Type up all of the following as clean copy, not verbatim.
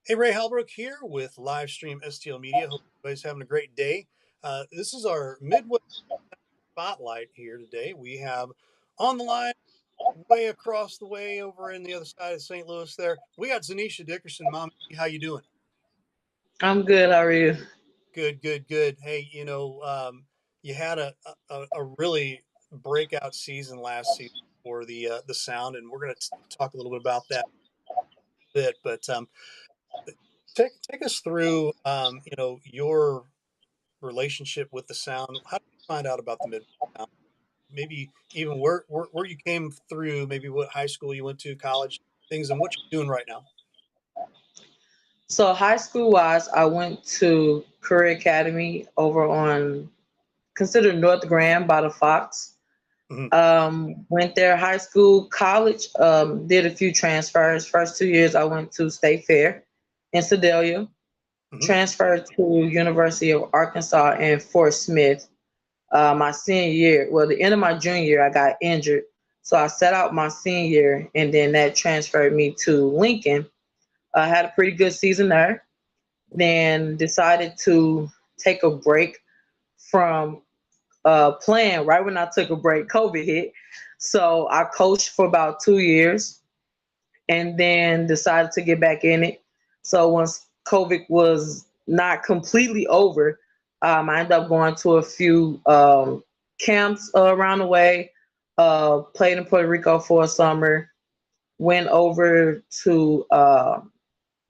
Hey, Ray Halbrook here with Livestream STL Media. Hope everybody's having a great day. This is our Midwest Spotlight here today. We have on the line, way across the way over in the other side of St. Louis there, we got Zanisha Dickerson. Mom, how you doing? I'm good. How are you? Good, good, good. Hey, you had a really breakout season last season for the Sound, and we're going to talk a little bit about that a bit. But take us through, your relationship with the Sound. How did you find out about the Midwest Sound? Maybe even where you came through, maybe what high school you went to, college, things, and what you're doing right now. So, high school wise, I went to Career Academy over on considered North Grand by the Fox. Hmm. Went there high school, college, did a few transfers. First 2 years, I went to State Fair in Sedalia, Hmm. transferred to University of Arkansas in Fort Smith. My senior year, well, the end of my junior year, I got injured. So I set out my senior year, and then that transferred me to Lincoln. I had a pretty good season there. Then decided to take a break from playing. Right when I took a break, COVID hit. So I coached for about 2 years and then decided to get back in it. So once COVID was not completely over, I ended up going to a few camps around the way, played in Puerto Rico for a summer, went over to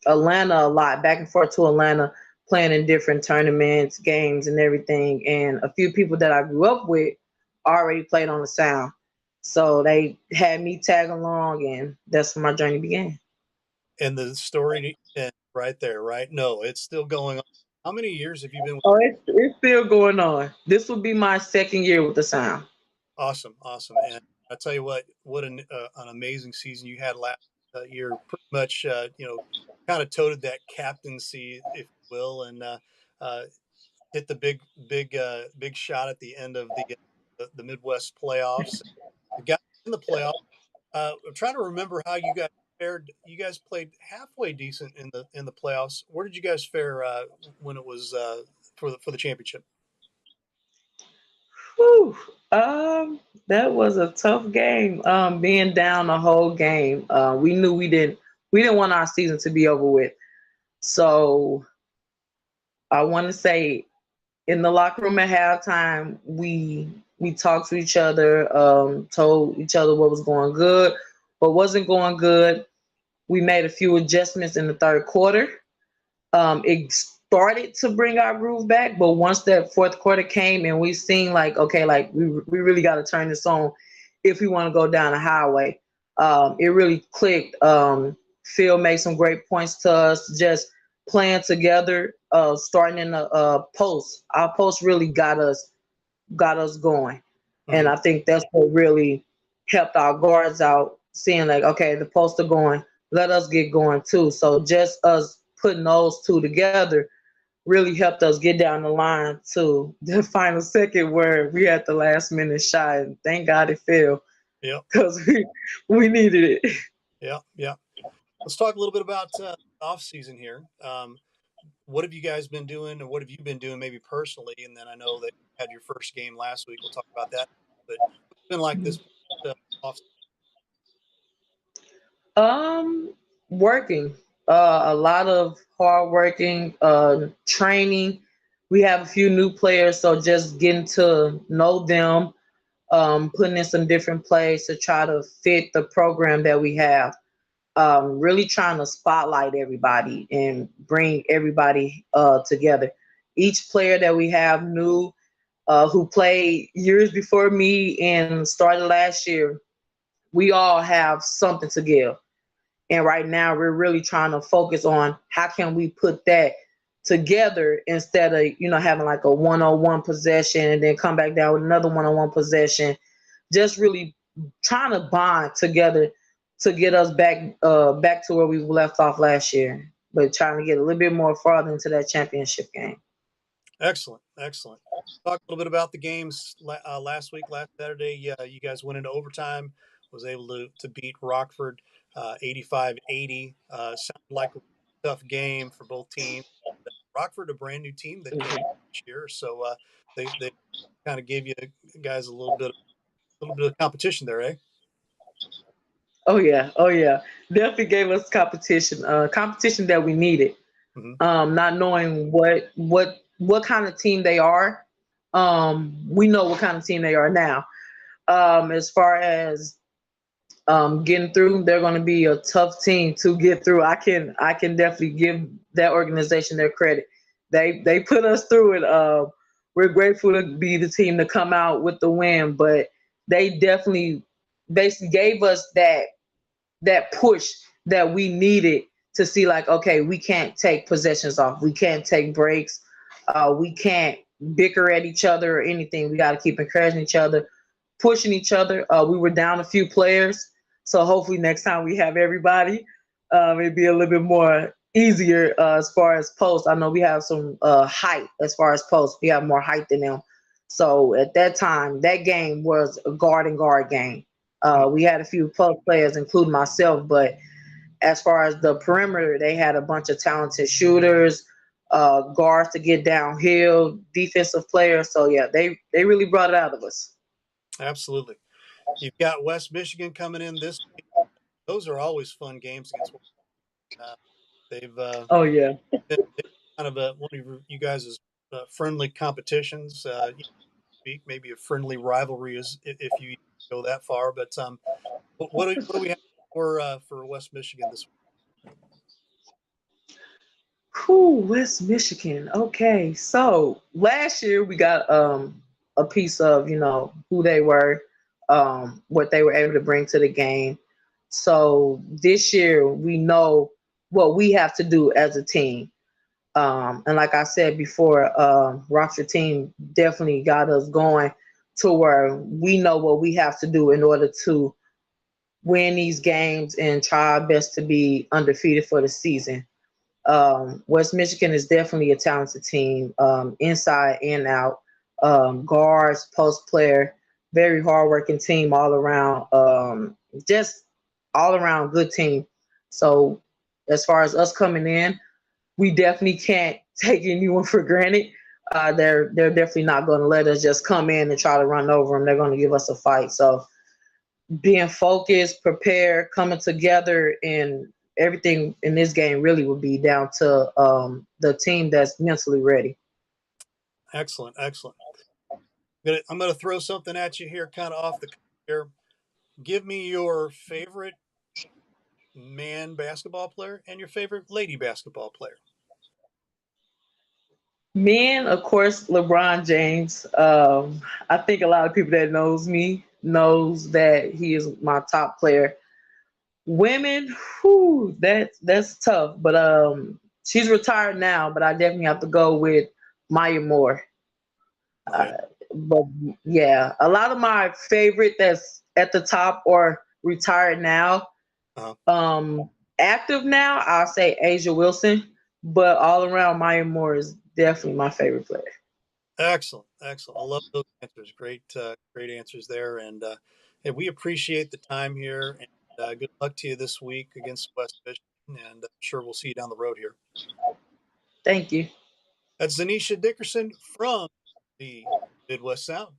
Atlanta a lot, back and forth to Atlanta, playing in different tournaments, games, and everything. And a few people that I grew up with already played on the Sound. So they had me tag along, and that's where my journey began. And the story ends right there, right? No, it's still going on. How many years have you been with? Oh, it's still going on. This will be my second year with the Sound. Awesome, awesome. And I tell you what an amazing season you had last year. Pretty much, kind of toted that captaincy, if you will, and uh, hit the big shot at the end of the Midwest playoffs. You got in the playoffs. I'm trying to remember how you guys fared. You guys played halfway decent in the playoffs. Where did you guys fare when it was for the championship? Whew. That was a tough game. Being down the whole game, we knew we didn't want our season to be over with. So I want to say in the locker room at halftime, we talked to each other, told each other what was going good, what wasn't going good. We made a few adjustments in the third quarter. It started to bring our groove back, but once that fourth quarter came and we seen like, okay, like we really got to turn this on if we want to go down the highway. It really clicked. Phil made some great points to us, just playing together, starting in the post. Our post really got us going, and Hmm. I think that's what really helped our guards out, seeing like, okay, the posts are going, let us get going too. So just us putting those two together really helped us get down the line to the final second where we had the last minute shot, and thank God it fell Yep, because we needed it. yep, yep. Let's talk a little bit about off season here. What have you guys been doing, or what have you been doing, maybe personally? And then I know that you had your first game last week. We'll talk about that. But what's it been like this off? Um, Working, a lot of hard working, training. We have a few new players, so just getting to know them, putting in some different plays to try to fit the program that we have. Really trying to spotlight everybody and bring everybody together. Each player that we have new, who played years before me and started last year, we all have something to give. And right now, we're really trying to focus on how can we put that together instead of having like a one-on-one possession and then come back down with another one-on-one possession. Just really trying to bond together to get us back to where we left off last year, but trying to get a little bit more farther into that championship game. Excellent, excellent. Talk a little bit about the games last week, last Saturday. Yeah, you guys went into overtime. Was able to beat Rockford 85-80. Sounded like tough game for both teams. Rockford, a brand new team that came this year, so they kind of gave you guys a little bit of competition there, eh? Oh yeah, oh yeah. Definitely gave us competition. Competition that we needed. Hmm. Not knowing what kind of team they are. We know what kind of team they are now. As far as getting through, they're going to be a tough team to get through. I can definitely give that organization their credit. They put us through it. We're grateful to be the team to come out with the win, but they definitely basically gave us that push that we needed to see, like, okay, we can't take possessions off, we can't take breaks, we can't bicker at each other or anything. We got to keep encouraging each other, pushing each other. We were down a few players, so hopefully next time we have everybody, it'd be a little bit more easier as far as post. I know we have some height as far as post. We have more height than them. So at that time, that game was a guard and guard game. We had a few post players, including myself, but as far as the perimeter, they had a bunch of talented shooters, guards to get downhill, defensive players. So yeah, they really brought it out of us. Absolutely. You've got West Michigan coming in this week. Those are always fun games against. They've Oh yeah. been kind of one of you guys' friendly competitions. Maybe a friendly rivalry is if you go that far. But what do we have for West Michigan this week? Whew, West Michigan. Okay, so last year we got a piece of who they were, what they were able to bring to the game. So this year we know what we have to do as a team. And like I said before, Rockford team definitely got us going to where we know what we have to do in order to win these games and try our best to be undefeated for the season. West Michigan is definitely a talented team, inside and out. Guards, post player, very hardworking team all around. Just all around good team. So as far as us coming in, we definitely can't take anyone for granted. They're definitely not going to let us just come in and try to run over them. They're going to give us a fight. So being focused, prepared, coming together, and everything in this game really will be down to the team that's mentally ready. Excellent, excellent. I'm gonna throw something at you here, kind of off the cuff here. Give me your favorite man basketball player and your favorite lady basketball player. Men, of course, LeBron James. I think a lot of people that knows me knows that he is my top player. Women, whew, that's tough. But she's retired now, but I definitely have to go with Maya Moore. Okay. But yeah, a lot of my favorite that's at the top or retired now. Uh-huh. Active now, I'll say Asia Wilson, but all around Maya Moore is definitely my favorite player. Excellent, excellent. I love those answers. Great, great answers there. And hey, we appreciate the time here. And good luck to you this week against West Michigan. And I'm sure we'll see you down the road here. Thank you. That's Zanisha Dickerson from the Midwest Sound.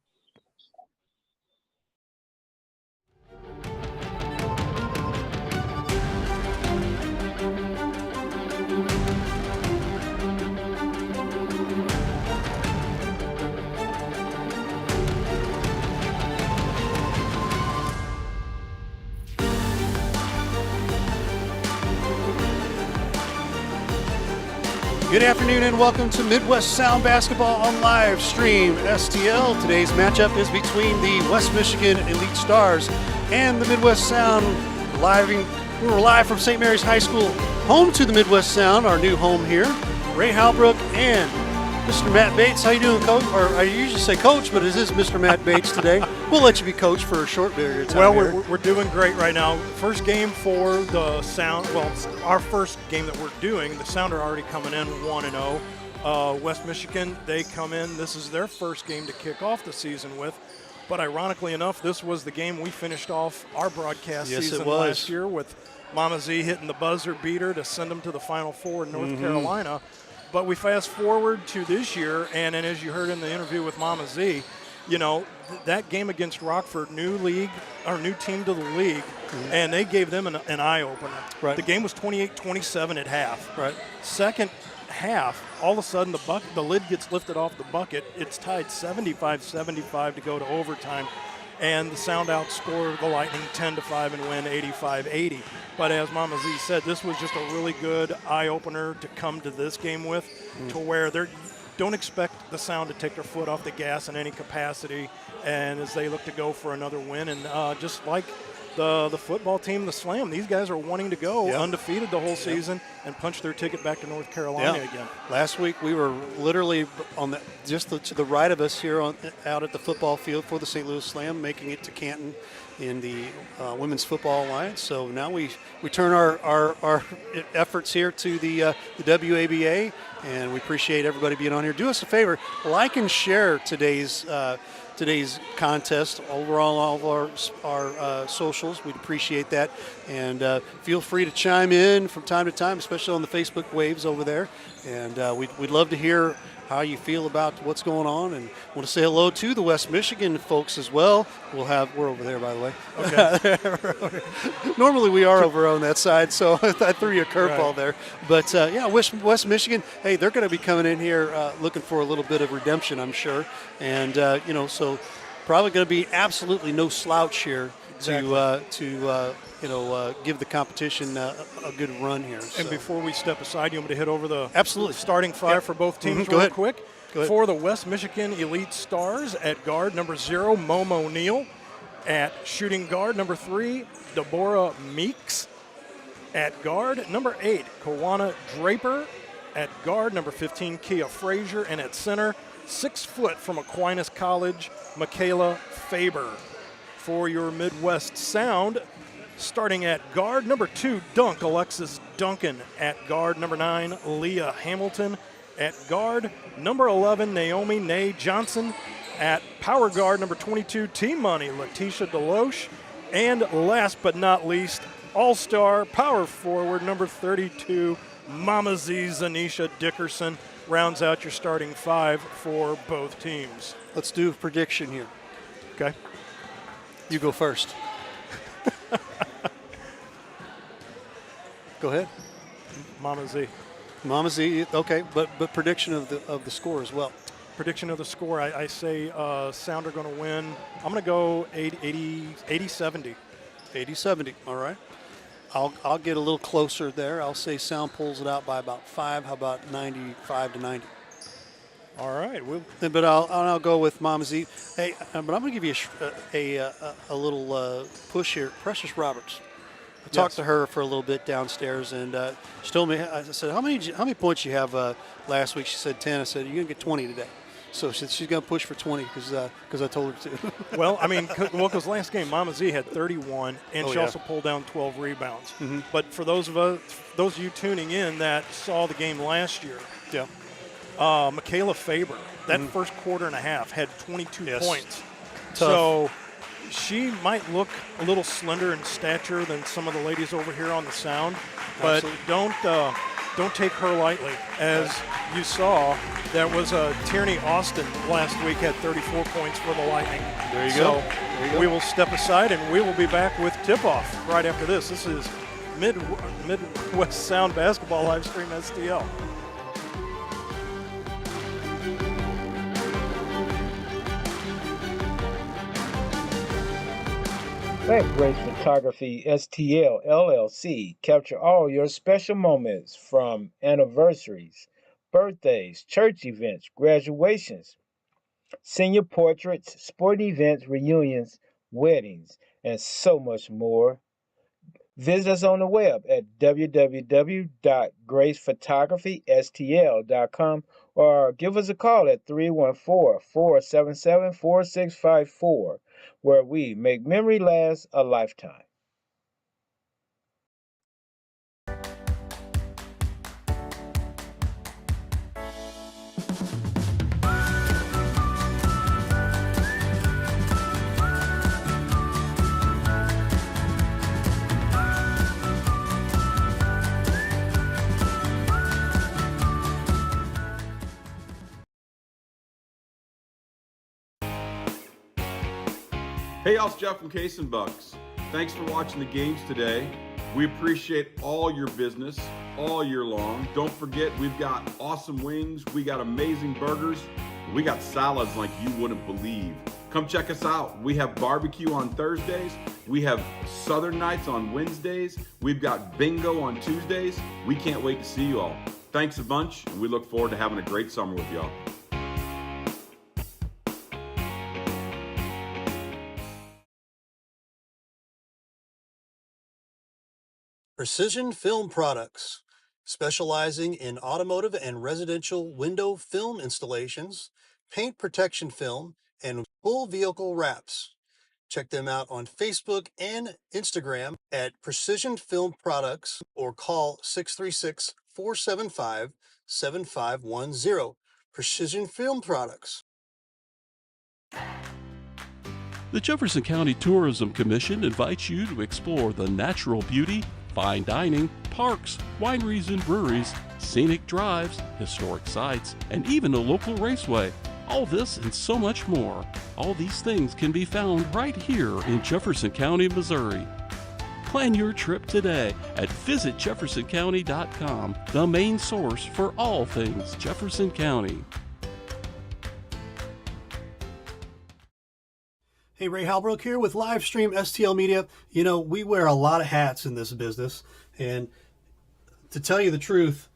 Good afternoon and welcome to Midwest Sound Basketball on live stream STL. Today's matchup is between the West Michigan Elite Stars and the Midwest Sound. We're live from St. Mary's High School, home to the Midwest Sound, our new home here. Ray Halbrook and Mr. Matt Bates. How you doing, Coach? Or I usually say Coach, but it is Mr. Matt Bates today. We'll let you be Coach for a short period of time. Well, we're doing great right now. First game for the Sound. Well, our first game that we're doing. The Sound are already coming in 1-0. West Michigan, they come in. This is their first game to kick off the season with. But ironically enough, this was the game we finished off our broadcast season last year with Mama Z hitting the buzzer beater to send them to the Final Four in North Carolina. But we fast forward to this year, and as you heard in the interview with Mama Z, you know, that game against Rockford, new team to the league, and they gave them an eye-opener. Right. The game was 28-27 at half. Right. Second half, all of a sudden the lid gets lifted off the bucket. It's tied 75-75 to go to overtime. And the Sound outscored the Lightning 10-5 and win 85-80. But as Mama Z said, this was just a really good eye-opener to come to this game with, to where don't expect the Sound to take their foot off the gas in any capacity, and as they look to go for another win. And just like the football team, the Slam, these guys are wanting to go undefeated the whole season and punch their ticket back to North Carolina again. Last week we were literally on to the right of us here out at the football field for the St. Louis Slam, making it to Canton in the Women's Football Alliance. So now we turn our efforts here to the WABA, and we appreciate everybody being on here. Do us a favor, like and share today's contest over on all of our socials. We'd appreciate that. And feel free to chime in from time to time, especially on the Facebook waves over there. And we'd love to hear how you feel about what's going on, and want to say hello to the West Michigan folks as well. We're over there, by the way. Okay. Normally we are over on that side, so I threw you a curveball there. But West Michigan, hey, they're going to be coming in here looking for a little bit of redemption, I'm sure. And so probably going to be absolutely no slouch here to give the competition a good run here. So. And before we step aside, you want me to hit over the absolutely starting five for both teams Go ahead. quick? Go ahead. For the West Michigan Elite Stars, at guard number 0, Momo Neal. At shooting guard number 3, Deborah Meeks. At guard number 8, Kawana Draper. At guard number 15, Kia Frazier. And at center, 6 foot from Aquinas College, Michaela Faber. For your Midwest Sound, starting at guard number 2, Alexis Duncan. At guard number 9, Leah Hamilton. At guard number 11, Naomi Nay Johnson. At power guard number 22, T-Money, Letitia Deloche. And last but not least, all-star power forward number 32, Mama Z, Zanisha Dickerson, rounds out your starting 5 for both teams. Let's do a prediction here. Okay. You go first. Go ahead. Mama Z. Mama Z, okay, but prediction of the score as well. Prediction of the score, I say Sound are going to win. I'm going to go 80-70. 80-70, all right. I'll get a little closer there. I'll say Sound pulls it out by about 5. How about 95-90? All right. But I'll go with Mama Z. Hey, but I'm going to give you a little push here. Precious Roberts. I talked to her for a little bit downstairs, and she told me, I said, how many points you have last week? She said 10. I said, you're going to get 20 today. So she's going to push for 20 because I told her to. Well, I mean, because last game, Mama Z had 31, and she also pulled down 12 rebounds. Mm-hmm. But for those of you tuning in that saw the game last year, Michaela Faber, that first quarter and a half, had 22 points. Tough. So she might look a little slender in stature than some of the ladies over here on the Sound, but don't take her lightly. As you saw, that was Tierney Austin last week had 34 points for the Lightning. There you go. So we will step aside, and we will be back with tip-off right after this. This is Midwest Sound Basketball Live Stream STL. Let Grace Photography STL LLC capture all your special moments, from anniversaries, birthdays, church events, graduations, senior portraits, sporting events, reunions, weddings, and so much more. Visit us on the web at www.gracephotographystl.com or give us a call at 314-477-4654, where we make memory last a lifetime. Hey, y'all, it's Jeff from Case and Bucks. Thanks for watching the games today. We appreciate all your business all year long. Don't forget, we've got awesome wings, we got amazing burgers, we got salads like you wouldn't believe. Come check us out. We have barbecue on Thursdays, we have Southern Nights on Wednesdays, we've got bingo on Tuesdays. We can't wait to see you all. Thanks a bunch, and we look forward to having a great summer with y'all. Precision Film Products, specializing in automotive and residential window film installations, paint protection film, and full vehicle wraps. Check them out on Facebook and Instagram at Precision Film Products or call 636-475-7510. Precision Film Products. The Jefferson County Tourism Commission invites you to explore the natural beauty, fine dining, parks, wineries and breweries, scenic drives, historic sites, and even a local raceway. All this and so much more. All these things can be found right here in Jefferson County, Missouri. Plan your trip today at visitjeffersoncounty.com, the main source for all things Jefferson County. Hey, Ray Halbrook here with Livestream STL Media. You know, we wear a lot of hats in this business, and to tell you the truth,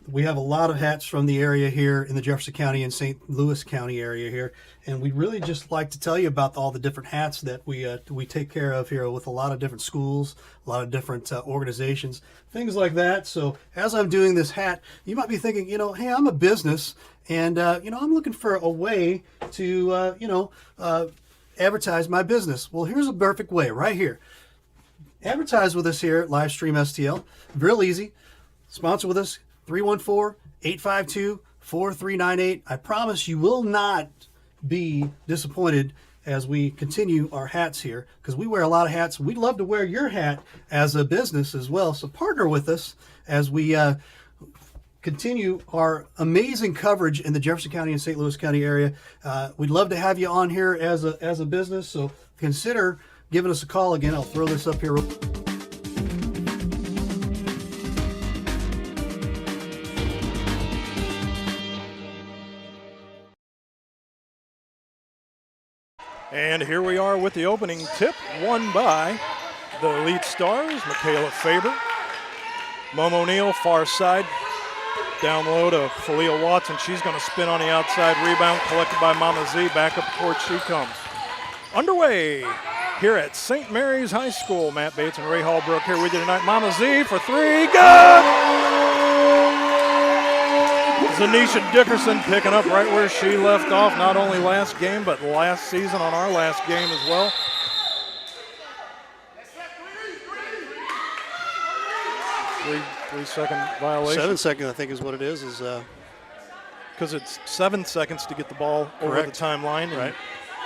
we have a lot of hats from the area here in the Jefferson County and St. Louis County area here, and we really just like to tell you about all the different hats that we take care of here with a lot of different schools, a lot of different organizations, things like that. So as I'm doing this hat, you might be thinking, you know, hey, I'm a business, and you know, I'm looking for a way to advertise my business. Well, here's a perfect way right here. Advertise with us here at Livestream STL. Real easy. Sponsor with us, 314-852-4398. I promise you will not be disappointed as we continue our hats here, because we wear a lot of hats. We'd love to wear your hat as a business as well. So partner with us as we continue our amazing coverage in the Jefferson County and St. Louis County area. We'd love to have you on here as a business, so consider giving us a call. Again, I'll throw this up here. And here we are with the opening tip, won by the Elite Stars, Michaela Faber. Momo O'Neill, far side. Down low to Falia Watson. She's going to spin on the outside. Rebound collected by Mama Z. Back up court she comes. Underway here at St. Mary's High School. Matt Bates and Ray Halbrook here with you tonight. Mama Z for three. Good! Zanisha Dickerson picking up right where she left off, not only last game, but last season on our last game as well. Three-second violation. 7 seconds, I think, is what it is. Because it's 7 seconds to get the ball over the timeline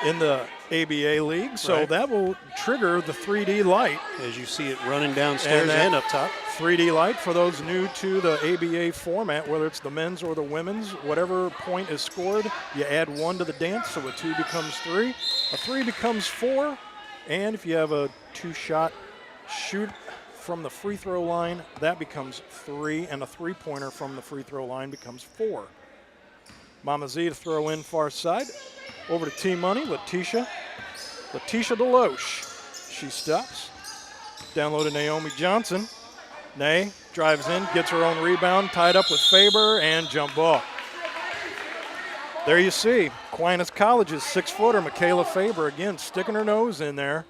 in the ABA league. So that will trigger the 3D light. As you see it running downstairs and up top. 3D light for those new to the ABA format, whether it's the men's or the women's, whatever point is scored, you add 1 to the dance, so a 2 becomes 3. A 3 becomes 4. And if you have a 2-shot shoot from the free throw line, that becomes 3, and a 3-pointer from the free throw line becomes 4. Mama Z to throw in far side. Over to T-Money, Letitia Deloche. She stops. Down low to Naomi Johnson. Nay drives in, gets her own rebound, tied up with Faber, and jump ball. There you see, Aquinas College's 6-footer, Michaela Faber, again sticking her nose in there.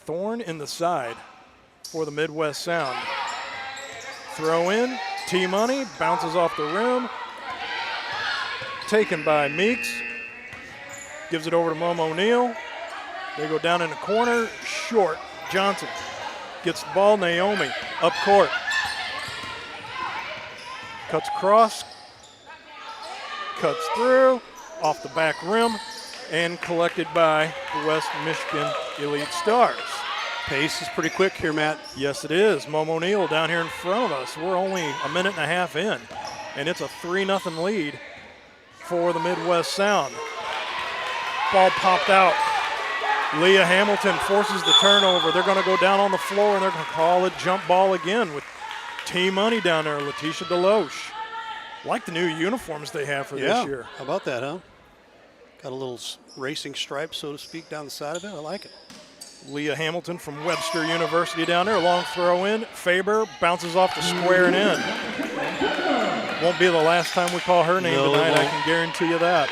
Thorn in the side for the Midwest Sound. Throw in, T-Money, bounces off the rim. Taken by Meeks. Gives it over to Momo O'Neill. They go down in the corner, short. Johnson gets the ball, Naomi, up court. Cuts across, cuts through, off the back rim, and collected by the West Michigan Elite Stars. Pace is pretty quick here, Matt. Yes, it is. Momo O'Neill down here in front of us. We're only a minute and a half in, and it's a 3-0 lead for the Midwest Sound. ball popped out. Leah Hamilton forces the turnover. They're going to go down on the floor, and they're going to call it jump ball again with T-Money down there, Letitia Deloche. Like the new uniforms they have for this year. How about that, huh? Got a little racing stripe, so to speak, down the side of it. I like it. Leah Hamilton from Webster University down there. Long throw in. Faber bounces off the square and in. Won't be the last time we call her name tonight, I can guarantee you that.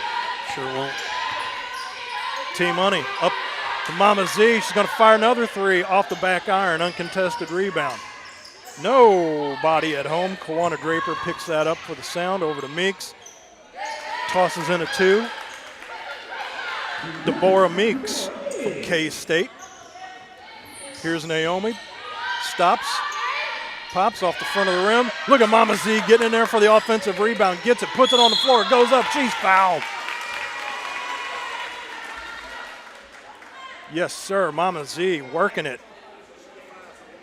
Sure won't. T-Money up to Mama Z. She's going to fire another three off the back iron. Uncontested rebound. Nobody at home. Kawana Draper picks that up for the Sound. Over to Meeks. Tosses in a two. Deborah Meeks from K-State. Here's Naomi. Stops. Pops off the front of the rim. Look at Mama Z getting in there for the offensive rebound. Gets it, puts it on the floor, goes up. She's fouled. Yes, sir. Mama Z working it.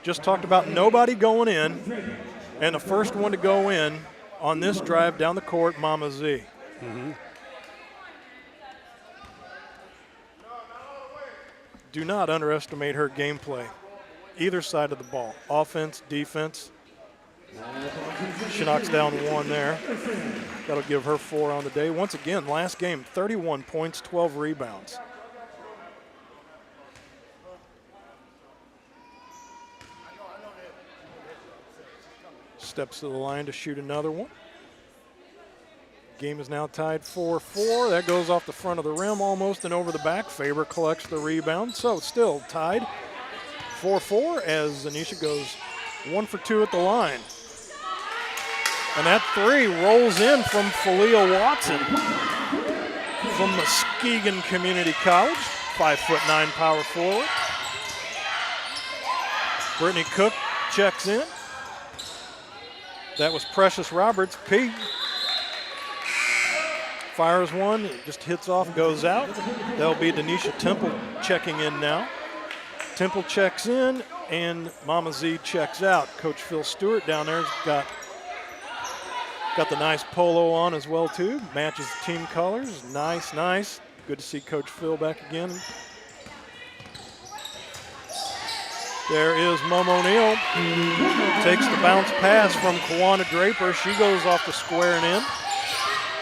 Just talked about nobody going in, and the first one to go in on this drive down the court, Mama Z. Mm-hmm. Do not underestimate her gameplay. Either side of the ball, offense, defense. She knocks down one there. That'll give her 4 on the day. Once again, last game, 31 points, 12 rebounds. Steps to the line to shoot another one. Game is now tied 4-4. That goes off the front of the rim almost and over the back. Faber collects the rebound, so it's still tied 4-4 as Zanisha goes 1 for 2 at the line. And that three rolls in from Falia Watson from Muskegon Community College, 5'9" power forward. Brittany Cook checks in. That was Precious Roberts. P fires one, it just hits off, goes out. That'll be Denisha Temple checking in now. Temple checks in, and Mama Z checks out. Coach Phil Stewart down there's got the nice polo on as well, too. Matches the team colors. Nice, nice. Good to see Coach Phil back again. There is Momo Neal. Takes the bounce pass from Kawana Draper. She goes off the square and in.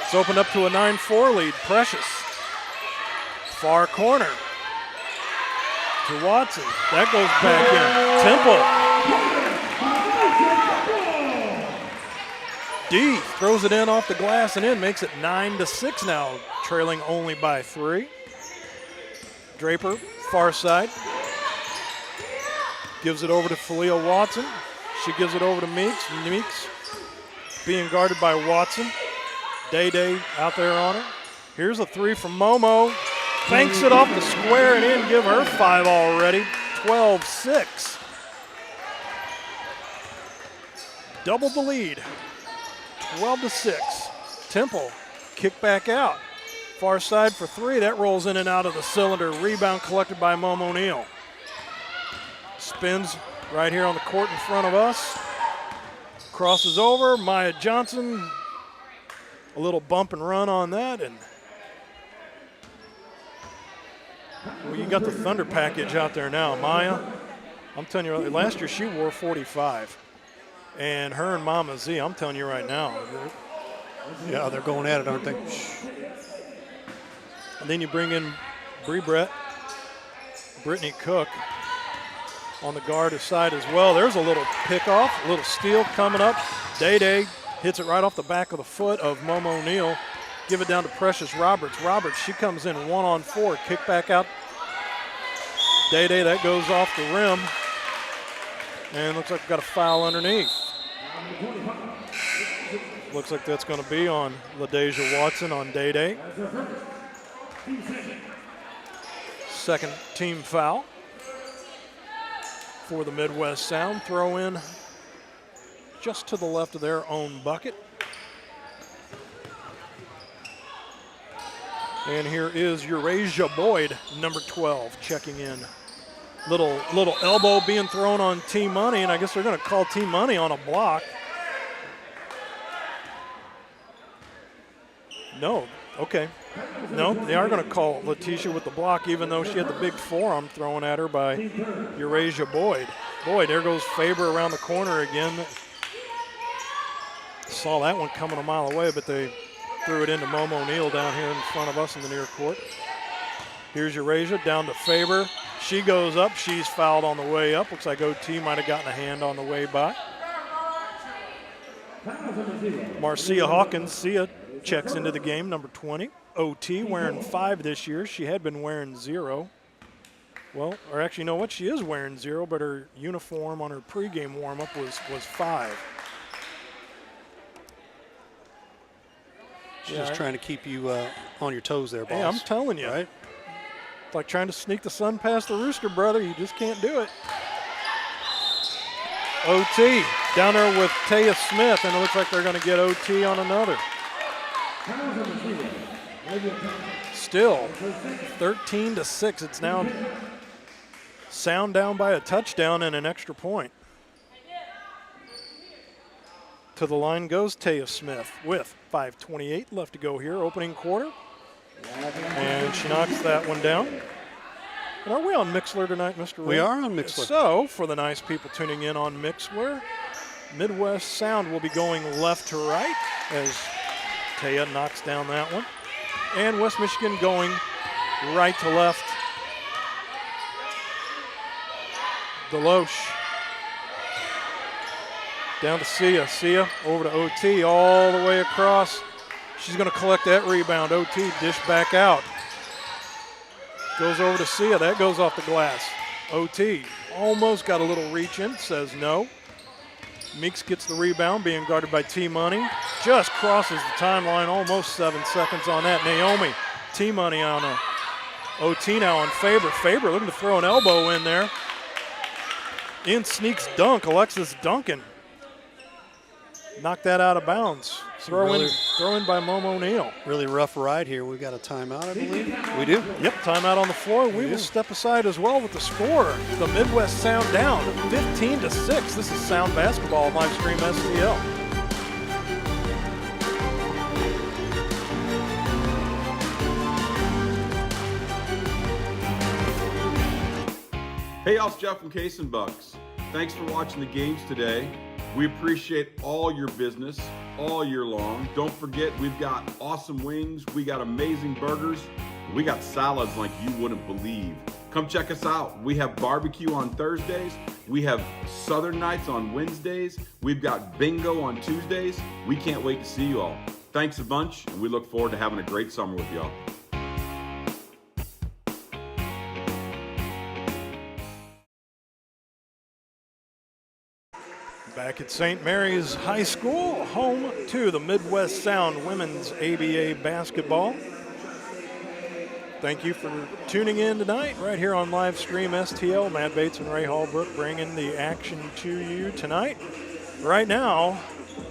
It's opened up to a 9-4 lead. Precious. Far corner to Watson. That goes back in. Temple. D throws it in off the glass and in. Makes it 9-6 now. Trailing only by 3. Draper, far side. Gives it over to Falia Watson. She gives it over to Meeks. Meeks being guarded by Watson. Day out there on her. Here's a three from Momo. Banks it off the square and in. Give her 5 already. 12-6. Double the lead. 12-6. Temple kick back out. Far side for 3. That rolls in and out of the cylinder. Rebound collected by Momo Neal. Spins right here on the court in front of us. Crosses over. Maya Johnson. A little bump and run on that. And well, you got the Thunder package out there now. Maya, I'm telling you, last year she wore 45. And her and Mama Z, I'm telling you right now. Yeah, they're going at it, aren't they? And then you bring in Brittany Cook on the guard side as well. There's a little pickoff, a little steal coming up. Day hits it right off the back of the foot of Momo Neal. Give it down to Precious Roberts. Roberts, she comes in 1-on-4, kick back out. Day, that goes off the rim. And looks like we've got a foul underneath. Looks like that's going to be on LaDeja Watson on Day. Second team foul for the Midwest Sound. Throw in just to the left of their own bucket. And here is Eurasia Boyd, number 12, checking in. Little elbow being thrown on T-Money, and I guess they're going to call T-Money on a block. No, Okay. No, they are going to call Letitia with the block, even though she had the big forearm thrown at her by Eurasia Boyd. Boy, there goes Faber around the corner again. Saw that one coming a mile away, but they threw it into Momo O'Neill down here in front of us in the near court. Here's Eurasia down to Faber. She goes up. She's fouled on the way up. Looks like OT might have gotten a hand on the way by. Marcia Hawkins, Sia checks into the game, number 20. OT wearing 5 this year. She had been wearing 0. Well, or actually, you know what? She is wearing 0, but her uniform on her pregame warm-up was 5. She's just trying to keep you on your toes there, boss. Hey, I'm telling you. Right? It's like trying to sneak the sun past the rooster, brother. You just can't do it. OT down there with Taya Smith, and it looks like they're going to get OT on another. Still 13-6. It's now Sound down by a touchdown and an extra point. To the line goes Taya Smith with 5:28 left to go here, opening quarter. And she knocks that one down. And are we on Mixlr tonight, Mr. Ray? We are on Mixlr. So, for the nice people tuning in on Mixlr, Midwest Sound will be going left to right as Taya knocks down that one. And West Michigan going right to left. Deloche down to Sia. Sia over to OT all the way across. She's going to collect that rebound. OT dish back out. Goes over to Sia. That goes off the glass. OT almost got a little reach in. Says no. Meeks gets the rebound, being guarded by T-Money. Just crosses the timeline, almost 7 seconds on that. Naomi, T-Money on a OT now on Faber. Faber looking to throw an elbow in there. In sneaks Dunk, Alexis Duncan. Knocked that out of bounds. Throw in by Momo O'Neill. Really rough ride here. We've got a timeout, I believe. We do? Yep, timeout on the floor. We will step aside as well with the score. The Midwest Sound down 15-6. This is Sound Basketball live stream STL. Hey, y'all, it's Jeff from Case and Bucks. Thanks for watching the games today. We appreciate all your business all year long. Don't forget, we've got awesome wings, we got amazing burgers, we got salads like you wouldn't believe. Come check us out. We have barbecue on Thursdays, we have Southern Nights on Wednesdays, we've got bingo on Tuesdays. We can't wait to see you all. Thanks a bunch, and we look forward to having a great summer with y'all. Back at St. Mary's High School, home to the Midwest Sound Women's ABA basketball. Thank you for tuning in tonight right here on live stream STL. Matt Bates and Ray Hallbrook bringing the action to you tonight. Right now,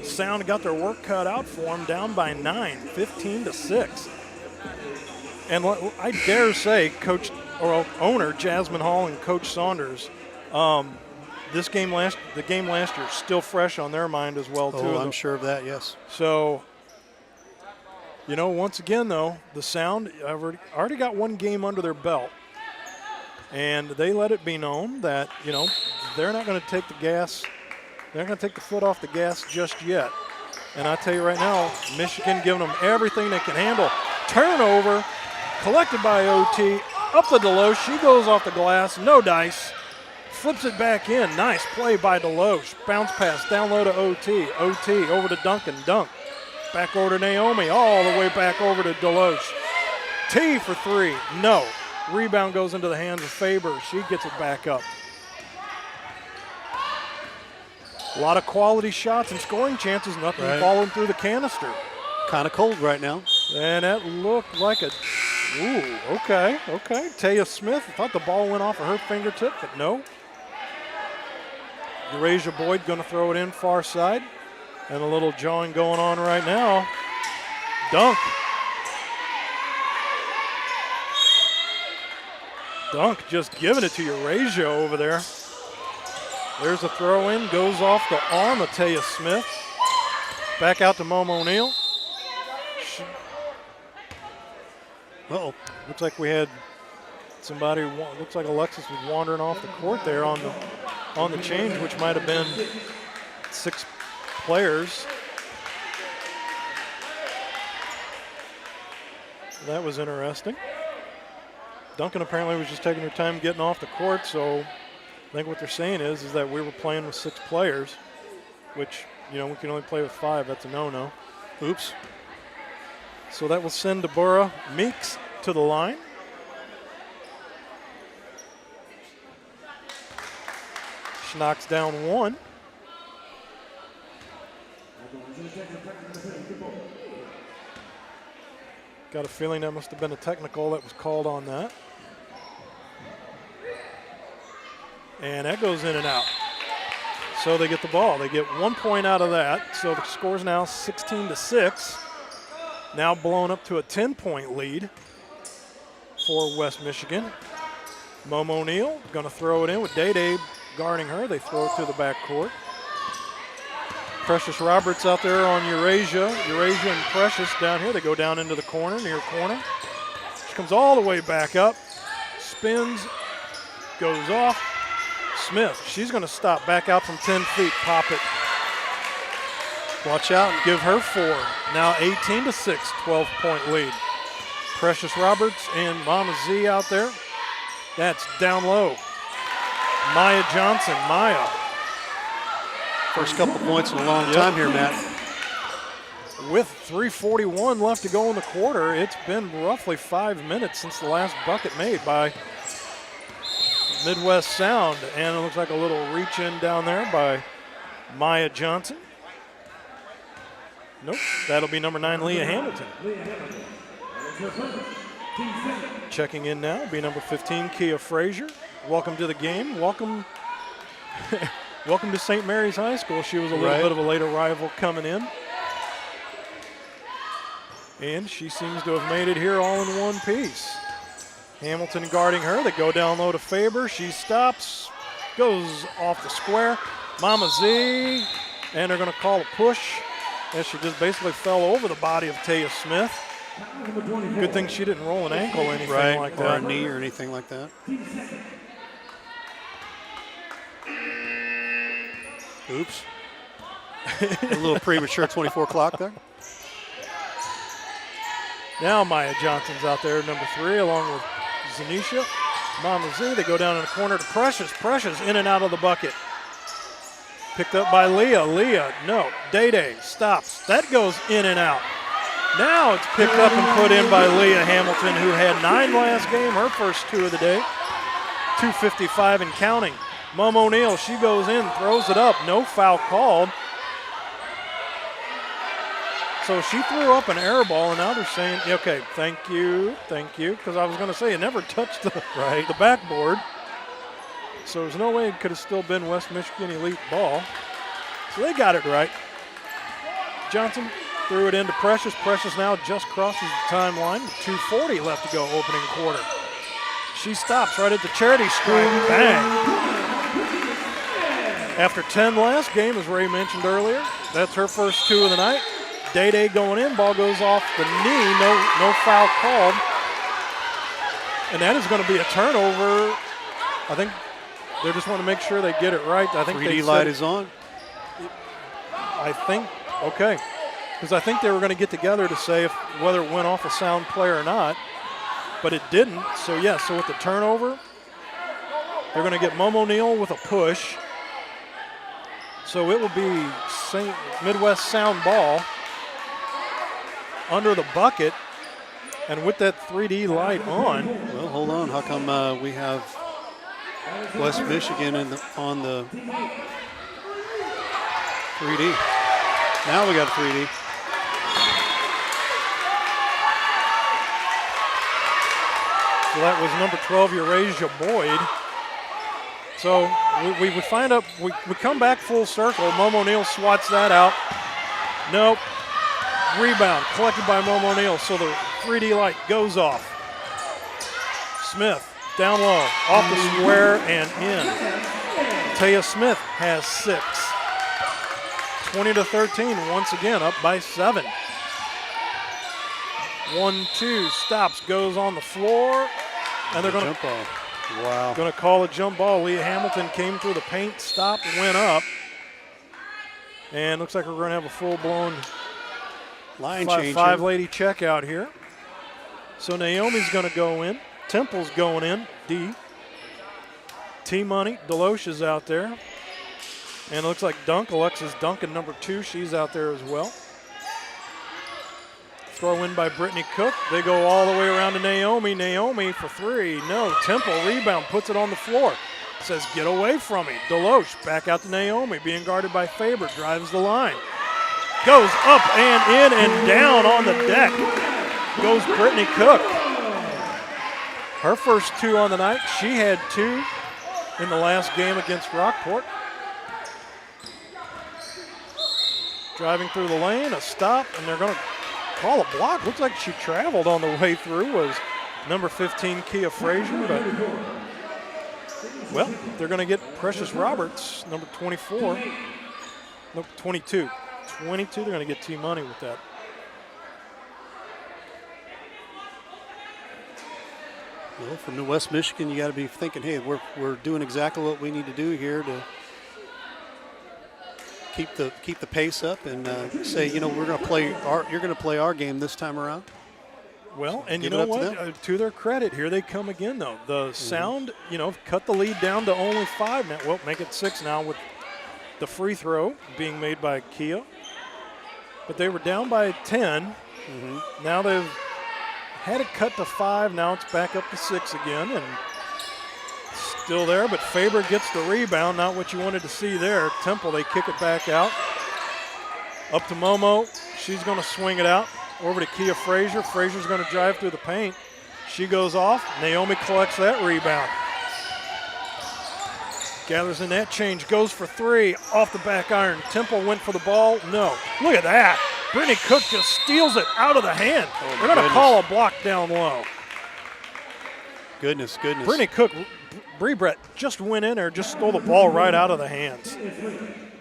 Sound got their work cut out for them, down by 9, 15-6. And I dare say, Coach or owner Jasmine Hall and Coach Saunders, the game last year is still fresh on their mind as well, too. Oh, I'm sure of that, yes. So, you know, once again, though, the Sound have already got one game under their belt. And they let it be known that, you know, they're not going to take the gas. They're not going to take the foot off the gas just yet. And I tell you right now, Michigan giving them everything they can handle. Turnover, collected by OT, up the Deloche. She goes off the glass, no dice. Flips it back in. Nice play by Deloche. Bounce pass down low to OT. OT over to Duncan. Dunk. Back over to Naomi. All the way back over to Deloche. T for 3. No. Rebound goes into the hands of Faber. She gets it back up. A lot of quality shots and scoring chances. Nothing falling through the canister. Kind of cold right now. And that looked like a... Ooh, okay. Taya Smith, I thought the ball went off of her fingertip, but no. Eurasia Boyd going to throw it in far side. And a little jawing going on right now. Dunk. Dunk just giving it to Eurasia over there. There's a throw in, goes off the arm of Taya Smith. Back out to Momo O'Neill. Uh-oh. Looks like we had somebody. Looks like Alexis was wandering off the court there on the change, which might have been 6 players. So that was interesting. Duncan apparently was just taking her time getting off the court, so I think what they're saying is that we were playing with 6 players, which, we can only play with 5. That's a no-no. Oops. So that will send Deborah Meeks to the line. She knocks down 1. Got a feeling that must have been a technical that was called on that. And that goes in and out. So they get the ball. They get 1 point out of that. So the score's now 16-6. Now blown up to a 10-point lead for West Michigan. Momo O'Neill going to throw it in with Day guarding her. They throw it to the backcourt. Precious Roberts out there on Eurasia. Eurasia and Precious down here. They go down into the corner, near corner. She comes all the way back up. Spins, goes off. Smith, she's going to stop back out from 10 feet. Pop it. Watch out. Give her 4. Now 18-6, 12-point lead. Precious Roberts and Mama Z out there. That's down low. Maya Johnson. Maya. First couple points in a long time here, Matt. With 3:41 left to go in the quarter, it's been roughly 5 minutes since the last bucket made by Midwest Sound. And it looks like a little reach in down there by Maya Johnson. Nope, that'll be number 9, Leah Hamilton. Checking in now, be number 15, Kia Frazier. Welcome to the game. Welcome welcome to St. Mary's High School. She was a little bit of a late arrival coming in. And she seems to have made it here all in one piece. Hamilton guarding her. They go down low to Faber. She stops, goes off the square. Mama Z, and they're going to call a push as she just basically fell over the body of Taya Smith. Good thing she didn't roll an ankle or anything like that. Or a knee or anything like that. Oops. A little premature 24 o'clock there. Now Maya Johnson's out there, number 3, along with Zanisha. Mama Z, they go down in the corner to Precious. Precious in and out of the bucket. Picked up by Leah. Leah, no. Day stops. That goes in and out. Now it's picked up and put in by Leah Hamilton, who had 9 last game, her first 2 of the day. 2:55 and counting. Momo O'Neill, she goes in, throws it up. No foul called. So she threw up an air ball, and now they're saying, okay, thank you, because I was going to say it never touched the backboard. So there's no way it could have still been West Michigan elite ball. So they got it right. Johnson threw it into Precious. Precious now just crosses the timeline with 2:40 left to go, opening quarter. She stops right at the charity stripe. Bang. After 10 last game, as Ray mentioned earlier, that's her first 2 of the night. Day going in, ball goes off the knee, no foul called. And that is going to be a turnover. I think they just want to make sure they get it right. I think 3D light is on. I think, okay. Because I think they were going to get together to say whether it went off a sound play or not. But it didn't. So, so with the turnover, they're going to get Momo O'Neill with a push. So it will be Midwest Sound ball under the bucket, and with that 3D light on. Well, hold on. How come we have West Michigan on the 3D? Now we got a 3D. So that was number 12, Eurasia Boyd. So we find out, we come back full circle. Momo O'Neill swats that out. Nope. Rebound collected by Momo O'Neill, so the 3D light goes off. Smith down low, off the square and in. Taya Smith has 6. 20-13, once again up by 7. 1-2, stops, goes on the floor, and they're going Jump ball. Wow. to call a jump ball. Leah Hamilton came through the paint, stopped, went up. And looks like we're going to have a full-blown Line changer. five-lady checkout here. So Naomi's going to go in. Temple's going in, D. T-Money, Deloche is out there. And it looks like Alexis Duncan, number 2, she's out there as well. Throw in by Brittany Cook. They go all the way around to Naomi. Naomi for 3. No, Temple rebound, puts it on the floor. Says, get away from me. Deloche back out to Naomi, being guarded by Faber, drives the line. Goes up and in and down on the deck. Goes Brittany Cook. Her first 2 on the night. She had 2 in the last game against Rockport. Driving through the lane, a stop, and they're going to call a block. Looks like she traveled on the way through, was number 15, Kia Frazier. But, well, they're going to get Precious Roberts, number 24. No, 22. 22, they're going to get T-Money with that. Well, from West Michigan, you got to be thinking, hey, we're doing exactly what we need to do here to keep the pace up and say, you know, you're going to play our game this time around. Well, and Give you it know up to what? them. To their credit, here they come again, though. The Sound, you know, cut the lead down to only 5 now. Well, make it 6 now with the free throw being made by Kia. But they were down by 10. Now they've had it cut to 5. Now it's back up to 6 again, and still there. But Faber gets the rebound. Not what you wanted to see there. Temple, they kick it back out. Up to Momo. She's going to swing it out. Over to Kia Frazier. Frazier's going to drive through the paint. She goes off. Naomi collects that rebound. Gathers in that change. Goes for 3. Off the back iron. Temple went for the ball. No. Look at that. Brittany Cook just steals it out of the hand. They're going to call a block down low. Goodness. Brittany Cook, Bree Brett just went in there, just stole the ball right out of the hands.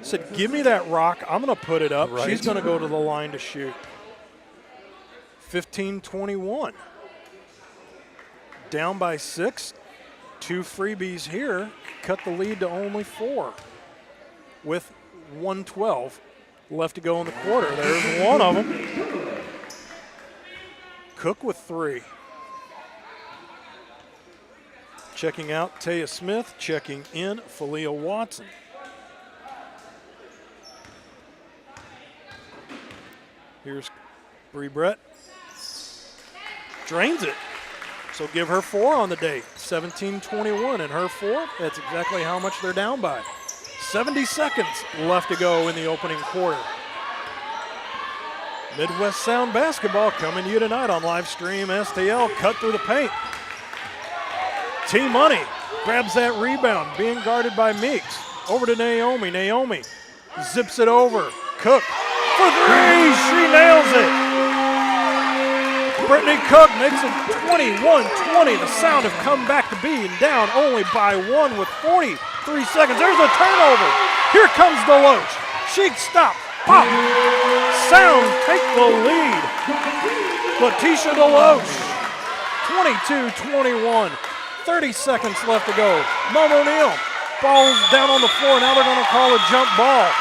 Said, give me that rock. I'm going to put it up. Right. She's going to go to the line to shoot. 15-21. Down by 6. 2 freebies here. Cut the lead to only 4 with 1:12 left to go in the quarter. There's one of them. Cook with 3. Checking out Taya Smith. Checking in Falia Watson. Here's Bree Brett. Drains it. So give her 4 on the day. 17-21 and her 4. That's exactly how much they're down by. 70 seconds left to go in the opening quarter. Midwest Sound basketball coming to you tonight on live stream STL. Cut through the paint. T-Money grabs that rebound, being guarded by Meeks. Over to Naomi. Naomi zips it over. Cook for 3. She nails it. Brittany Cook makes it 21-20. The Sound have come back to being down only by 1 with 43 seconds. There's a turnover. Here comes Deloche. She stops. Pop. Sound take the lead. Letitia Deloche. 22-21. 30 seconds left to go. Momo Neal. Ball's down on the floor. Now they're going to call a jump ball.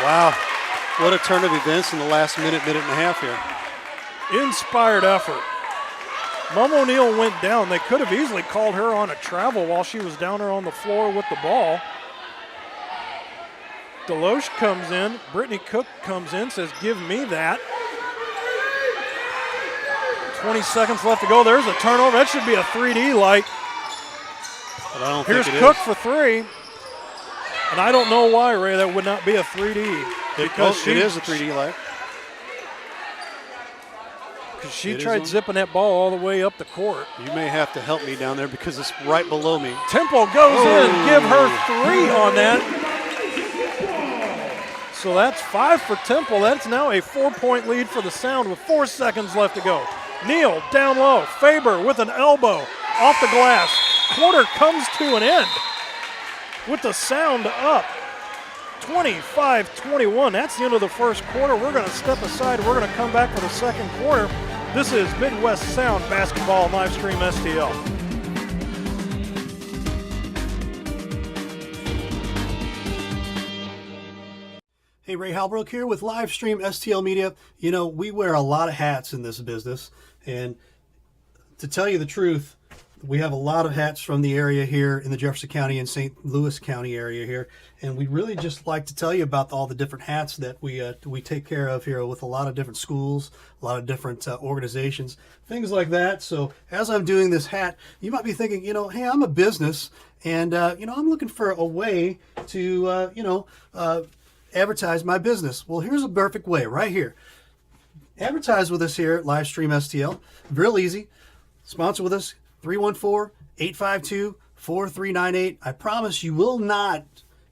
Wow. What a turn of events in the last minute and a half here. Inspired effort. Momo Neal went down. They could have easily called her on a travel while she was down there on the floor with the ball. Deloche comes in. Brittany Cook comes in, says, give me that. 20 seconds left to go. There's a turnover. That should be a 3D light. But I don't Here's think it Cook is. for 3. And I don't know why, Ray, that would not be a 3D. Because it is a 3D light. Because she It is tried on. zipping that ball all the way up the court. You may have to help me down there because it's right below me. Temple goes in, give her 3 on that. So that's 5 for Temple. That's now a 4-point lead for the Sound with 4 seconds left to go. Neal down low. Faber with an elbow off the glass. Quarter comes to an end with the Sound up 25-21. That's the end of the first quarter. We're going to step aside. We're going to come back for the second quarter. This is Midwest Sound Basketball Livestream STL. Hey, Ray Halbrook here with Livestream STL Media. You know, we wear a lot of hats in this business, and to tell you the truth, we have a lot of hats from the area here in the Jefferson County and St. Louis County area here, and we really just like to tell you about all the different hats that we take care of here with a lot of different schools, a lot of different organizations, things like that. So as I'm doing this hat, you might be thinking, you know, hey, I'm a business, and you know, I'm looking for a way to advertise my business. Well, here's a perfect way right here. Advertise with us here at Livestream STL. Real easy. Sponsor with us. 314-852-4398. I promise you will not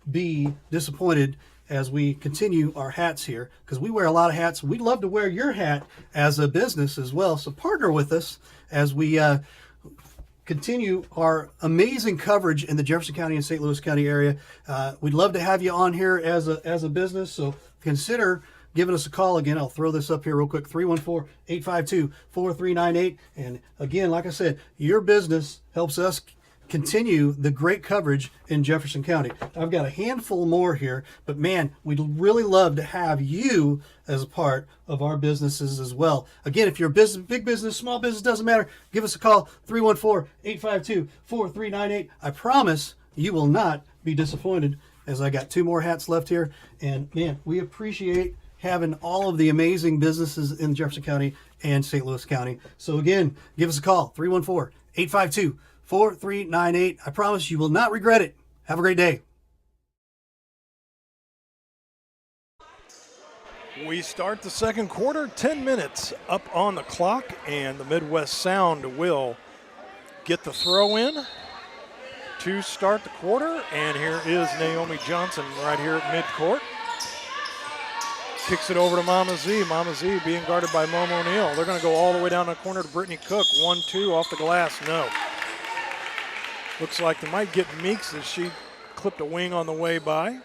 be disappointed as we continue our hats here, because we wear a lot of hats. We'd love to wear your hat as a business as well. So partner with us as we continue our amazing coverage in the Jefferson County and St. Louis County area. We'd love to have you on here as a business. So consider giving us a call. Again, I'll throw this up here real quick, 314-852-4398. And again, like I said, your business helps us continue the great coverage in Jefferson County. I've got a handful more here, but man, we'd really love to have you as a part of our businesses as well. Again, if you're a business, big business, small business, doesn't matter, give us a call, 314-852-4398. I promise you will not be disappointed, as I got 2 more hats left here. And man, we appreciate having all of the amazing businesses in Jefferson County and St. Louis County. So again, give us a call, 314-852-4398. I promise you will not regret it. Have a great day. We start the second quarter, 10 minutes up on the clock, and the Midwest Sound will get the throw in to start the quarter. And here is Naomi Johnson right here at midcourt. Kicks it over to Mama Z. Mama Z being guarded by Momo O'Neill. They're going to go all the way down the corner to Brittany Cook. 1-2 off the glass. No. Looks like they might get Meeks as she clipped a wing on the way by.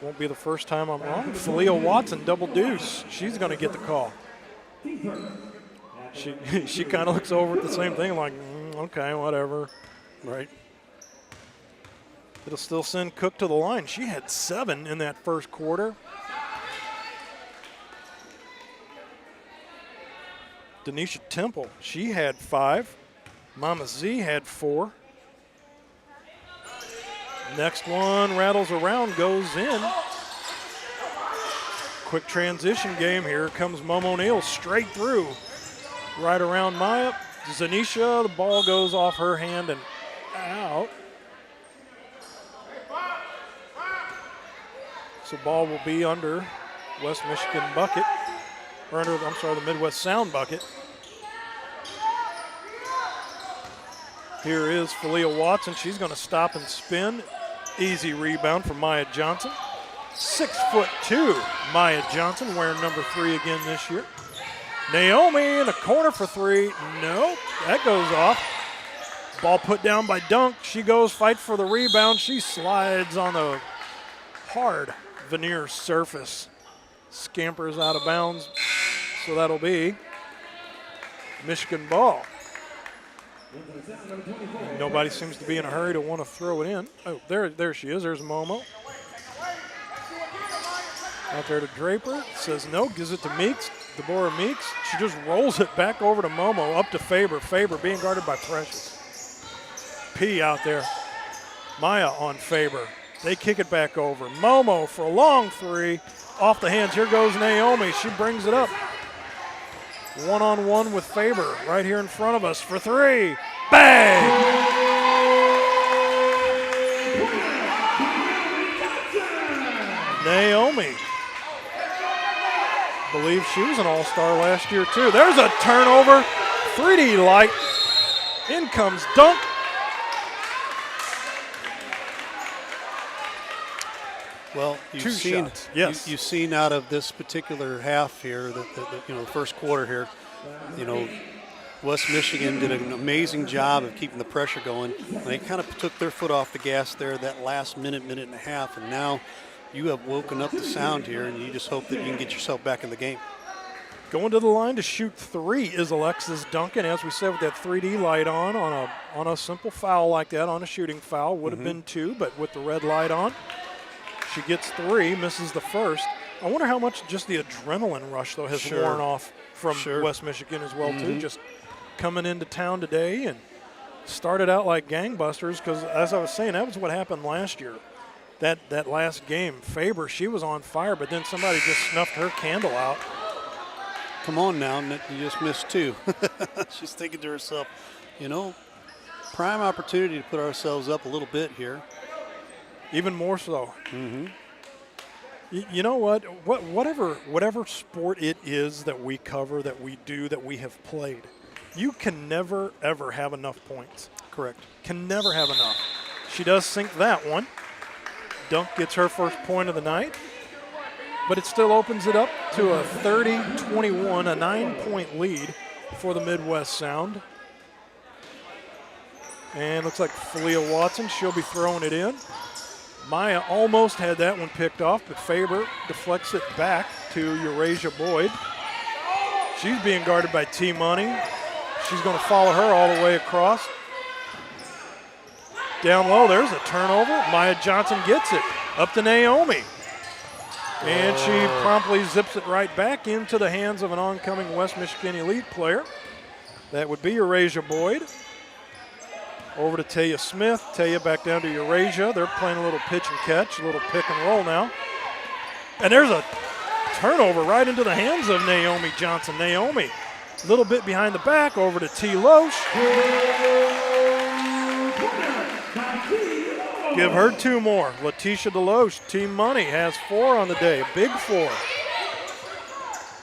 Won't be the first time I'm wrong. Falia Watson, double deuce. She's going to get the call. She kind of looks over at the same thing like, okay, whatever. Right. It'll still send Cook to the line. She had 7 in that first quarter. Denisha Temple, she had 5. Mama Z had 4. Next one rattles around, goes in. Quick transition game here. Comes Momo O'Neill straight through. Right around Maya. Zanisha, the ball goes off her hand and out. So ball will be under West Michigan bucket, or under, I'm sorry, the Midwest Sound bucket. Here is Falia Watson. She's going to stop and spin. Easy rebound for Maya Johnson. 6'2", Maya Johnson, wearing number 3 again this year. Naomi in the corner for 3. Nope, that goes off. Ball put down by Dunk. She goes, fight for the rebound. She slides on the hard veneer surface. Scampers out of bounds. So that'll be Michigan ball. Nobody seems to be in a hurry to want to throw it in. Oh, there she is. There's Momo. Out there to Draper. Says no. Gives it to Meeks. Deborah Meeks. She just rolls it back over to Momo. Up to Faber. Faber being guarded by Precious. P out there. Maya on Faber. They kick it back over. Momo for a long 3. Off the hands. Here goes Naomi. She brings it up. One-on-one with Faber right here in front of us for 3. Bang! Naomi. Believe she was an all-star last year too. There's a turnover. 3D light. In comes Dunk. Well, you've seen out of this particular half here, the first quarter here, West Michigan did an amazing job of keeping the pressure going. They kind of took their foot off the gas there that last minute and a half, and now you have woken up the Sound here, and you just hope that you can get yourself back in the game. Going to the line to shoot 3 is Alexis Duncan. As we said, with that 3D light on a simple foul like that, on a shooting foul, would have been 2, but with the red light on, she gets 3, misses the first. I wonder how much just the adrenaline rush, though, has worn off from West Michigan as well, too. Just coming into town today and started out like gangbusters, because as I was saying, that was what happened last year. That last game, Faber, she was on fire, but then somebody just snuffed her candle out. Come on now, you just missed 2. She's thinking to herself, prime opportunity to put ourselves up a little bit here. Even more so. You know what? Whatever sport it is that we cover, that we do, that we have played, you can never, ever have enough points. Correct. Can never have enough. She does sink that one. Dunk gets her first point of the night. But it still opens it up to a 30-21, a 9-point lead for the Midwest Sound. And looks like Falia Watson, she'll be throwing it in. Maya almost had that one picked off, but Faber deflects it back to Eurasia Boyd. She's being guarded by T-Money. She's going to follow her all the way across. Down low, there's a turnover. Maya Johnson gets it. Up to Naomi. And she promptly zips it right back into the hands of an oncoming West Michigan Elite player. That would be Eurasia Boyd. Over to Taya Smith. Taya back down to Eurasia. They're playing a little pitch and catch, a little pick and roll now. And there's a turnover right into the hands of Naomi Johnson. Naomi, a little bit behind the back, over to T. Loesch. Give her 2 more. Letitia Deloche, Team Money, has 4 on the day. A big 4.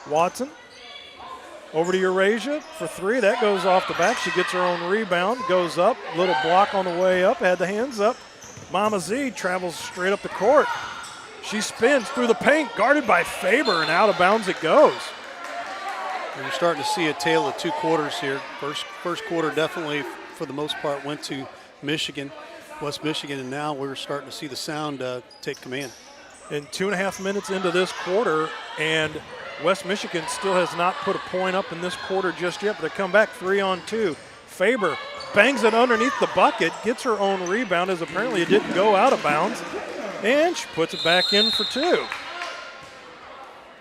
Watson over to Eurasia for 3. That goes off the back. She gets her own rebound, goes up. Little block on the way up, had the hands up. Mama Z travels straight up the court. She spins through the paint, guarded by Faber, and out of bounds it goes. We're starting to see a tale of 2 quarters here. First quarter definitely, for the most part, went to Michigan. West Michigan, and now we're starting to see the Sound take command. And 2.5 minutes into this quarter, and West Michigan still has not put a point up in this quarter just yet, but they come back 3-on-2. Faber bangs it underneath the bucket, gets her own rebound, as apparently it didn't go out of bounds, and she puts it back in for 2.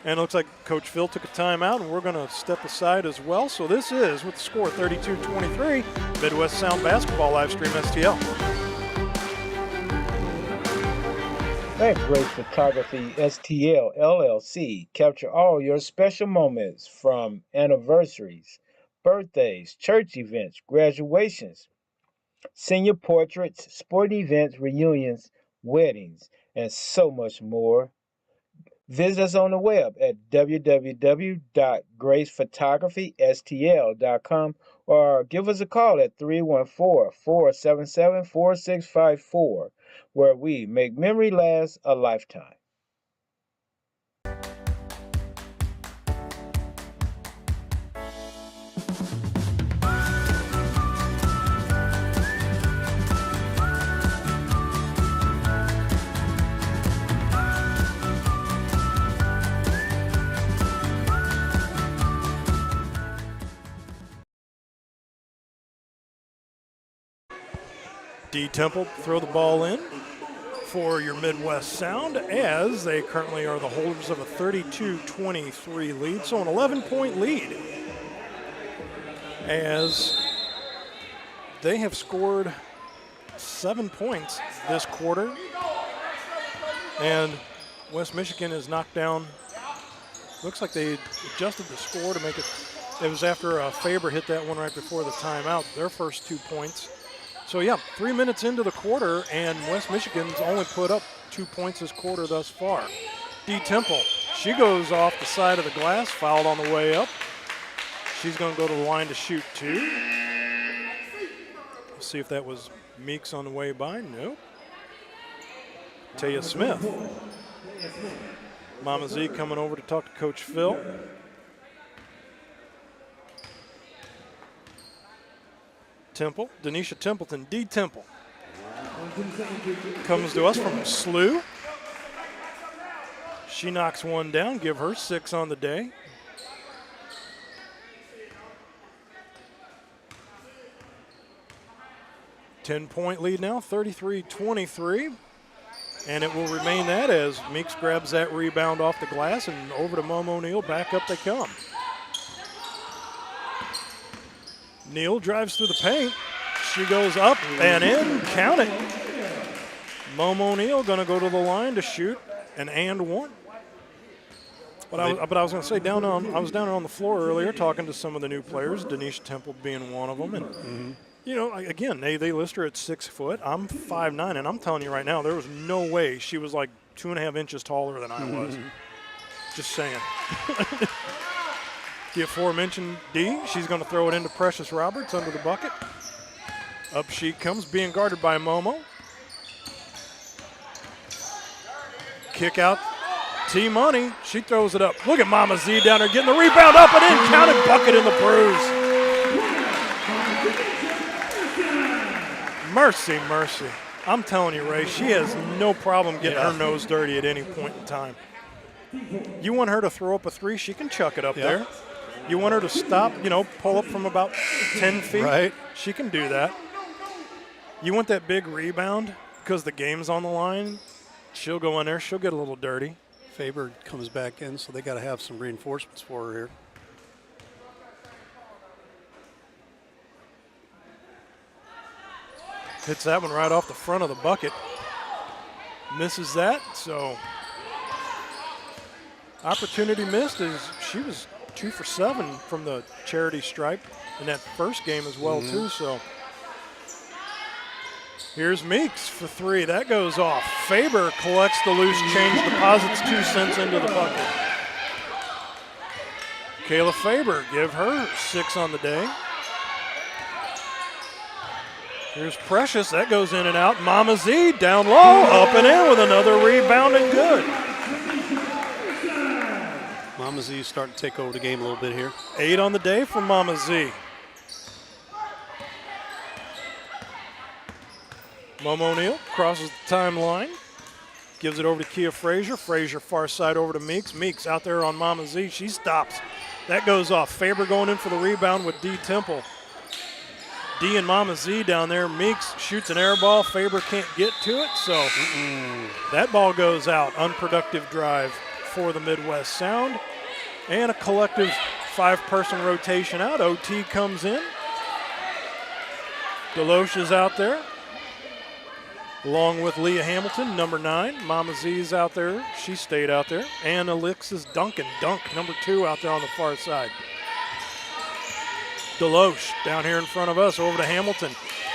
And it looks like Coach Phil took a timeout, and we're going to step aside as well. So this is, with the score 32-23, Midwest Sound Basketball Livestream STL. Let Grace Photography STL LLC capture all your special moments, from anniversaries, birthdays, church events, graduations, senior portraits, sporting events, reunions, weddings, and so much more. Visit us on the web at www.gracephotographystl.com or give us a call at 314-477-4654, where we make memory last a lifetime. D. Temple throw the ball in for your Midwest Sound, as they currently are the holders of a 32-23 lead, so an 11-point lead, as they have scored 7 points this quarter, and West Michigan has knocked down, looks like they adjusted the score to make it, it was after Faber hit that one right before the timeout, their first 2 points. So, yeah, 3 minutes into the quarter, and West Michigan's only put up 2 points this quarter thus far. D. Temple, she goes off the side of the glass, fouled on the way up. She's going to go to the line to shoot 2. Let's see if that was Meeks on the way by. Nope. Taya Smith. Mama Z coming over to talk to Coach Phil. Temple, Denisha Templeton, D. Temple, comes to us from SLU. She knocks one down, give her 6 on the day. Ten-point lead now, 33-23. And it will remain that as Meeks grabs that rebound off the glass and over to Momo Neal. Back up they come. Neal drives through the paint. She goes up and in. Count it. Momo Neal going to go to the line to shoot an and one. But I was going to say, I was down on the floor earlier talking to some of the new players, Denisha Temple being one of them. And, you know, again, they list her at 6 foot. I'm 5'9", and I'm telling you right now, there was no way she was like 2.5 inches taller than I was. Just saying. The aforementioned D, she's going to throw it into Precious Roberts under the bucket. Up she comes, being guarded by Momo. Kick out, T-Money. She throws it up. Look at Mama Z down there getting the rebound up and in. Counted bucket in the bruise. Mercy, mercy. I'm telling you, Ray, she has no problem getting her nose dirty at any point in time. You want her to throw up a 3, she can chuck it up there. You want her to stop, you know, pull up from about 10 feet, right? She can do that. You want that big rebound because the game's on the line, she'll go in there, she'll get a little dirty. Faber comes back in, so they got to have some reinforcements for her here. Hits that one right off the front of the bucket. Misses that, so opportunity missed as she was 2 for 7 from the charity stripe in that first game as well, too. So here's Meeks for 3. That goes off. Faber collects the loose change, deposits 2 cents into the bucket. Kayla Faber, give her 6 on the day. Here's Precious. That goes in and out. Mama Z down low, up and in with another rebound and good. Mama Z starting to take over the game a little bit here. 8 on the day from Mama Z. Momo Neal crosses the timeline. Gives it over to Kia Frazier. Frazier far side over to Meeks. Meeks out there on Mama Z. She stops. That goes off. Faber going in for the rebound with D Temple. D and Mama Z down there. Meeks shoots an air ball. Faber can't get to it, so that ball goes out. Unproductive drive for the Midwest Sound. And a collective 5-person rotation out. OT comes in. Deloche is out there, along with Leah Hamilton, number 9. Mama Z is out there. She stayed out there. And Alexis Duncan, number 2, out there on the far side. Deloche down here in front of us, over to Hamilton.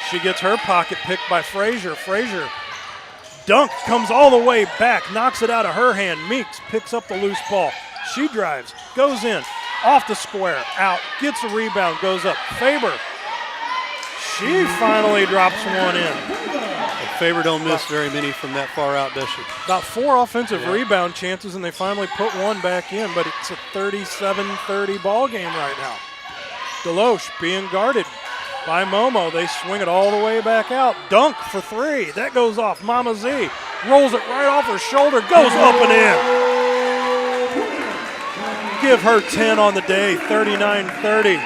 She gets her pocket picked by Frazier. Frazier dunk comes all the way back, knocks it out of her hand. Meeks picks up the loose ball. She drives, goes in, off the square, out, gets a rebound, goes up. Faber, she finally drops one in. Faber don't miss very many from that far out, does she? About 4 offensive rebound chances, and they finally put one back in, but it's a 37-30 ball game right now. Deloche being guarded by Momo. They swing it all the way back out. Dunk for 3. That goes off. Mama Z rolls it right off her shoulder, goes up and in. Give her 10 on the day, 39-30.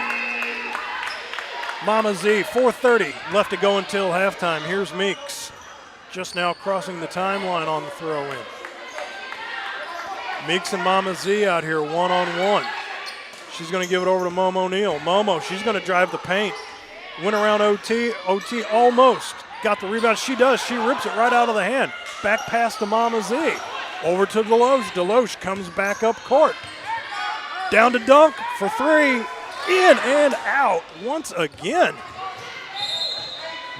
Mama Z, 4:30 left to go until halftime. Here's Meeks, just now crossing the timeline on the throw-in. Meeks and Mama Z out here one-on-one. She's going to give it over to Momo Neal. Momo, she's going to drive the paint. Went around OT. OT almost got the rebound. She does. She rips it right out of the hand. Back pass to Mama Z. Over to Deloche. Deloche comes back up court. Down to Dunk for 3. In and out once again.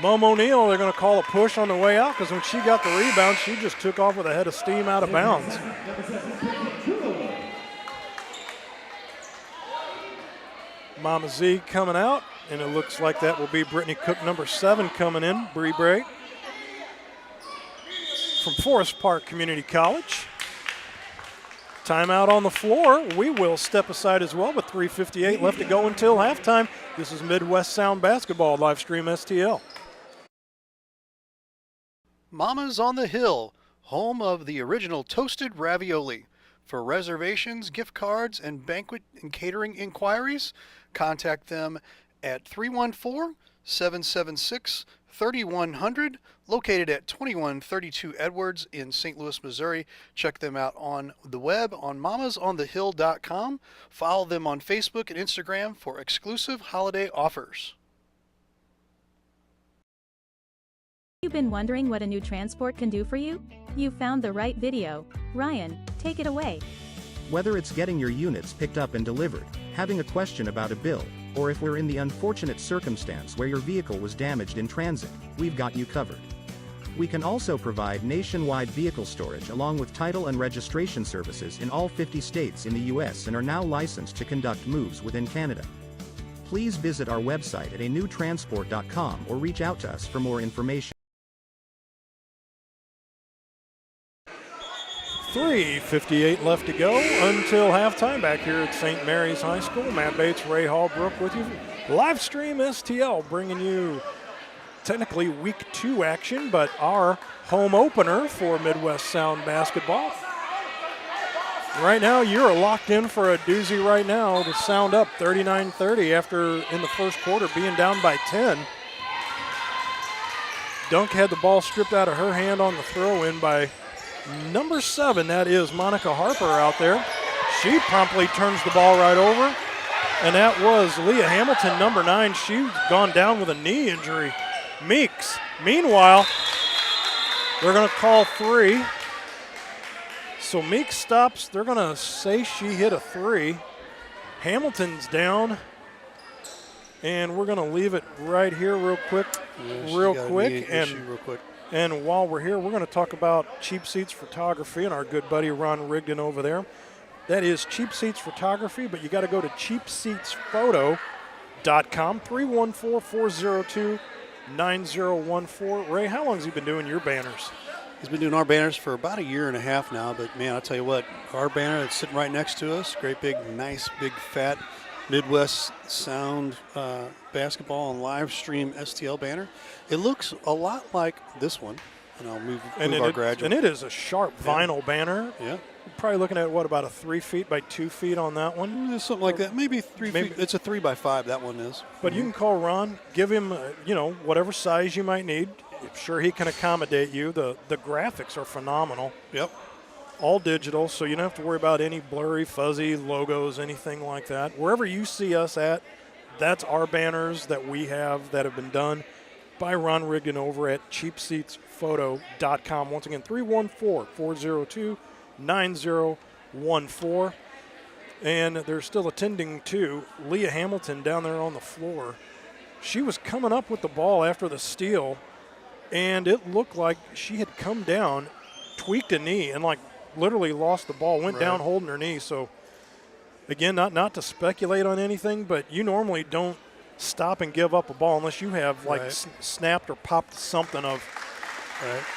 Momo Neal, they're going to call a push on the way out because when she got the rebound, she just took off with a head of steam out of bounds. Mama Z coming out, and it looks like that will be Brittany Cook, number 7, coming in, Bree Bray, from Forest Park Community College. Timeout on the floor. We will step aside as well with 3:58 left to go until halftime. This is Midwest Sound Basketball, live stream STL. Mama's on the Hill, home of the original toasted ravioli. For reservations, gift cards, and banquet and catering inquiries, contact them at 314-776-3100, located at 2132 Edwards in St. Louis, Missouri. Check them out on the web on mamasonthehill.com. Follow them on Facebook and Instagram for exclusive holiday offers. You've been wondering what a new transport can do for you? You found the right video. Ryan, take it away. Whether it's getting your units picked up and delivered, having a question about a bill, or if we're in the unfortunate circumstance where your vehicle was damaged in transit, we've got you covered. We can also provide nationwide vehicle storage along with title and registration services in all 50 states in the U.S. and are now licensed to conduct moves within Canada. Please visit our website at anewtransport.com or reach out to us for more information. 3:58 left to go until halftime back here at St. Mary's High School. Matt Bates, Ray Hallbrook with you. Live stream STL bringing you technically week 2 action, but our home opener for Midwest Sound basketball. Right now, you're locked in for a doozy right now. The Sound up 39-30 after in the first quarter being down by 10. Dunk had the ball stripped out of her hand on the throw-in by number 7, that is Monica Harper out there. She promptly turns the ball right over, and that was Leah Hamilton, number 9. She's gone down with a knee injury. Meeks, meanwhile, they're going to call 3. So Meeks stops. They're going to say she hit a 3. Hamilton's down, and we're going to leave it right here real quick. And while we're here, we're going to talk about Cheap Seats Photography and our good buddy Ron Rigdon over there. That is Cheap Seats Photography, but you got to go to cheapseatsphoto.com, 314-402-9014. Ray, how long has he been doing your banners? He's been doing our banners for about a year and a half now, but man, I'll tell you what, our banner that's sitting right next to us, great big, nice, big, fat Midwest Sound basketball and live stream STL banner. It looks a lot like this one, and I'll move our graduate. And it is a sharp vinyl banner. Yeah. You're probably looking at, what, about a 3 feet by 2 feet on that one? Something like that. Maybe 3 feet. It's a 3x5, that one is. But you can call Ron, give him, whatever size you might need. I'm sure he can accommodate you. The graphics are phenomenal. Yep. All digital, so you don't have to worry about any blurry, fuzzy logos, anything like that. Wherever you see us at, that's our banners that we have that have been done by Ron Rigdon over at cheapseatsphoto.com. Once again, 314-402-9014. And they're still attending to Leah Hamilton down there on the floor. She was coming up with the ball after the steal, and it looked like she had come down, tweaked a knee, and literally lost the ball, went down holding her knee. So, again, not to speculate on anything, but you normally don't stop and give up a ball unless you have snapped or popped something of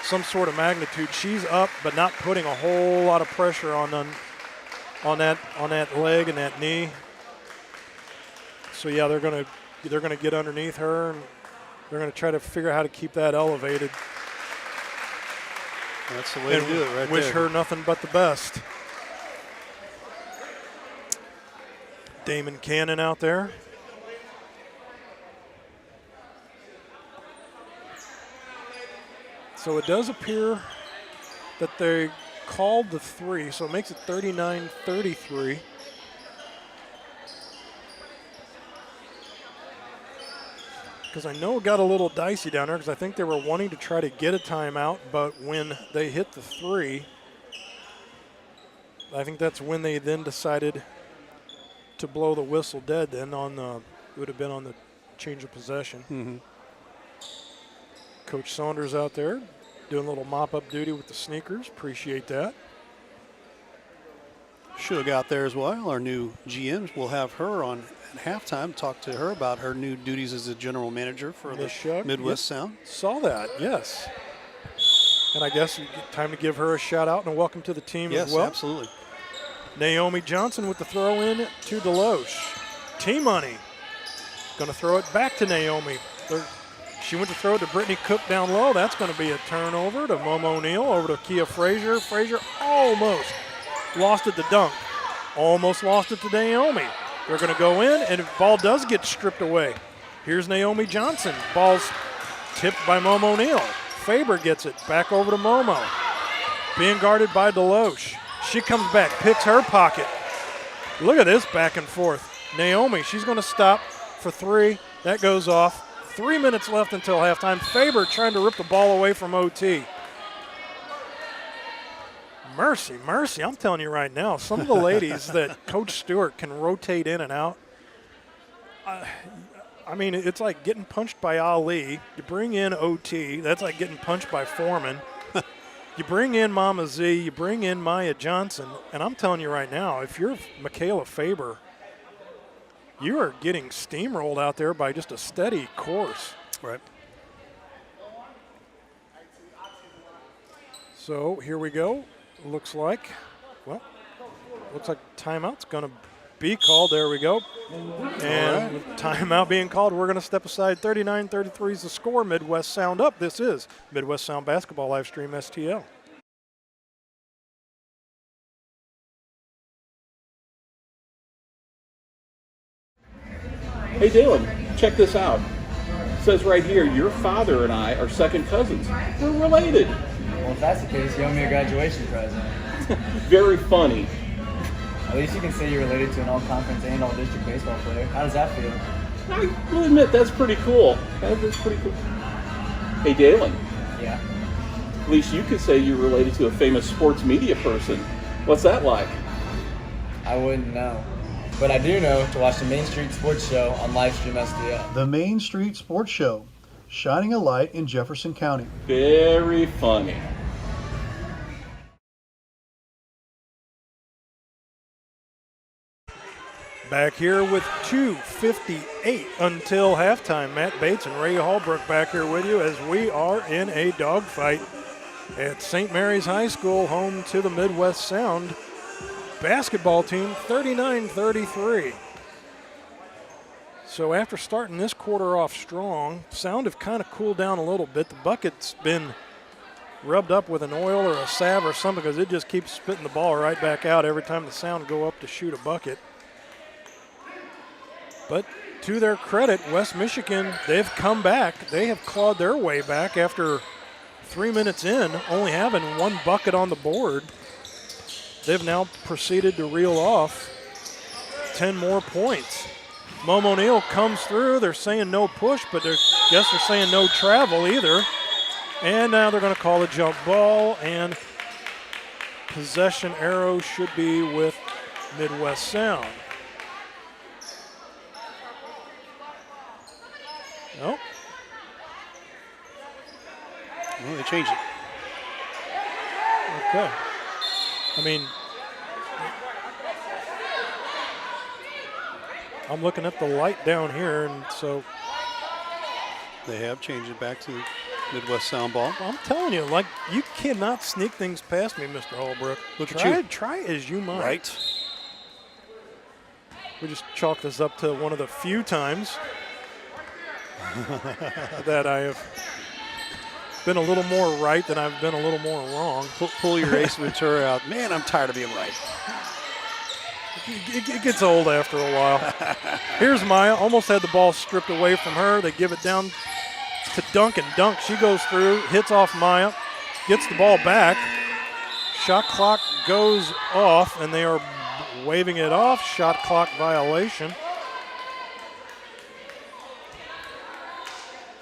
some sort of magnitude. She's up, but not putting a whole lot of pressure on that leg and that knee. So yeah, they're gonna get underneath her, and they're gonna try to figure out how to keep that elevated. That's the way to do it right there. Wish her nothing but the best. Damon Cannon out there. So it does appear that they called the 3, so it makes it 39-33. Because I know it got a little dicey down there because I think they were wanting to try to get a timeout, but when they hit the 3, I think that's when they then decided to blow the whistle dead then on the, it would have been on the change of possession. Mm-hmm. Coach Saunders out there doing a little mop-up duty with the sneakers. Appreciate that. Shug out there as well, our new GM. We'll have her on at halftime, talk to her about her new duties as a general manager for the Shug, Midwest Sound. Saw that, yes. And I guess time to give her a shout out and a welcome to the team as well. Yes, absolutely. Naomi Johnson with the throw in to Deloche. T-Money going to throw it back to Naomi. She went to throw it to Brittany Cook down low. That's going to be a turnover to Momo O'Neill. Over to Kia Frazier. Frazier almost lost it to Dunk. Almost lost it to Naomi. They're going to go in, and the ball does get stripped away. Here's Naomi Johnson. Ball's tipped by Momo O'Neill. Faber gets it back over to Momo. Being guarded by Deloche. She comes back, picks her pocket. Look at this back and forth. Naomi, she's going to stop for three. That goes off. 3 minutes left until halftime. Faber trying to rip the ball away from OT. Mercy, mercy. I'm telling you right now, some of the ladies that Coach Stewart can rotate in and out. I mean, it's like getting punched by Ali. You bring in OT. That's like getting punched by Foreman. You bring in Mama Z. You bring in Maya Johnson. And I'm telling you right now, if you're Michaela Faber, you are getting steamrolled out there by just a steady course. Right. So here we go. Looks like timeout's going to be called. There we go. And with timeout being called, we're going to step aside. 39-33 is the score. Midwest Sound up. This is Midwest Sound Basketball Live Stream STL. Hey, Dalen, check this out. It says right here, your father and I are second cousins. We're related. Well, if that's the case, you owe me a graduation present. Very funny. At least you can say you're related to an all-conference and all-district baseball player. How does that feel? I will admit, that's pretty cool. That is pretty cool. Hey, Dalen. Yeah? At least you could say you're related to a famous sports media person. What's that like? I wouldn't know. But I do know to watch the Main Street Sports Show on Livestream STL. The Main Street Sports Show, shining a light in Jefferson County. Very funny. Back here with 2:58 until halftime. Matt Bates and Ray Hallbrook back here with you as we are in a dogfight at St. Mary's High School, home to the Midwest Sound basketball team, 39-33. So after starting this quarter off strong, Sound have kind of cooled down a little bit. The bucket's been rubbed up with an oil or a salve or something because it just keeps spitting the ball right back out every time the Sound go up to shoot a bucket. But to their credit, West Michigan, they've come back. They have clawed their way back after 3 minutes in, only having one bucket on the board. They've now proceeded to reel off 10 more points. Momo O'Neill comes through. They're saying no push, but I guess they're saying no travel either. And now they're going to call a jump ball, and possession arrow should be with Midwest Sound. Nope. Well, they changed it. Okay. I mean, I'm looking at the light down here, and so they have changed it back to Midwest Sound ball. I'm telling you, like, you cannot sneak things past me, Mr. Hallbrook. Look at you. Try as you might. Right. We just chalk this up to one of the few times that I have been a little more right than I've been a little more wrong. Pull your Ace Ventura out. Man, I'm tired of being right. It gets old after a while. Here's Maya. Almost had the ball stripped away from her. They give it down to Dunk, and Dunk, she goes through, hits off Maya, gets the ball back. Shot clock goes off, and they are waving it off. Shot clock violation.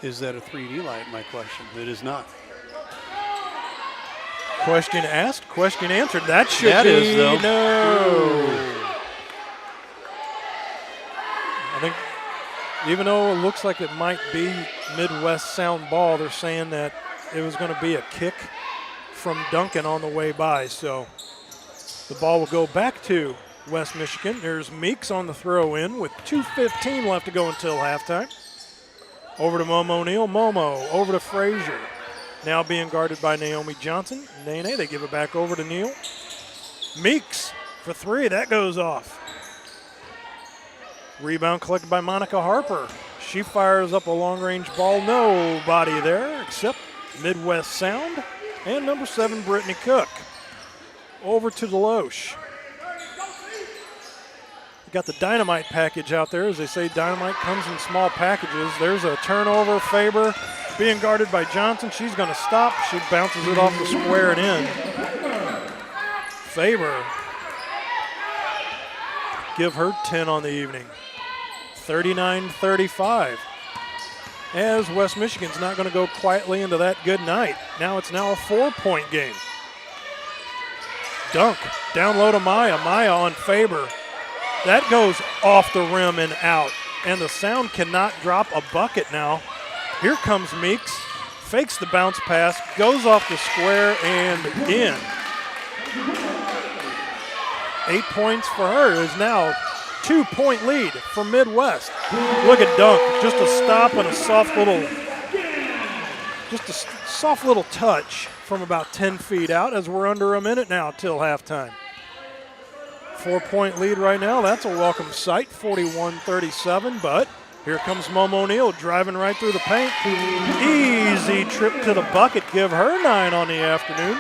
Is that a 3D light, my question? It is not. Question asked, question answered. That should that be is, though. No. I think even though it looks like it might be Midwest Sound ball, they're saying that it was going to be a kick from Duncan on the way by. So the ball will go back to West Michigan. There's Meeks on the throw in with 2:15 left to go until halftime. Over to Momo O'Neill. Momo over to Frazier. Now being guarded by Naomi Johnson. Nene, they give it back over to Neal. Meeks for three. That goes off. Rebound collected by Monica Harper. She fires up a long-range ball. Nobody there except Midwest Sound and number 7, Brittany Cook. Over to Deloche. got the dynamite package out there. As they say, dynamite comes in small packages. There's a turnover. Faber being guarded by Johnson. She's going to stop. She bounces it off the square and in. Faber, give her 10 on the evening. 39-35. As West Michigan's not going to go quietly into that good night. Now it's a 4-point game. Dunk down low to Maya. Maya on Faber. That goes off the rim and out. And the Sound cannot drop a bucket now. Here comes Meeks. Fakes the bounce pass. Goes off the square and in. 8 points for her is now 2-point lead for Midwest. Look at Dunk. Just a stop and a soft little touch from about 10 feet out as we're under a minute now till halftime. 4-point lead right now. That's a welcome sight, 41-37, but here comes Mom O'Neill driving right through the paint. Easy trip to the bucket. Give her 9 on the afternoon.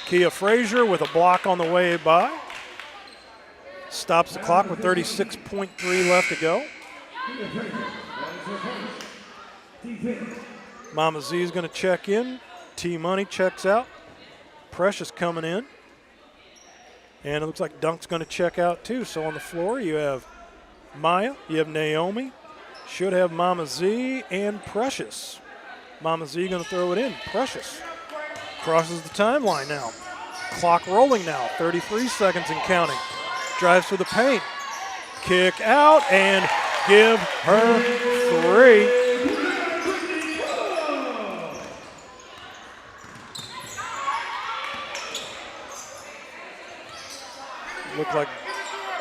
Kia Frazier with a block on the way by. Stops the clock with 36.3 left to go. Mama Z is going to check in. T-Money checks out. Precious coming in. And it looks like Dunk's going to check out too. So on the floor you have Maya, you have Naomi, should have Mama Z and Precious. Mama Z going to throw it in. Precious crosses the timeline now. Clock rolling now, 33 seconds and counting. Drives to the paint. Kick out and give her 3. Looked like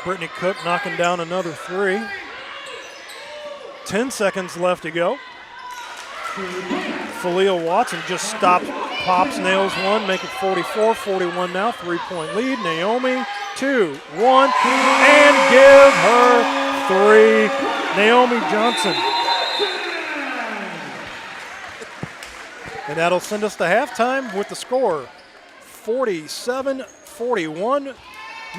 Brittany Cook knocking down another 3. 10 seconds left to go. Falia Watson just stops, pops, nails one, make it 44-41 now, 3-point lead. Naomi, 2, 1, and give her 3. Naomi Johnson. And that'll send us to halftime with the score, 47-41.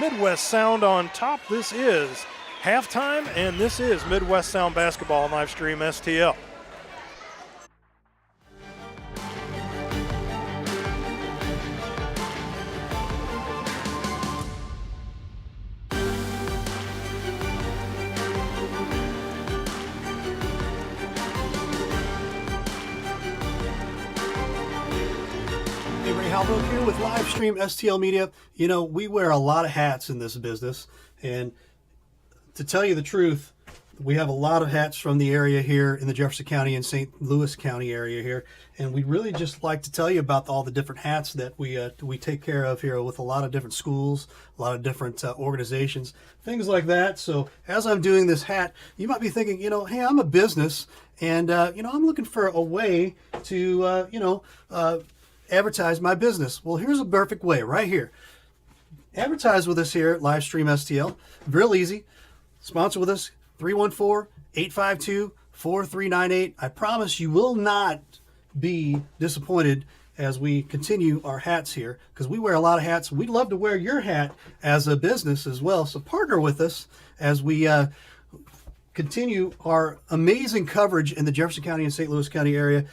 Midwest Sound on top. This is halftime, and this is Midwest Sound Basketball on Livestream STL. Halbrook here with Livestream STL Media. You know, we wear a lot of hats in this business, and to tell you the truth, we have a lot of hats from the area here in the Jefferson County and St. Louis County area here, and we really just like to tell you about all the different hats that we take care of here with a lot of different schools, a lot of different organizations, things like that. So as I'm doing this hat, you might be thinking, you know, hey, I'm a business, and you know, I'm looking for a way to advertise my business. Well, here's a perfect way right here. Advertise with us here at Livestream STL. Real easy. Sponsor with us, 314-852-4398. I promise you will not be disappointed as we continue our hats here, because we wear a lot of hats. We'd love to wear your hat as a business as well. So partner with us as we continue our amazing coverage in the Jefferson County and St. Louis County area.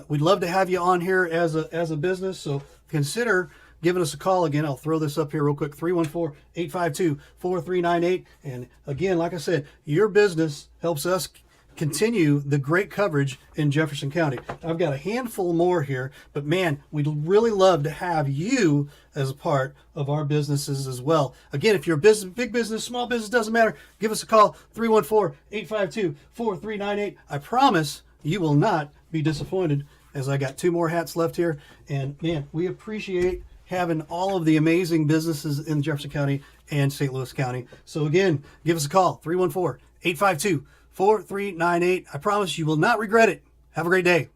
We'd love to have you on here as a business, so consider giving us a call. Again, I'll throw this up here real quick, 314-852-4398. And again, like I said, your business helps us continue the great coverage in Jefferson County. I've got a handful more here, but man, we'd really love to have you as a part of our businesses as well. Again, if you're a business, big business, small business, doesn't matter, give us a call, 314-852-4398. I promise you will not be disappointed, as I got 2 more hats left here. And man, we appreciate having all of the amazing businesses in Jefferson County and St. Louis County. So again, give us a call, 314-852-4398. I promise you will not regret it. Have a great day.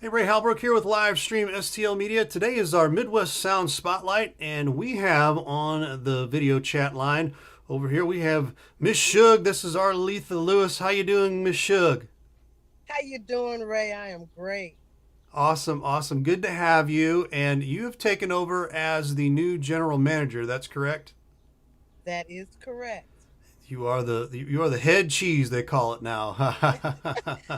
Hey, Ray Halbrook here with Livestream STL Media. Today is our Midwest Sound Spotlight, and we have on the video chat line over here, we have Miss Shug. This is our Letha Lewis. How you doing, Miss Shug? How you doing, Ray? I am great. Awesome, awesome. Good to have you. And you have taken over as the new general manager. That's correct. That is correct. You are the head cheese, they call it now.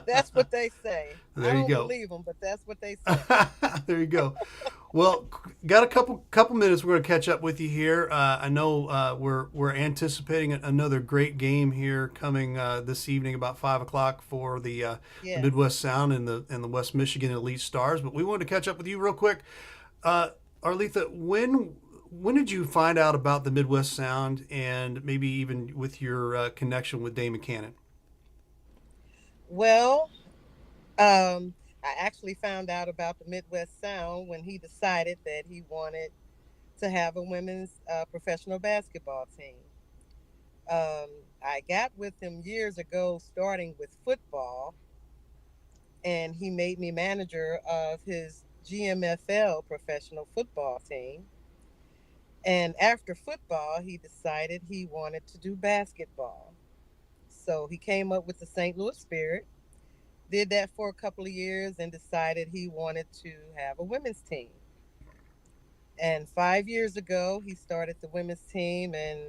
That's what they say. There I you don't go. believe them, but that's what they say. There you go. Well, got a couple minutes. We're going to catch up with you here. I know we're anticipating another great game here coming this evening about 5 o'clock for the Midwest Sound and the West Michigan Elite Stars. But we wanted to catch up with you real quick. Arletha, when did you find out about the Midwest Sound, and maybe even with your connection with Damon Cannon? Well, I actually found out about the Midwest Sound when he decided that he wanted to have a women's professional basketball team. I got with him years ago, starting with football, and he made me manager of his GMFL professional football team. And after football, he decided he wanted to do basketball. So he came up with the St. Louis Spirit, did that for a couple of years, and decided he wanted to have a women's team. And 5 years ago, he started the women's team. And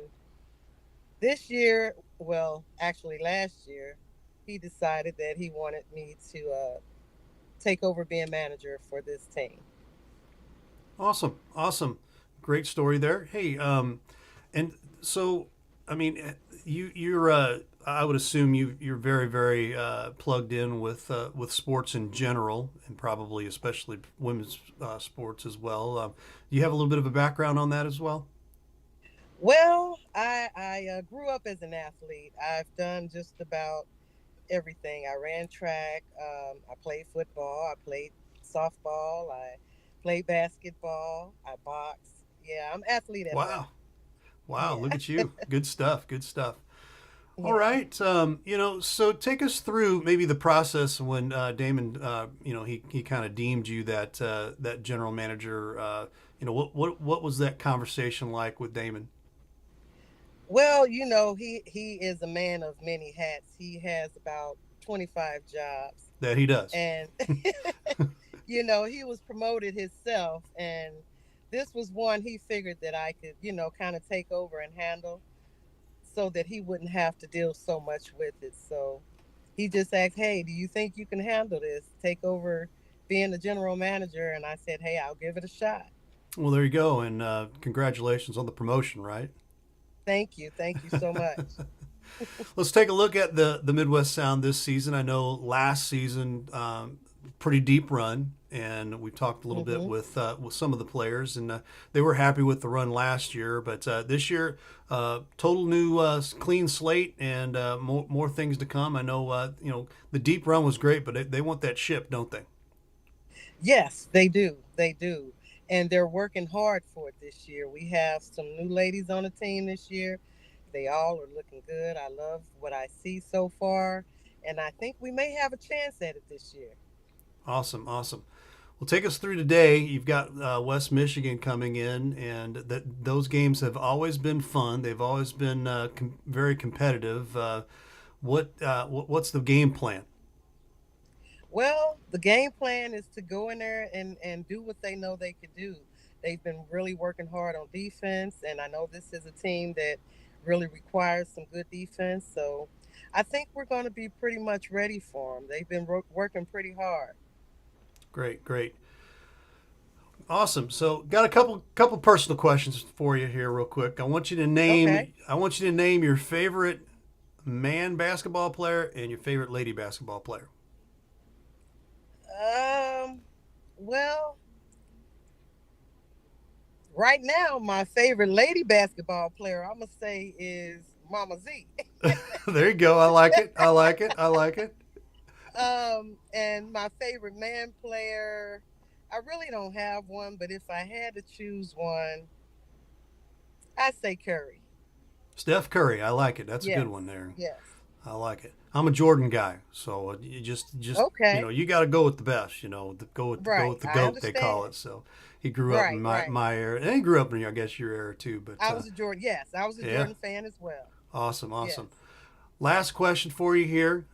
this year, well, actually last year, he decided that he wanted me to take over being manager for this team. Awesome, awesome. Great story there. Hey, and so, I mean, you're I would assume you're very, very plugged in with sports in general, and probably especially women's sports as well. You have a little bit of a background on that as well? Well, I grew up as an athlete. I've done just about everything. I ran track. I played football. I played softball. I played basketball. I boxed. Yeah, I'm athlete at heart. Wow, Yeah. look at you. Good stuff, good stuff. Yeah. All right, so take us through maybe the process when Damon, he kind of deemed you that general manager. What was that conversation like with Damon? Well, he is a man of many hats. He has about 25 jobs. That he does. And, he was promoted himself. And this was one he figured that I could, kind of take over and handle so that he wouldn't have to deal so much with it. So he just asked, hey, do you think you can handle this? Take over being the general manager? And I said, hey, I'll give it a shot. Well, there you go. And congratulations on the promotion, right? Thank you. Thank you so much. Let's take a look at the Midwest Sound this season. I know last season, pretty deep run, and we talked a little bit with some of the players, and they were happy with the run last year. But this year, total new clean slate, and more things to come. I know the deep run was great, but they want that ship, don't they? Yes, they do. They do. And they're working hard for it this year. We have some new ladies on the team this year. They all are looking good. I love what I see so far. And I think we may have a chance at it this year. Awesome, awesome. Well, take us through today. You've got West Michigan coming in, and those games have always been fun. They've always been very competitive. What's the game plan? Well, the game plan is to go in there and do what they know they could do. They've been really working hard on defense, and I know this is a team that really requires some good defense. So I think we're going to be pretty much ready for them. They've been working pretty hard. Great, great. Awesome. So, got a couple personal questions for you here, real quick. I want you to name your favorite man basketball player and your favorite lady basketball player. Well, right now, my favorite lady basketball player, I'm going to say, is Mama Z. There you go. I like it. I like it. I like it. And my favorite man player, I really don't have one, but if I had to choose one, I'd say Curry. Steph Curry. I like it. That's a good one there. Yes. I like it. I'm a Jordan guy, so you just okay. You got to go with the best. Go with the GOAT, they call it. So he grew up in my era, and he grew up in I guess your era too. But I was a Jordan. Yes, I was a Jordan fan as well. Awesome, awesome. Yes. Last question for you here.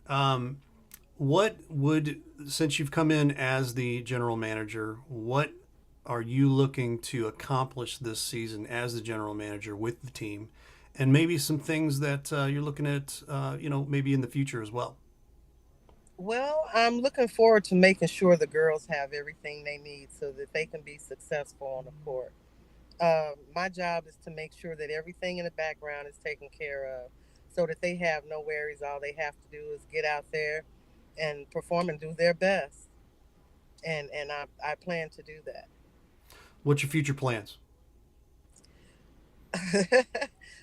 What would, since you've come in as the general manager, what are you looking to accomplish this season as the general manager with the team? And maybe some things that you're looking at, maybe in the future as well. Well, I'm looking forward to making sure the girls have everything they need so that they can be successful on the court. My job is to make sure that everything in the background is taken care of so that they have no worries. All they have to do is get out there and perform and do their best. And I plan to do that. What's your future plans?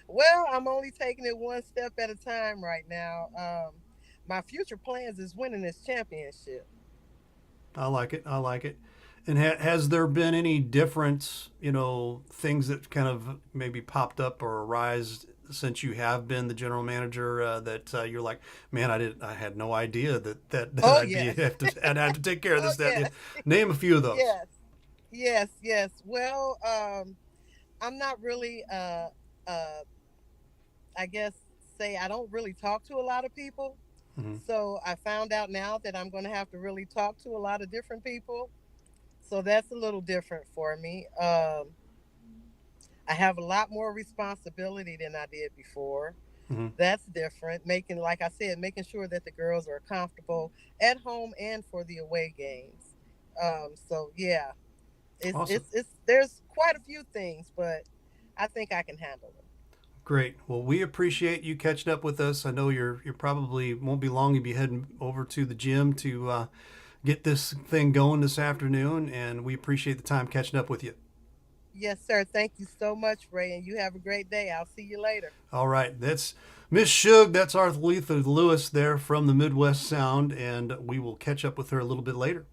Well, I'm only taking it one step at a time right now. My future plans is winning this championship. I like it. I like it. And has there been any different, things that kind of maybe popped up or arise since you have been the general manager that you're like, man, I had no idea that I'd have to take care of this. Yes. Name a few of those. Yes. Well, I'm not really, I guess, I don't really talk to a lot of people. Mm-hmm. So I found out now that I'm going to have to really talk to a lot of different people. So that's a little different for me. I have a lot more responsibility than I did before. Mm-hmm. That's different. Making sure that the girls are comfortable at home and for the away games. So yeah, Awesome. There's quite a few things, but I think I can handle it. Great. Well, we appreciate you catching up with us. I know you're probably won't be long. You'll be heading over to the gym to get this thing going this afternoon, and we appreciate the time catching up with you. Yes, sir. Thank you so much, Ray, and you have a great day. I'll see you later. All right. That's Miss Shug. That's Arletha Lewis there from the Midwest Sound, and we will catch up with her a little bit later.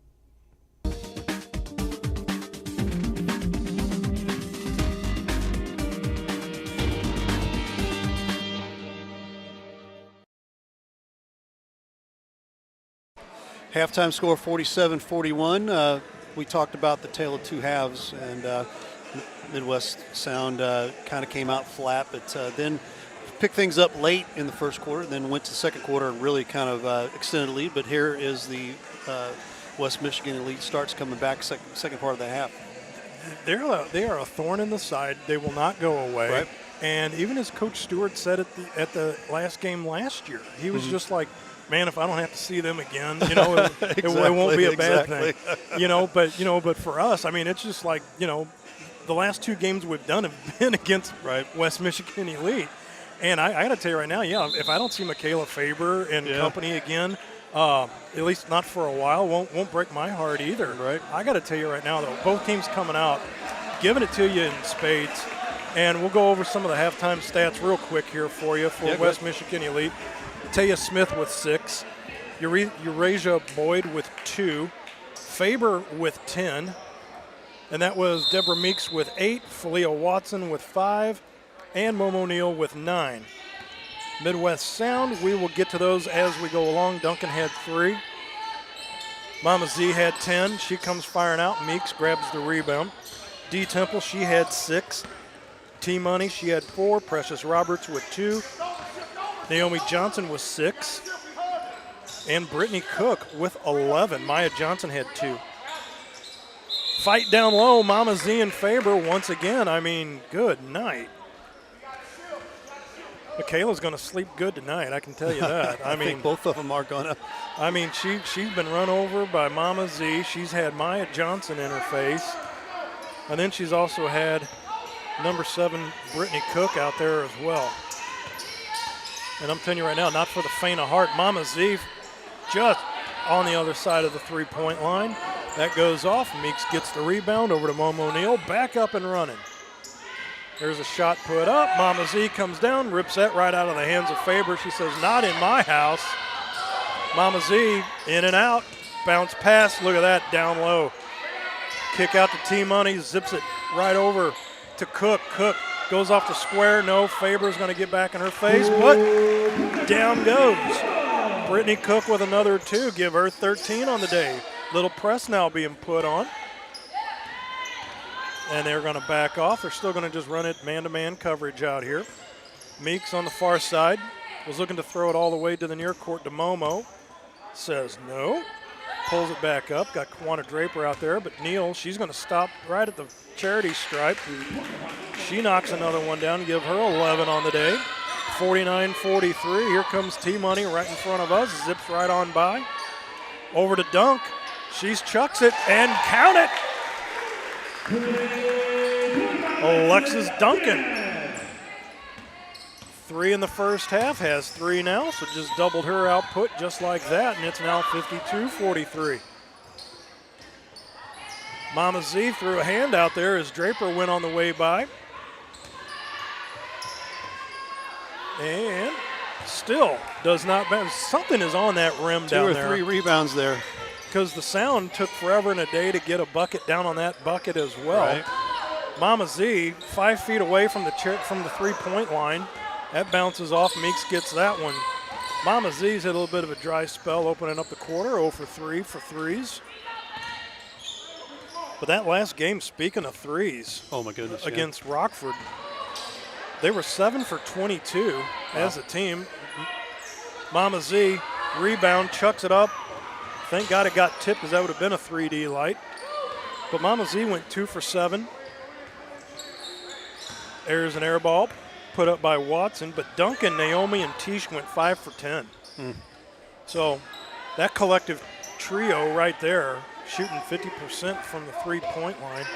Halftime score 47-41. We talked about the tale of two halves, and Midwest Sound kind of came out flat, but then picked things up late in the first quarter, then went to the second quarter and really kind of extended the lead. But here is the West Michigan Elite starts coming back second part of the half. They are a thorn in the side. They will not go away. Right. And even as Coach Stewart said at the last game last year, he was just like, man, if I don't have to see them again, it won't be a bad thing. But for us, I mean, it's just like, the last two games we've done have been against West Michigan Elite. And I got to tell you right now, if I don't see Michaela Faber and company again, at least not for a while, won't break my heart either. Right. I got to tell you right now, though, both teams coming out, giving it to you in spades. And we'll go over some of the halftime stats real quick here for you for West Michigan Elite. Taya Smith with 6, Eurasia Boyd with 2, Faber with 10, and that was Deborah Meeks with 8, Falia Watson with 5, and Momo Neal with 9. Midwest Sound, we will get to those as we go along. Duncan had 3. Mama Z had 10. She comes firing out. Meeks grabs the rebound. D Temple, she had 6. T-Money, she had 4. Precious Roberts with 2. Naomi Johnson with 6. And Brittany Cook with 11. Maya Johnson had 2. Fight down low, Mama Z and Faber once again. I mean, good night. Michaela's going to sleep good tonight, I can tell you that. I think both of them are going to. I mean, she's been run over by Mama Z. She's had Maya Johnson in her face. And then she's also had number 7, Brittany Cook out there as well. And I'm telling you right now, not for the faint of heart. Mama Z just on the other side of the three-point line. That goes off. Meeks gets the rebound over to Momo Neal. Back up and running. There's a shot put up. Mama Z comes down, rips that right out of the hands of Faber. She says, not in my house. Mama Z in and out. Bounce pass. Look at that down low. Kick out to T-Money. Zips it right over to Cook. Cook goes off the square. No, Faber's going to get back in her face, but down goes. Brittany Cook with another 2. Give her 13 on the day. Little press now being put on. And they're going to back off. They're still going to just run it man-to-man coverage out here. Meeks on the far side was looking to throw it all the way to the near court to Momo. says no. Pulls it back up. Got Kawana Draper out there, but Neal, she's going to stop right at the charity stripe. She knocks another one down, give her 11 on the day. 49-43. Here comes T-Money right in front of us. Zips right on by. Over to Dunk. She's chucks it and count it. Alexis Duncan. 3 in the first half, has 3 now, so just doubled her output just like that, and it's now 52-43. Mama Z threw a hand out there as Draper went on the way by. And still does not bounce. Something is on that rim down there. 2 or 3 rebounds there. Because the Sound took forever and a day to get a bucket down on that bucket as well. Right. Mama Z, 5 feet away from the 3-point line. That bounces off. Meeks gets that one. Mama Z's had a little bit of a dry spell opening up the quarter. 0 for 3 for threes. But that last game, speaking of threes, oh my goodness, against Rockford, they were 7 for 22 as a team. Mama Z, rebound, chucks it up. Thank God it got tipped because that would have been a 3D light. But Mama Z went 2 for 7. There's an air ball put up by Watson, but Duncan, Naomi, and Tish went 5 for 10. So that collective trio right there, shooting 50% from the 3-point line.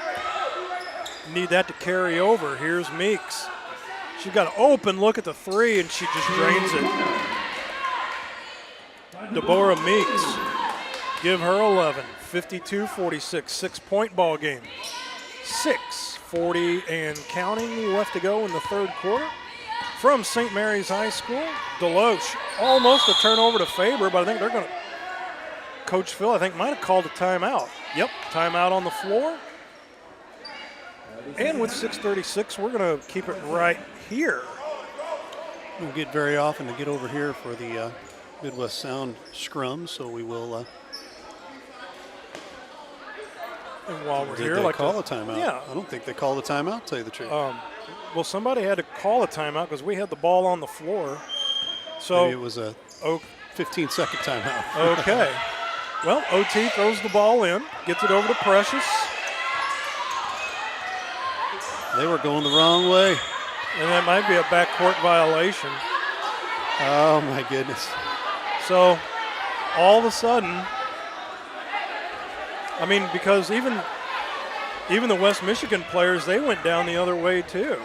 Need that to carry over. Here's Meeks. She got an open look at the 3, and she just drains it. Deborah Meeks, give her 11. 52-46, 6-point ball game. 6:40 and counting left to go in the third quarter. From St. Mary's High School, Deloche, almost a turnover to Faber, but I think they're going to, Coach Phil, I think, might have called a timeout. Yep, timeout on the floor. And with 6:36, we're going to keep it right here. We don't get very often to get over here for the Midwest Sound scrum, so we will. And while we're Did here, they like call a timeout? Yeah. I don't think they called a timeout, to tell you the truth. Well, somebody had to call a timeout because we had the ball on the floor. So maybe it was a 15-second timeout. Okay. Well, OT throws the ball in, gets it over to Precious. They were going the wrong way. And that might be a backcourt violation. Oh, my goodness. So, all of a sudden, I mean, because even the West Michigan players, they went down the other way too.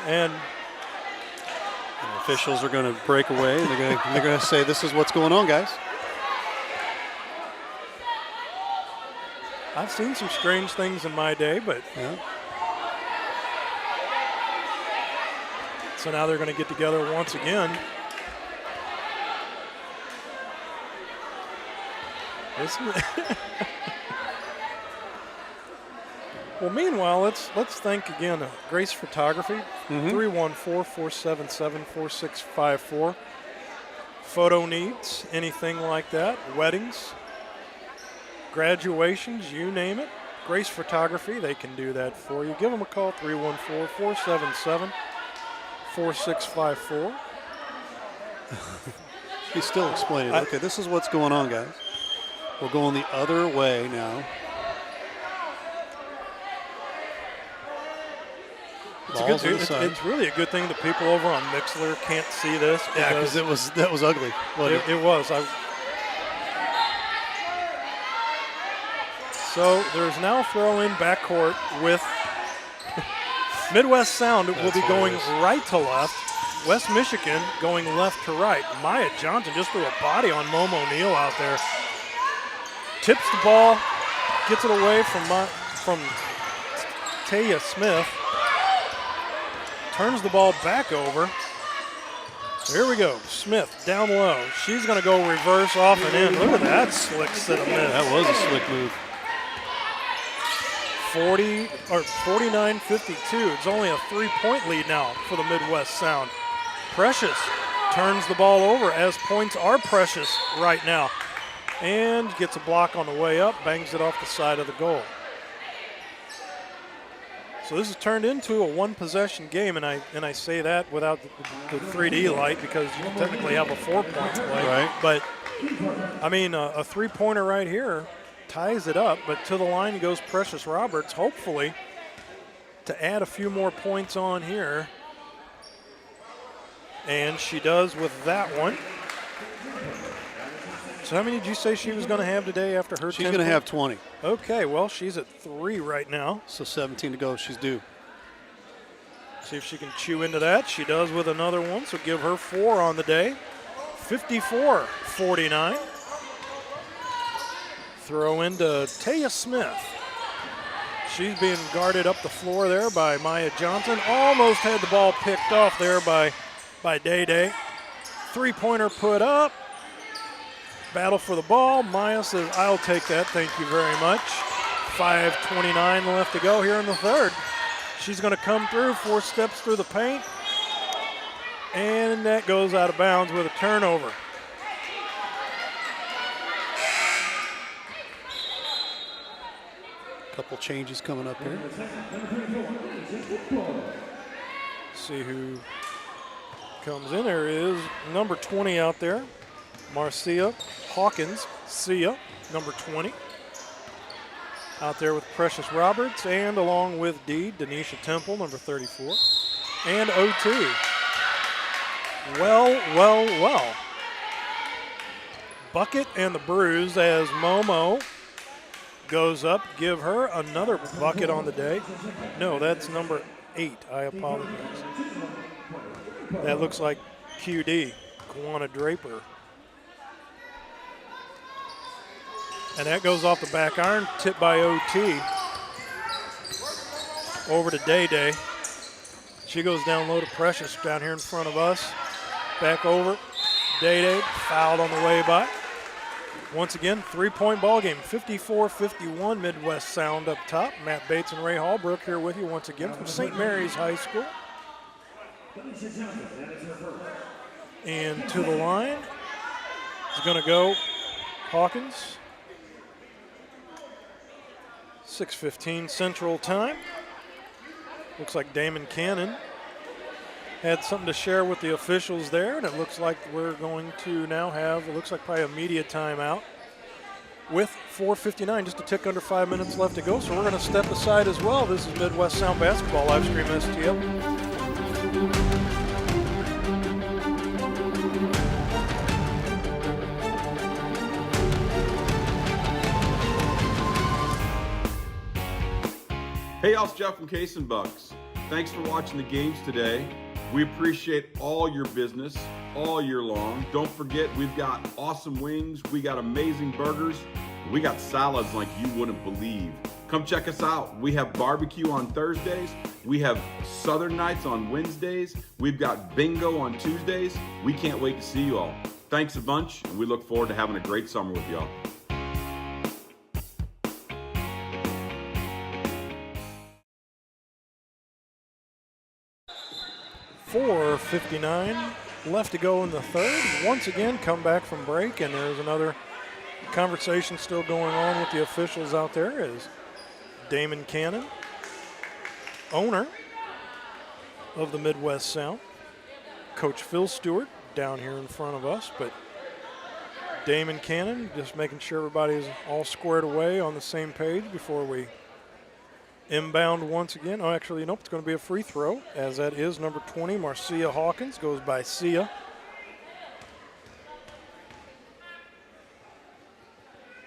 And the officials are going to break away. They're going to say, this is what's going on, guys. I've seen some strange things in my day, but yeah. So now they're going to get together once again. Well, meanwhile, let's thank again Grace Photography, 314-477-4654. Photo needs, anything like that, weddings, graduations, you name it. Grace Photography, they can do that for you. Give them a call, 314-477-4654. He's still explaining. Okay, this is what's going on, guys. We're going the other way now. It's really a good thing that people over on Mixler can't see this. Yeah, because that was ugly. It was. So there's now a throw-in backcourt with Midwest Sound will be going right to left. West Michigan going left to right. Maya Johnson just threw a body on Momo Neal out there. Tips the ball, gets it away from Taya Smith. Turns the ball back over. Here we go. Smith down low. She's going to go reverse off and in. Look at that slick set of minutes. That was a slick move. 49-52. It's only a 3-point lead now for the Midwest Sound. Precious turns the ball over as points are precious right now. And gets a block on the way up, bangs it off the side of the goal. So this has turned into a one-possession game, and I say that without the 3D light because you technically have a 4-point play. Right. But I mean, a three-pointer right here ties it up, but to the line goes Precious Roberts, hopefully to add a few more points on here. And she does with that one. So how many did you say she was going to have today after her 10 She's going to have 20. Okay, well, she's at 3 right now. So 17 to go. She's due. See if she can chew into that. She does with another one, so give her 4 on the day. 54-49. Throw into Taya Smith. She's being guarded up the floor there by Maya Johnson. Almost had the ball picked off there by Day Day. Three-pointer put up. Battle for the ball. Maya says, I'll take that, thank you very much. 5:29 left to go here in the third. She's going to come through, 4 steps through the paint. And that goes out of bounds with a turnover. Couple changes coming up here. See who comes in. There is number 20 out there. Marcia Hawkins, Sia, number 20. Out there with Precious Roberts, and along with D, Denisha Temple, number 34. And OT. Well. Bucket and the bruise as Momo goes up. Give her another bucket on the day. No, that's number 8. I apologize. That looks like QD, Kawana Draper. And that goes off the back iron, tipped by OT. Over to Day Day. She goes down low to Precious down here in front of us. Back over. Day Day fouled on the way by. Once again, 3-point ball game. 54-51 Midwest Sound up top. Matt Bates and Ray Hallbrook here with you once again from St. Mary's High School. And to the line is going to go Hawkins. 6:15 Central Time. Looks like Damon Cannon had something to share with the officials there, and it looks like we're going to now have, it looks like probably a media timeout with 4:59, just a tick under 5 minutes left to go. So we're going to step aside as well. This is Midwest Sound Basketball, live stream STL. Hey, y'all, it's Jeff from Case and Bucks. Thanks for watching the games today. We appreciate all your business all year long. Don't forget, we've got awesome wings, we got amazing burgers, we got salads like you wouldn't believe. Come check us out. We have barbecue on Thursdays, we have Southern Nights on Wednesdays, we've got bingo on Tuesdays. We can't wait to see you all. Thanks a bunch, and we look forward to having a great summer with y'all. 4:59 left to go in the third. Once again, come back from break, and there's another conversation still going on with the officials out there as Damon Cannon, owner of the Midwest Sound, Coach Phil Stewart down here in front of us, but Damon Cannon just making sure everybody's all squared away on the same page before we inbound once again. Oh, actually, nope, it's going to be a free throw, as that is number 20, Marcia Hawkins, goes by Sia.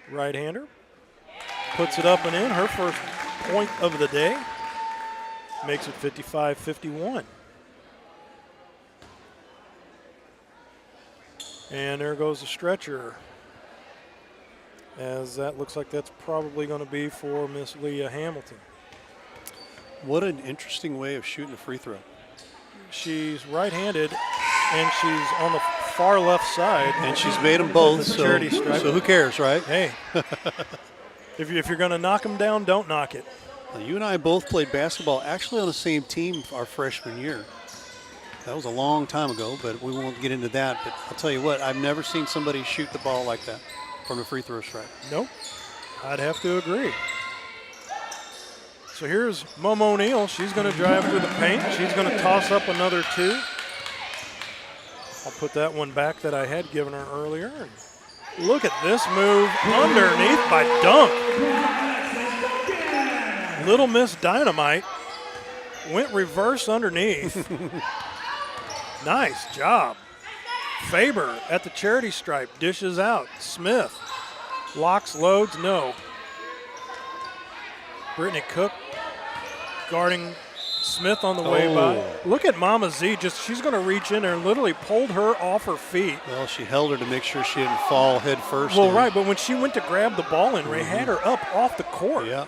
Right-hander. Puts it up and in, her first point of the day. Makes it 55-51. And there goes the stretcher, as that looks like that's probably going to be for Miss Leah Hamilton. What an interesting way of shooting a free throw. She's right-handed, and she's on the far left side. And she's made them both, so who cares, right? Hey, if you're going to knock them down, don't knock it. Now, you and I both played basketball actually on the same team our freshman year. That was a long time ago, but we won't get into that. But I'll tell you what, I've never seen somebody shoot the ball like that from a free throw strike. Nope, I'd have to agree. So here's Momo O'Neill. She's going to drive through the paint. She's going to toss up another 2. I'll put that one back that I had given her earlier. And Look at this move underneath by Dunk. Little Miss Dynamite went reverse underneath. Nice job. Faber at the charity stripe, dishes out. Smith locks, loads, no. Brittany Cook guarding Smith on the way by. Look at Mama Z, she's going to reach in there and literally pulled her off her feet. Well, she held her to make sure she didn't fall head first. Well, right, but when she went to grab the ball and Ray had her up off the court. Yeah.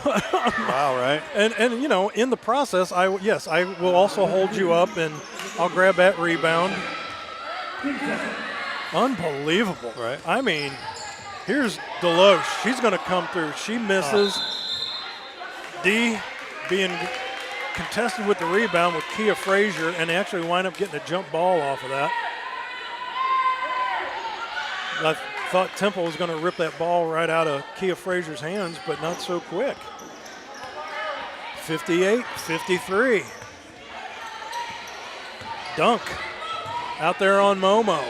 Wow, right? And you know, in the process, I will also hold you up and I'll grab that rebound. Unbelievable. Right. I mean, here's Deloche. She's going to come through. She misses. D being contested with the rebound with Kia Frazier, and they actually wind up getting a jump ball off of that. I thought Temple was going to rip that ball right out of Kia Frazier's hands, but not so quick. 58-53. Dunk out there on Momo.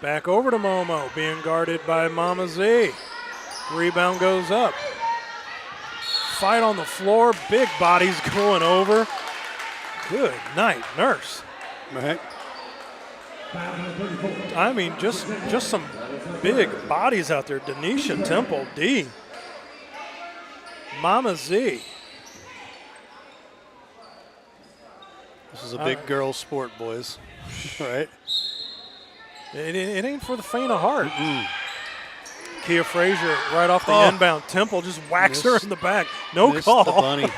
Back over to Momo, being guarded by Mama Z. Rebound goes up. Fight on the floor, big bodies going over. Good night, Nurse. Right. I mean, just some big bodies out there. Denisha Temple, D. Mama Z. This is a big girl sport, boys. Right? It ain't for the faint of heart. Kia Frazier right off the inbound. Temple just whacks her in the back. No call. The bunny.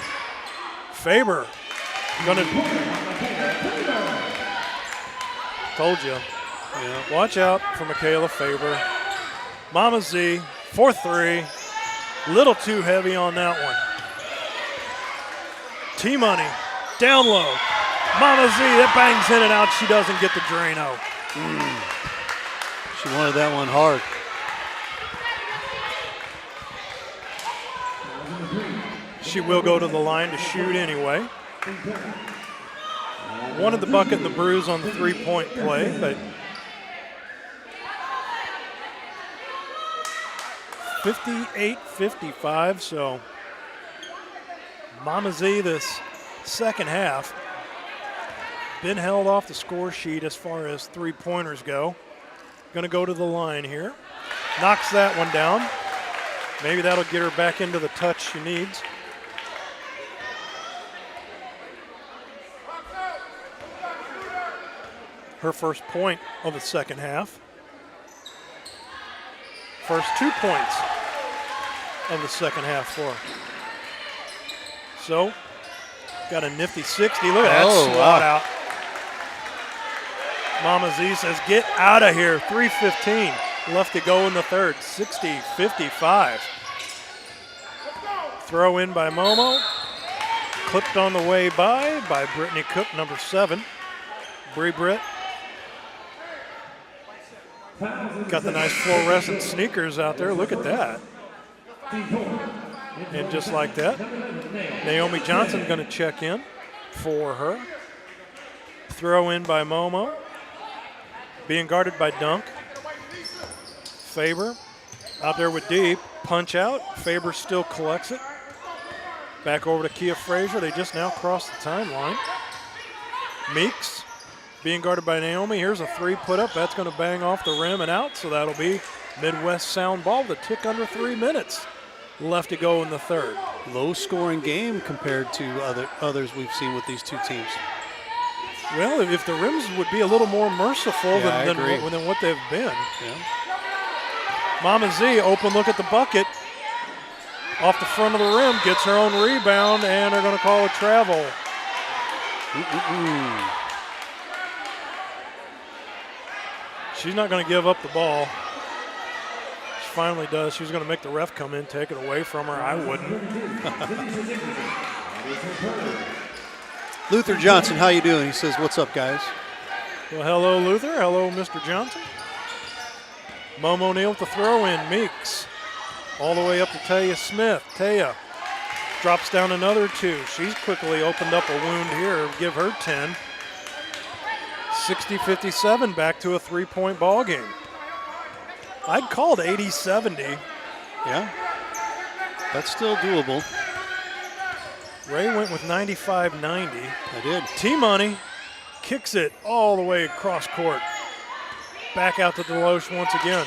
Faber gonna. Told you. Yeah. Watch out for Michaela Faber. Mama Z, 4-3. Little too heavy on that one. T-Money, down low. Mama Z, that bangs in and out. She doesn't get the Drano. She wanted that one hard. She will go to the line to shoot anyway. Wanted the bucket and the bruise on the three-point play, but 58-55, so Mama Z this second half been held off the score sheet as far as three-pointers go. Going to go to the line here. Knocks that one down. Maybe that'll get her back into the touch she needs. Her first point of the second half. First 2 points of the second half for her. So, got a nifty 60. Look at that swat out. Mama Z says, get out of here. 3:15 left to go in the third. 60-55. Throw in by Momo. Clipped on the way by Brittany Cook, number 7. Bree Britt. Got the nice fluorescent sneakers out there. Look at that. And just like that, Naomi Johnson going to check in for her. Throw in by Momo. Being guarded by Dunk. Faber out there with Deep. Punch out. Faber still collects it. Back over to Kia Frazier. They just now crossed the timeline. Meeks being guarded by Naomi. Here's a three put up. That's going to bang off the rim and out. So that'll be Midwest sound ball with a tick under 3 minutes left to go in the third. Low scoring game compared to others we've seen with these two teams. Well, if the rims would be a little more merciful than what they've been. Yeah. Mama Z, open look at the bucket. Off the front of the rim, gets her own rebound, and they're going to call a travel. She's not going to give up the ball. She finally does. She's going to make the ref come in, take it away from her. I wouldn't. Luther Johnson, how you doing? He says, what's up, guys? Well, hello, Luther. Hello, Mr. Johnson. Momo Neal with the throw in. Meeks all the way up to Taya Smith. Taya drops down another 2. She's quickly opened up a wound here. Give her 10. 60-57, back to a 3-point ball game. I'd called 80-70. Yeah, that's still doable. Ray went with 95-90. I did. T-Money kicks it all the way across court. Back out to Deloche once again.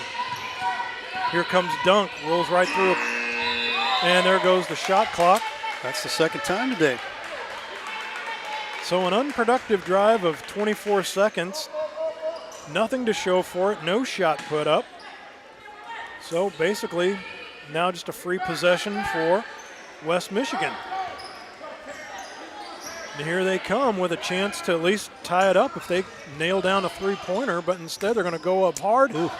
Here comes Dunk, rolls right through. And there goes the shot clock. That's the second time today. So an unproductive drive of 24 seconds. Nothing to show for it, no shot put up. So basically, now just a free possession for West Michigan. And here they come with a chance to at least tie it up if they nail down a three-pointer, but instead they're going to go up hard. Ooh.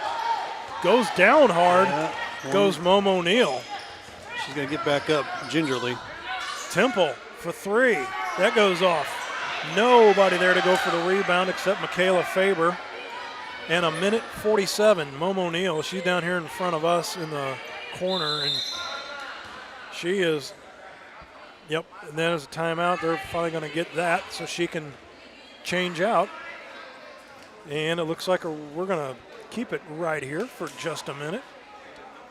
Goes down hard, Yeah, goes Momo Neal. She's going to get back up gingerly. Temple for three. That goes off. Nobody there to go for the rebound except Michaela Faber. And 1:47. Momo Neal, she's down here in front of us in the corner, and she is, yep, and then as a timeout, they're finally going to get that so she can change out. And it looks like we're going to keep it right here for just a minute.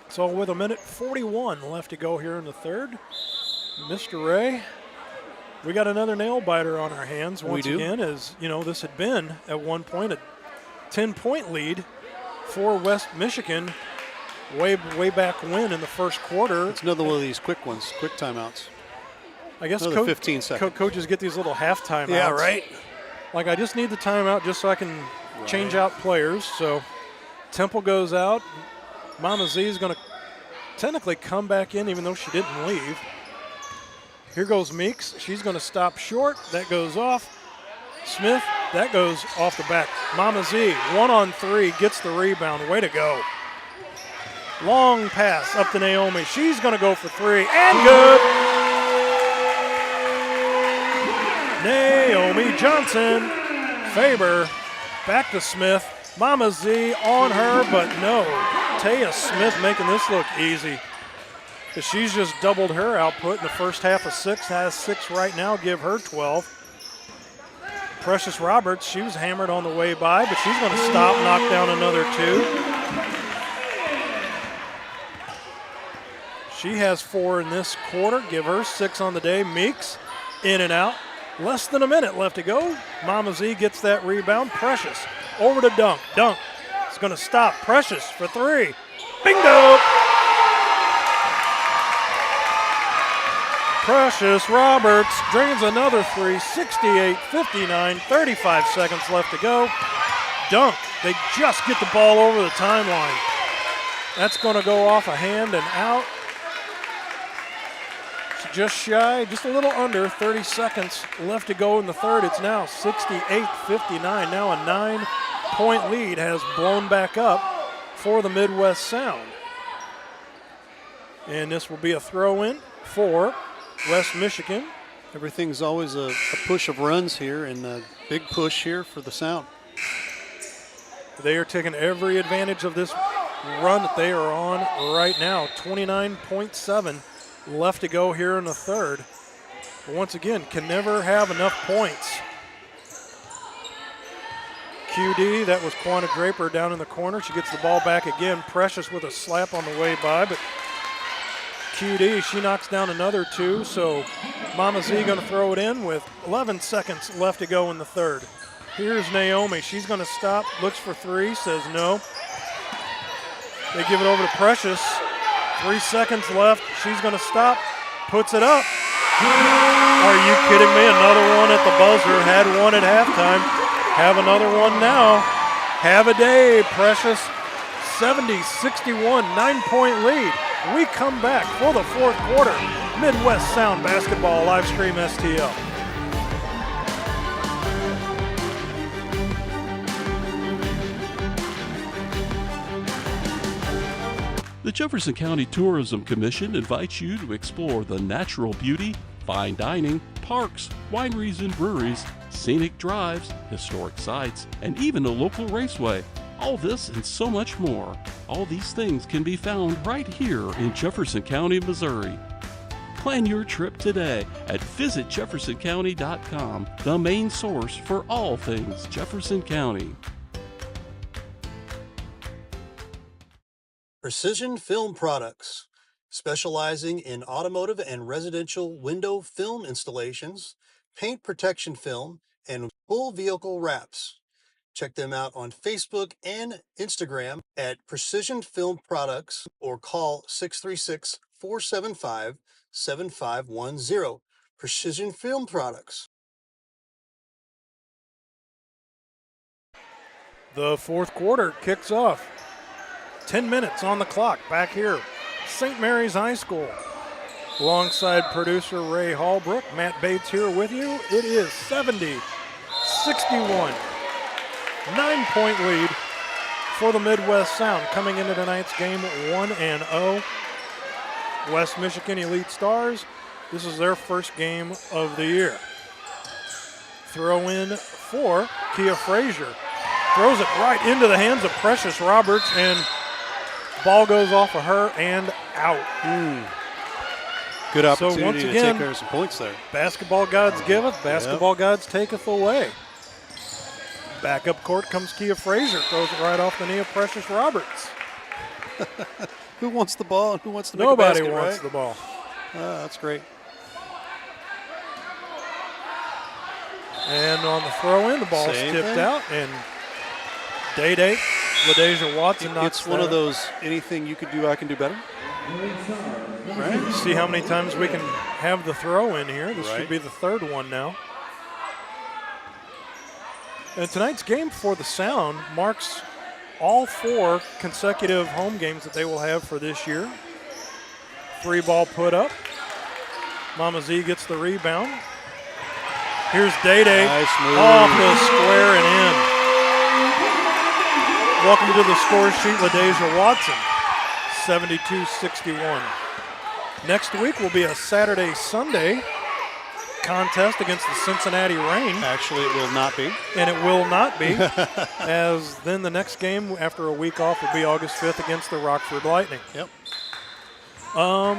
So with 1:41 left to go here in the third, Mr. Ray, we got another nail biter on our hands once again, as you know, this had been at one point a 10-point lead for West Michigan way back when in the first quarter. It's another one of these quick ones, quick timeouts. I guess another 15 seconds. Coaches get these little half timeouts. Yeah, right. Like, I just need the timeout just so I can change out players. So Temple goes out. Mama Z is going to technically come back in even though she didn't leave. Here goes Meeks. She's going to stop short. That goes off. Smith, that goes off the back. Mama Z, 1-on-3, gets the rebound. Way to go. Long pass up to Naomi. She's going to go for three, and good. Naomi Johnson. Faber, back to Smith. Mama Z on her, but no. Taya Smith making this look easy. She's just doubled her output in the first half of 6, has 6 right now, give her 12. Precious Roberts, she was hammered on the way by, but she's going to stop, knock down another 2. She has 4 in this quarter, give her 6 on the day. Meeks, in and out. Less than a minute left to go. Mama Z gets that rebound. Precious, over to Dunk. Dunk is going to stop. Precious for 3. Bingo! Precious Roberts drains another 3, 68-59, 35 seconds left to go. Dunk, they just get the ball over the timeline. That's going to go off a hand and out. It's just shy, just a little under 30 seconds left to go in the third. It's now 68-59. Now a 9-point lead has blown back up for the Midwest Sound. And this will be a throw-in for West Michigan. Everything's always a push of runs here, and a big push here for the Sound. They are taking every advantage of this run that they are on right now. 29.7 left to go here in the third. But once again, can never have enough points. QD, that was Quanta Draper down in the corner. She gets the ball back again. Precious with a slap on the way by, but QD, she knocks down another 2, so Mama Z going to throw it in with 11 seconds left to go in the third. Here's Naomi. She's going to stop, looks for 3, says no. They give it over to Precious. 3 seconds left. She's going to stop, puts it up. Are you kidding me? Another one at the buzzer. Had one at halftime. Have another one now. Have a day, Precious. 70-61, 9-point lead. We come back for the fourth quarter. Midwest Sound Basketball live stream STL. The Jefferson County Tourism Commission invites you to explore the natural beauty, fine dining, parks, wineries and breweries, scenic drives, historic sites, and even a local raceway. All this and so much more. All these things can be found right here in Jefferson County, Missouri. Plan your trip today at visitjeffersoncounty.com, the main source for all things Jefferson County. Precision Film Products, specializing in automotive and residential window film installations, paint protection film, and full vehicle wraps. Check them out on Facebook and Instagram at Precision Film Products or call 636-475-7510. Precision Film Products. The fourth quarter kicks off. 10 minutes on the clock back here. St. Mary's High School. Alongside producer Ray Hallbrook, Matt Bates here with you. It is 70-61. 9-point lead for the Midwest Sound. Coming into tonight's game 1-0. West Michigan Elite Stars. This is their first game of the year. Throw in for Kia Frazier. Throws it right into the hands of Precious Roberts, and ball goes off of her and out. Good opportunity so once to again, take care of some points there. Basketball gods giveth, basketball gods taketh away. Back up court comes Kia Frazier. Throws it right off the knee of Precious Roberts. Who wants the ball and who wants to make Nobody a basket, wants right? the ball. That's great. And on the throw-in, the ball's Same tipped thing. out, and Day-Day, LaDeja Watson knocks It's one that of those, anything you could do, I can do better. Right. See how many times we can have the throw in here. This Right. should be the third one now. And tonight's game for the Sound marks all 4 consecutive home games that they will have for this year. 3-ball put up. Mama Z gets the rebound. Here's Day-Day Nice move. off the square and in. Welcome to the score sheet, LaDeja Watson, 72-61. Next week will be a Saturday-Sunday contest against the Cincinnati Reign. Actually, it will not be. And it will not be, as then the next game after a week off will be August 5th against the Rockford Lightning. Yep.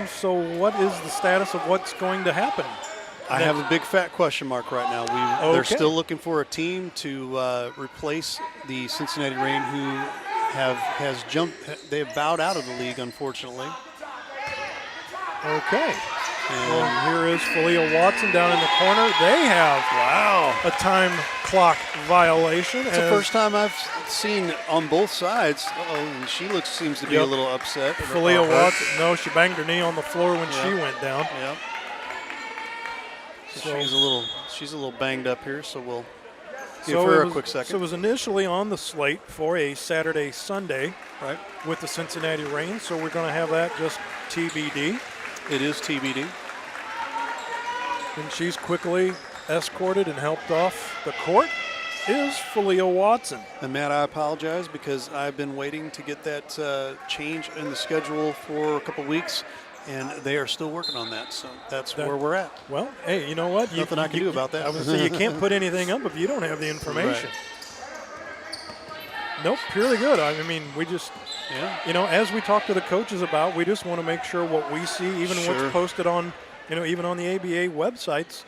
So what is the status of what's going to happen? I have a big fat question mark right now. They're Okay. still looking for a team to replace the Cincinnati Reign, who has jumped. They have bowed out of the league, unfortunately. Okay. Well, here is Falia Watson down in the corner. They have a time clock violation. It's the first time I've seen on both sides. And she seems to be a little upset. Falia Watson, no, she banged her knee on the floor when she went down. Yep. So she's a little banged up here, so we'll give her a quick second. So it was initially on the slate for a Saturday-Sunday, right, with the Cincinnati Reign. So we're going to have that just TBD. It is TBD. And she's quickly escorted and helped off the court is Falia Watson. And Matt, I apologize because I've been waiting to get that change in the schedule for a couple weeks, and they are still working on that. So that's where we're at. Well, hey, you know what? Nothing I can do about that. I would say you can't put anything up if you don't have the information. Right. Nope, purely good. I mean, we just, you know, as we talk to the coaches about, we just want to make sure what we see, even what's posted on, you know, even on the ABA websites,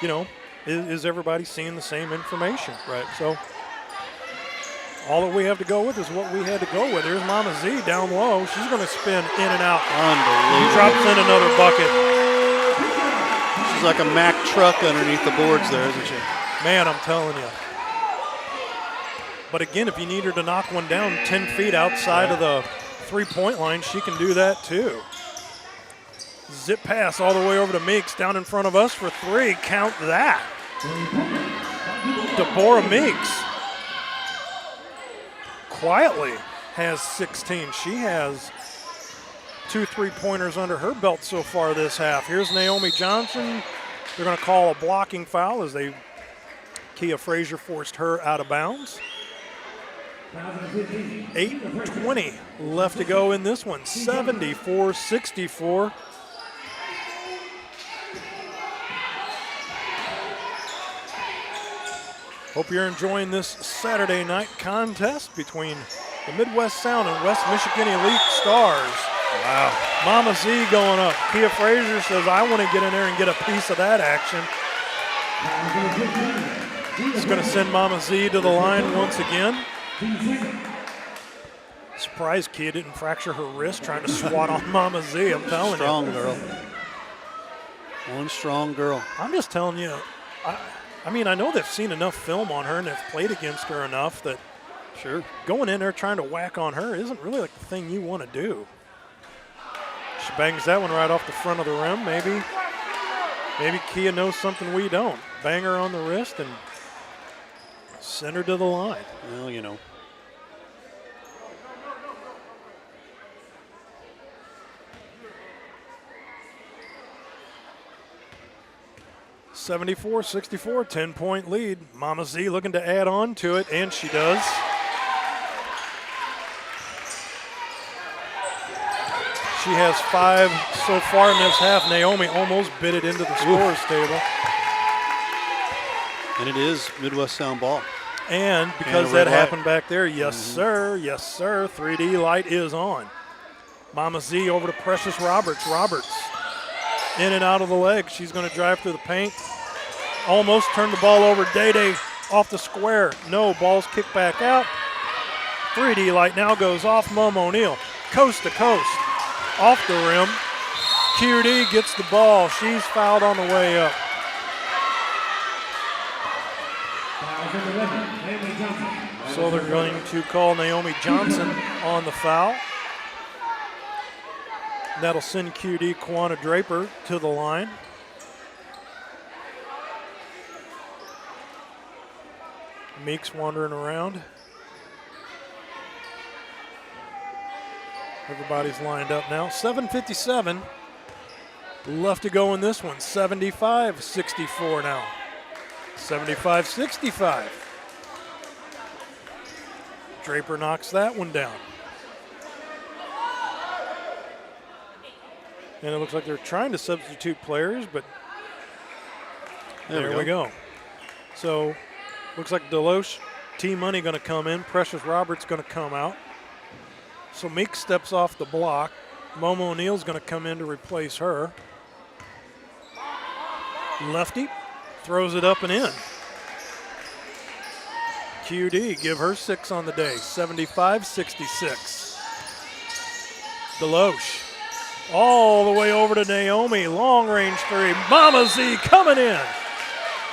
you know, is everybody seeing the same information? Right. So all that we have to go with is what we had to go with. There's Mama Z down low. She's going to spin in and out. Unbelievable. Drops in another bucket. She's like a Mack truck underneath the boards there, isn't she? Man, I'm telling you. But again, if you need her to knock one down 10 feet outside of the three-point line, she can do that too. Zip pass all the way over to Meeks, down in front of us for three. Count that. Deborah Meeks quietly has 16. She has 2 3-pointers under her belt so far this half. Here's Naomi Johnson. They're going to call a blocking foul as Kia Frazier forced her out of bounds. 8:20 left to go in this one. 74-64. Hope you're enjoying this Saturday night contest between the Midwest Sound and West Michigan Elite Stars. Wow. Mama Z going up. Kia Frazier says, I want to get in there and get a piece of that action. It's going to send Mama Z to the line once again. Surprised Kia didn't fracture her wrist trying to swat on Mama Z, I'm telling you. Strong girl. One strong girl. I'm just telling you, I mean, I know they've seen enough film on her and they've played against her enough that sure, going in there trying to whack on her isn't really like the thing you want to do. She bangs that one right off the front of the rim. Maybe Kia knows something we don't. Bang her on the wrist and send her to the line. Well, you know. (74-64), 10-point lead. Mama Z looking to add on to it, and she does. She has 5 so far in this half. Naomi almost bit it into the scorer's table. And it is Midwest Sound ball. And because that happened back there, yes, sir, 3D light is on. Mama Z over to Precious Roberts. Roberts in and out of the leg. She's going to drive through the paint. Almost turned the ball over. Day off the square. No, ball's kicked back out. 3D light now goes off. Mom O'Neill, coast to coast. Off the rim. QD gets the ball. She's fouled on the way up. So they're going to call Naomi Johnson on the foul. That'll send QD Kwana Draper to the line. Meeks wandering around. Everybody's lined up now. 7:57 left to go in this one. 75-64 now. 75-65. Draper knocks that one down. And it looks like they're trying to substitute players, but there we go. So looks like Deloche, T-Money going to come in. Precious Roberts going to come out. So Meek steps off the block. Momo O'Neill's going to come in to replace her. Lefty throws it up and in. QD give her 6 on the day. 75-66. Deloche all the way over to Naomi. Long range 3. Mama Z coming in.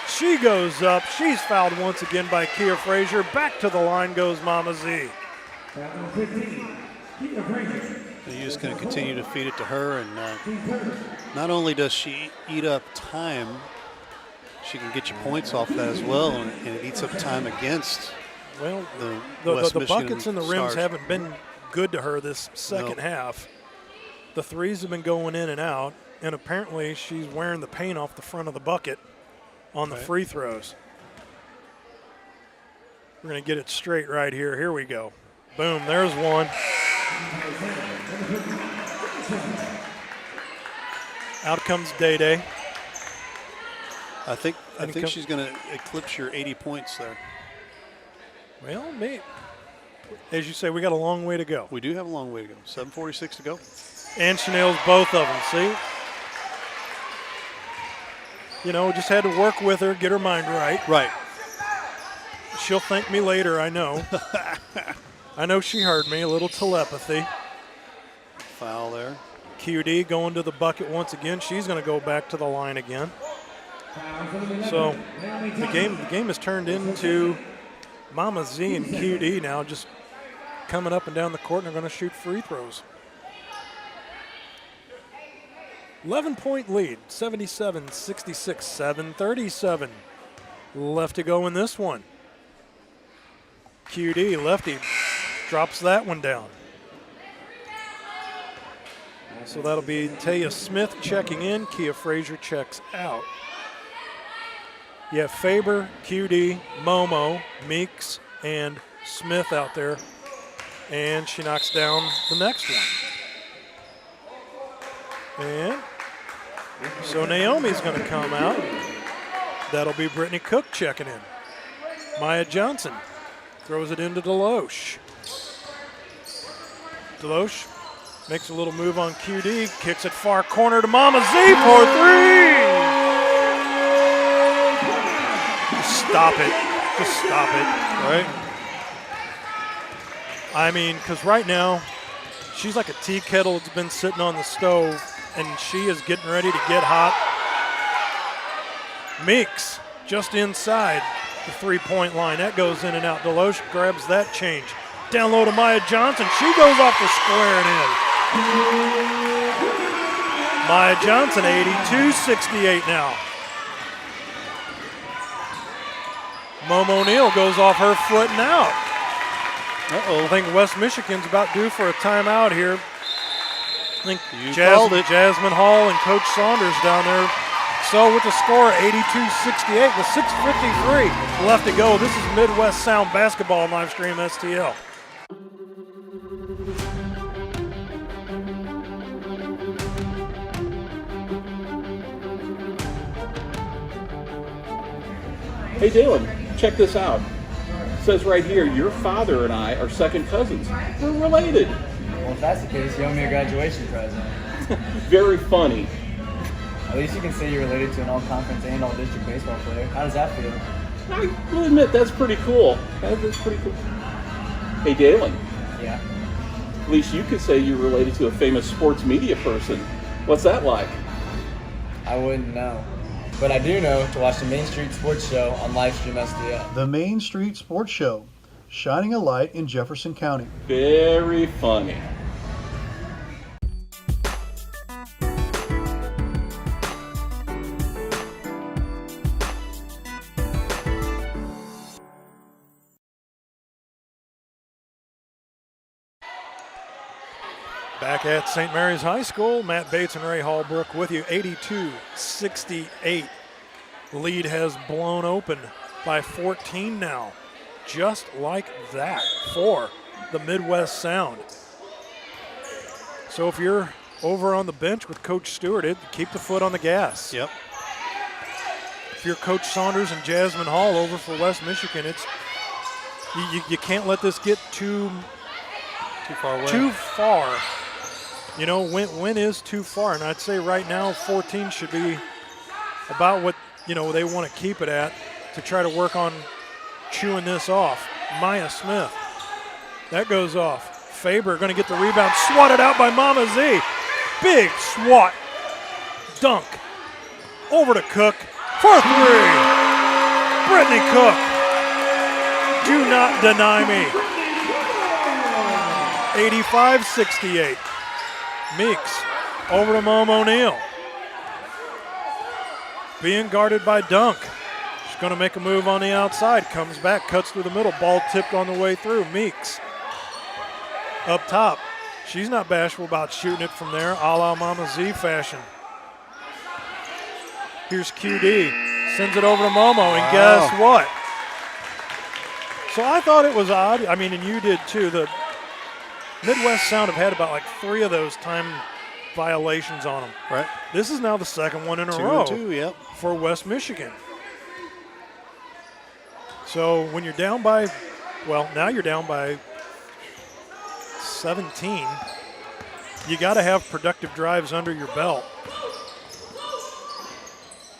She goes up. She's fouled once again by Kia Frazier. Back to the line goes Mama Z. You're just going to continue to feed it to her, and not only does she eat up time, she can get you points off that as well, and it eats up time against the West Michigan buckets and the rims Stars. haven't been good to her this second half. The threes have been going in and out, and apparently she's wearing the paint off the front of the bucket on the free throws. We're going to get it straight right here. Here we go. Boom, there's one. Out comes Day Day. I think she's going to eclipse your 80 points there. Well, maybe. As you say, we got a long way to go. We do have a long way to go. 7:46 to go. And she nails both of them, see? You know, just had to work with her, get her mind right. Right. She'll thank me later, I know. I know she heard me, a little telepathy. Foul there. QD going to the bucket once again. She's going to go back to the line again. So the game has turned into Mama Z and QD now just coming up and down the court, and they're going to shoot free throws. 11-point lead, 77-66, 7:37 left to go in this one. QD, lefty, drops that one down. So that'll be Taya Smith checking in. Kia Frazier checks out. You have Faber, QD, Momo, Meeks, and Smith out there. And she knocks down the next one. And so Naomi's going to come out. That'll be Brittany Cook checking in. Maya Johnson throws it into Deloche. Deloche Makes a little move on QD. Kicks it far corner to Mama Z for three. Just stop it. Just stop it. Right? I mean, because right now, she's like a tea kettle that's been sitting on the stove, and she is getting ready to get hot. Meeks just inside the three-point line. That goes in and out. Deloche grabs that change. Down low to Maya Johnson. She goes off the square and in. Maya Johnson, 82-68 now. Momo O'Neill goes off her foot and out. I think West Michigan's about due for a timeout here. I think Jasmine Hall and Coach Saunders down there. So with the score 82-68 with 6:53 left to go, this is Midwest Sound Basketball live stream STL. Hey, Dalen, check this out. It says right here, your father and I are second cousins. We're related. Well, if that's the case, you owe me a graduation present. Very funny. At least you can say you're related to an all-conference and all-district baseball player. How does that feel? I will admit, that's pretty cool. That's pretty cool. Hey, Dalen. Yeah? At least you could say you're related to a famous sports media person. What's that like? I wouldn't know. But I do know to watch the Main Street Sports Show on Livestream STL. The Main Street Sports Show, shining a light in Jefferson County. Very funny. Back at St. Mary's High School, Matt Bates and Ray Hallbrook with you, 82-68. Lead has blown open by 14 now, just like that for the Midwest Sound. So if you're over on the bench with Coach Stewart, keep the foot on the gas. Yep. If you're Coach Saunders and Jasmine Hall over for West Michigan, it's you can't let this get too far away. Too far. You know, when is too far? And I'd say right now 14 should be about what, you know, they want to keep it at to try to work on chewing this off. Maya Smith. That goes off. Faber going to get the rebound. Swatted out by Mama Z. Big swat. Dunk. Over to Cook for three. Brittany Cook. Do not deny me. 85-68. Meeks over to Momo O'Neill. Being guarded by Dunk. She's going to make a move on the outside. Comes back, cuts through the middle. Ball tipped on the way through. Meeks up top. She's not bashful about shooting it from there, a la Mama Z fashion. Here's QD. Sends it over to Momo, and guess what? So I thought it was odd. I mean, and you did too. The Midwest Sound have had about like 3 of those time violations on them. Right. This is now the second one in a row 2-2, yep. for West Michigan. So when you're down by, well, now you're down by 17. You got to have productive drives under your belt.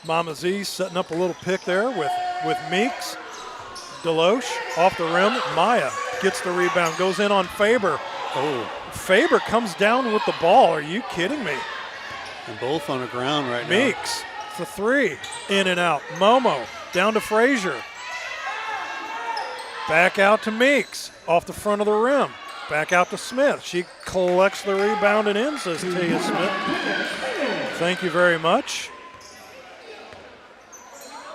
Mama Z setting up a little pick there with Meeks. Deloche off the rim. Maya gets the rebound, goes in on Faber. Oh. Faber comes down with the ball. Are you kidding me? And both on the ground right now. Meeks for three. In and out. Momo down to Frazier. Back out to Meeks. Off the front of the rim. Back out to Smith. She collects the rebound and in, says Tia Smith. Thank you very much.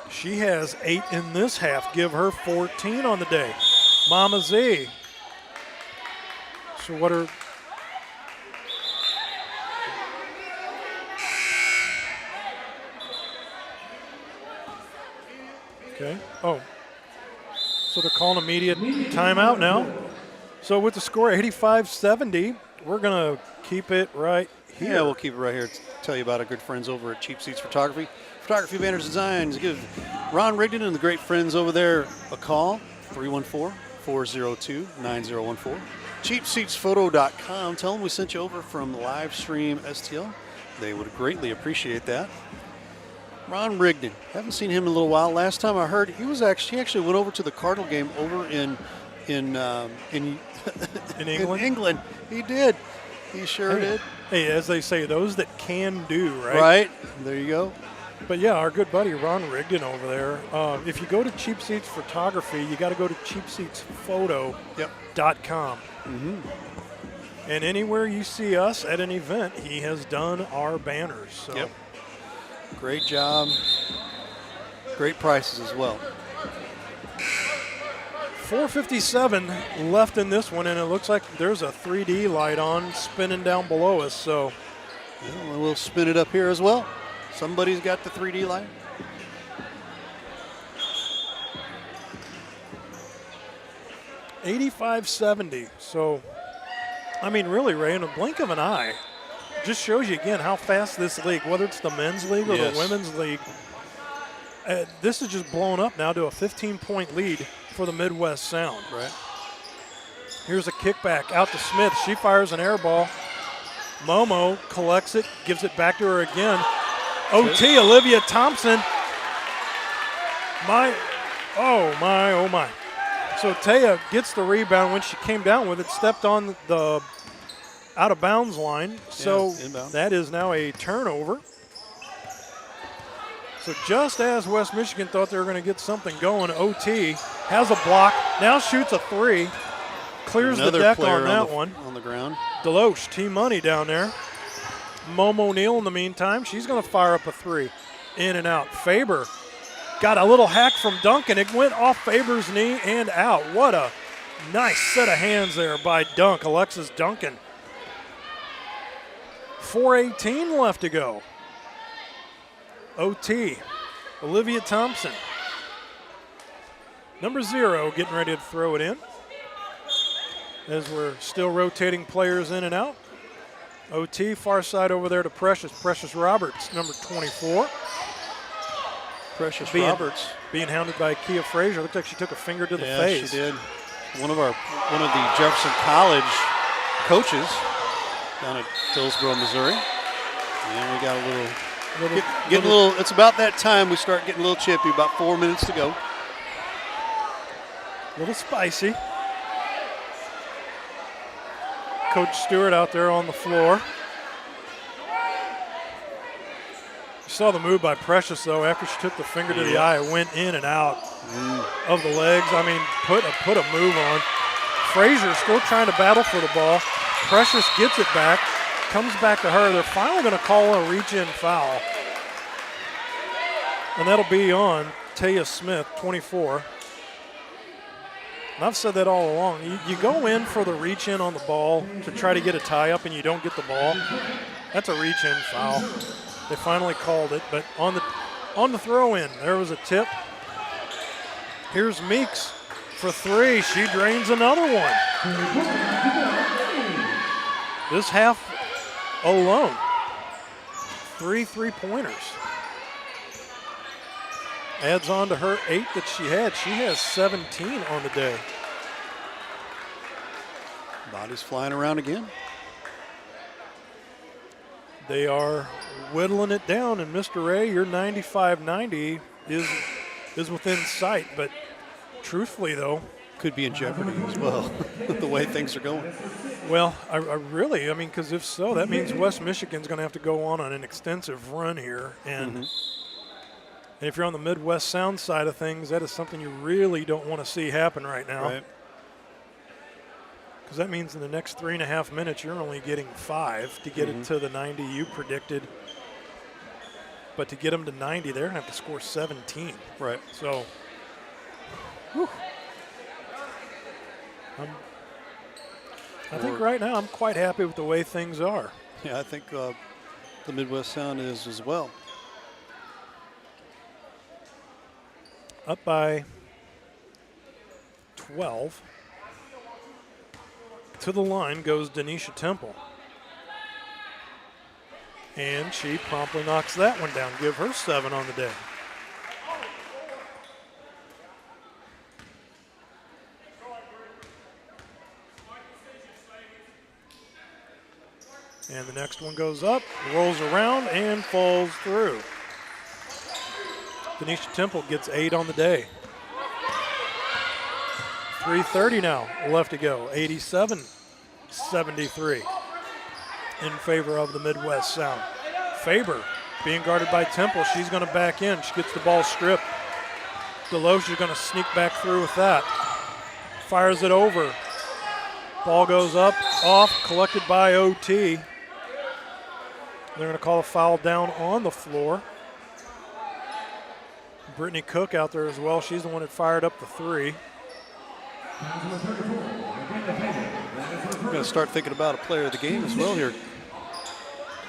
She has 8 in this half. Give her 14 on the day. Mama Z. So what are... Okay. Oh. So they're calling immediate timeout now. So with the score 85-70, we're going to keep it right here. Yeah, we'll keep it right here to tell you about our good friends over at Cheap Seats Photography. Photography banners designs. Give Ron Rigdon and the great friends over there a call, 314-402-9014. cheapseatsphoto.com. Tell them we sent you over from Livestream STL. They would greatly appreciate that. Ron Rigdon, haven't seen him in a little while. Last time I heard, he actually went over to the Cardinal game over in England. In England, he did. He sure did. Hey, as they say, those that can do, right? Right. There you go. But yeah, our good buddy Ron Rigdon over there. If you go to Cheap Seats Photography, you got to go to cheapseatsphoto.com. Mm-hmm. And anywhere you see us at an event, he has done our banners. So. Yep. Great job. Great prices as well. 4:57 left in this one, and it looks like there's a 3D light on spinning down below us. So we'll spin it up here as well. Somebody's got the 3D light. $85.70. So, I mean, really, Ray, in a blink of an eye, just shows you again how fast this league, whether it's the men's league or the women's league, this is just blown up now to a 15-point lead for the Midwest Sound. Right. Here's a kickback out to Smith. She fires an air ball. Momo collects it, gives it back to her again. OT, Olivia Thompson. Oh my. So Taya gets the rebound. When she came down with it, stepped on the out of bounds line. So that is now a turnover. So just as West Michigan thought they were going to get something going, OT has a block, now shoots a three, clears the deck on that one. On the ground. Deloche, T-Money down there. Momo Neal in the meantime, she's going to fire up a three. In and out. Faber got a little hack from Duncan. It went off Faber's knee and out. What a nice set of hands there by Dunk, Alexis Duncan. 4:18 left to go. OT, Olivia Thompson. Number 0 getting ready to throw it in. As we're still rotating players in and out. OT, far side over there to Precious. Precious Roberts, number 24. Precious Roberts. Being hounded by Kia Frazier. Looks like she took a finger to the face. Yeah, she did. One of the Jefferson College coaches down at Hillsboro, Missouri. And we got a little, it's about that time we start getting a little chippy, about 4 minutes to go. A little spicy. Coach Stewart out there on the floor. You saw the move by Precious, though. After she took the finger to the eye, it went in and out of the legs. I mean, put a move on. Frazier still trying to battle for the ball. Precious gets it back, comes back to her. They're finally going to call a reach-in foul. And that'll be on Taya Smith, 24. And I've said that all along. You go in for the reach-in on the ball to try to get a tie-up and you don't get the ball. That's a reach-in foul. They finally called it, but on the throw-in, there was a tip. Here's Meeks for three. She drains another one. This half alone, 3 3-pointers. Adds on to her 8 that she had. She has 17 on the day. Bodies flying around again. They are whittling it down, and Mr. Ray, your 95-90 is within sight. But truthfully, though, could be in jeopardy as well, the way things are going. Well, I mean, because if so, that means West Michigan's going to have to go on an extensive run here. And if you're on the Midwest Sound side of things, that is something you really don't want to see happen right now. Right. Because that means in the next 3.5 minutes, you're only getting 5 to get it to the 90 you predicted. But to get them to 90, they're going to have to score 17. Right. So, whew. I think right now I'm quite happy with the way things are. Yeah, I think the Midwest Sound is as well. Up by 12. To the line goes Denisha Temple. And she promptly knocks that one down. Give her 7 on the day. And the next one goes up, rolls around, and falls through. Denisha Temple gets 8 on the day. 3:30 now left to go. 87-73 in favor of the Midwest Sound. Faber being guarded by Temple. She's going to back in. She gets the ball stripped. Deloche is going to sneak back through with that. Fires it over. Ball goes up, off, collected by OT. They're going to call a foul down on the floor. Brittany Cook out there as well. She's the one that fired up the 3. We're going to start thinking about a player of the game as well here,